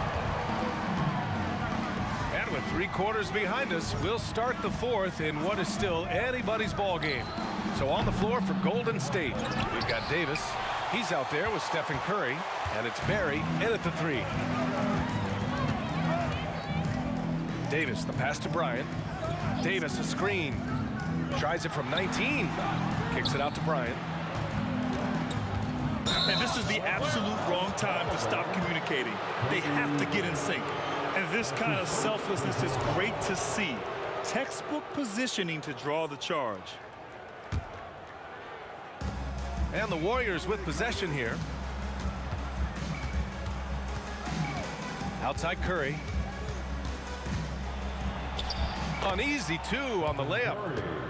And with 3 quarters behind us, we'll start the 4th in what is still anybody's ball game. So on the floor for Golden State, we've got Davis. He's out there with Stephen Curry, and it's Barry in at the 3. Davis, the pass to Bryant. Davis, a screen. Tries it from 19. Kicks it out to Bryant. And this is the absolute wrong time to stop communicating. They have to get in sync. And this kind of selflessness is great to see. Textbook positioning to draw the charge. And the Warriors with possession here. Outside Curry. An easy 2 on the layup.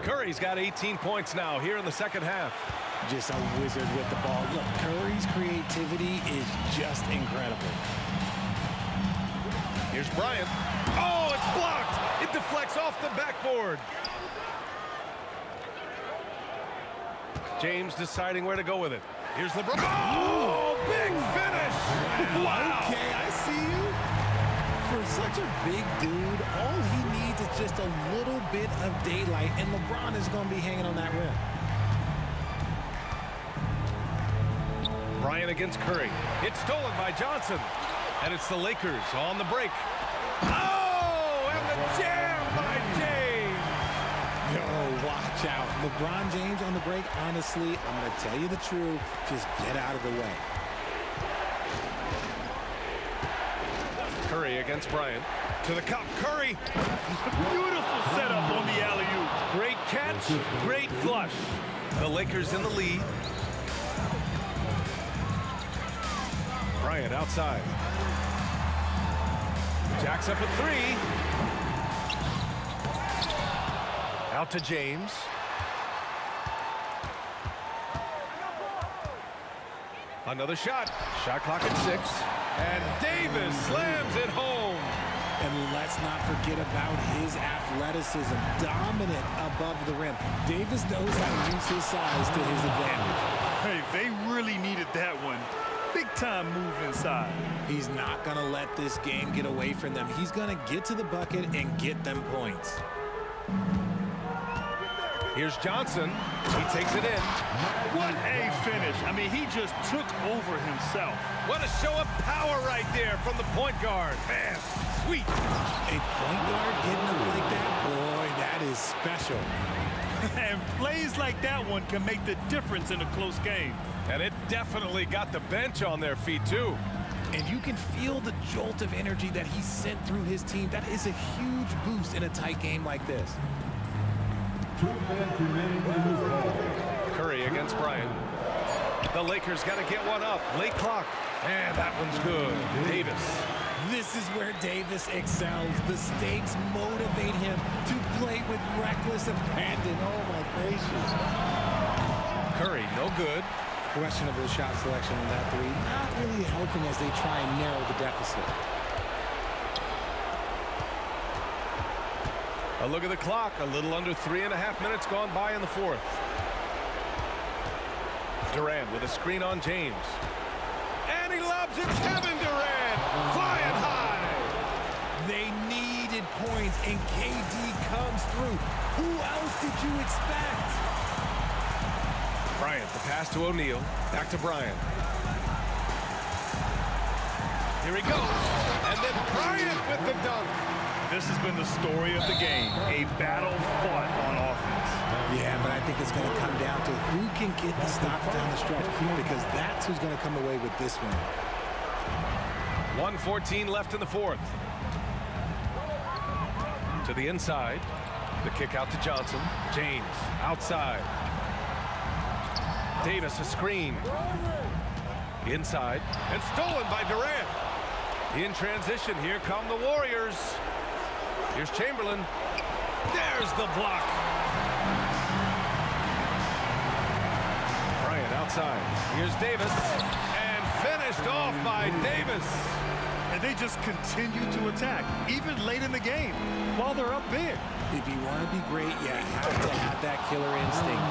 Curry's got 18 points now here in the second half. Just a wizard with the ball. Look, Curry's creativity is just incredible. Here's Bryant. Oh, it's blocked. It deflects off the backboard. James deciding where to go with it. Here's LeBron. Oh, big finish. Wow. Okay, I see you. For such a big dude, all he needs is just a little bit of daylight, and LeBron is going to be hanging on that rim. Bryant against Curry. It's stolen by Johnson. And it's the Lakers on the break. Oh, and the jam by James. Oh, watch out. LeBron James on the break, honestly, I'm going to tell you the truth. Just get out of the way. Curry against Bryant. To the cup. Curry. Beautiful setup on the alley-oop. Great catch. Great flush. The Lakers in the lead. Bryant outside. Jacks up at 3. Out to James. Another shot. Shot clock at 6. And Davis slams it home. And let's not forget about his athleticism. Dominant above the rim. Davis knows how to use his size to his advantage. Hey, they really needed that one. Big time move inside. He's not going to let this game get away from them. He's going to get to the bucket and get them points. Here's Johnson. He takes it in. What a finish. I mean, he just took over himself. What a show of power right there from the point guard. Man, sweet. A point guard getting up like that? Boy, that is special. And plays like that one can make the difference in a close game. And it definitely got the bench on their feet, too. And you can feel the jolt of energy that he sent through his team. That is a huge boost in a tight game like this. Curry against Bryant. The Lakers got to get one up. Late clock. And that one's good. Davis. This is where Davis excels. The stakes motivate him to play with reckless abandon. Oh, my gracious. Curry, no good. Questionable shot selection on that 3. Not really helping as they try and narrow the deficit. A look at the clock. A little under 3.5 minutes gone by in the 4th. Durant with a screen on James. And he lobs it. Kevin Durant flying high. They needed points, and KD comes through. Who else did you expect? Bryant, the pass to O'Neal. Back to Bryant. Here he goes. And then Bryant with the dunk. This has been the story of the game. A battle fought on offense. Yeah, but I think it's going to come down to who can get the stops down the stretch, because that's who's going to come away with this one. 1:14 left in the 4th. To the inside. The kick out to Johnson. James outside. Davis a screen. Inside. And stolen by Durant. In transition. Here come the Warriors. Here's Chamberlain. There's the block. Bryant outside. Here's Davis. And finished off by Davis. And they just continue to attack, even late in the game, while they're up big. If you want to be great, you have to have that killer instinct.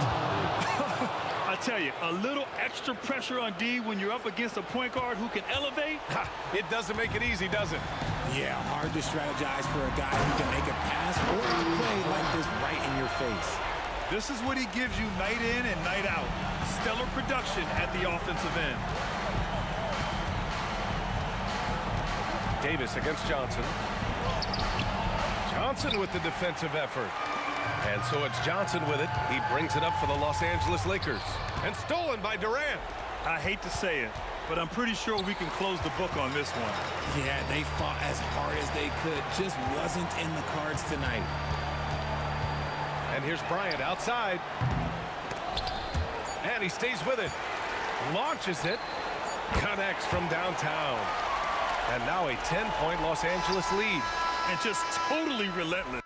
I tell you, a little extra pressure on D when you're up against a point guard who can elevate. It doesn't make it easy, does it? Yeah, hard to strategize for a guy who can make a pass or a play like this right in your face. This is what he gives you night in and night out. Stellar production at the offensive end. Davis against Johnson. Johnson with the defensive effort. And so it's Johnson with it. He brings it up for the Los Angeles Lakers. And stolen by Durant. I hate to say it, but I'm pretty sure we can close the book on this one. Yeah, they fought as hard as they could. Just wasn't in the cards tonight. And here's Bryant outside. And he stays with it. Launches it. Connects from downtown. And now a 10-point Los Angeles lead. And just totally relentless.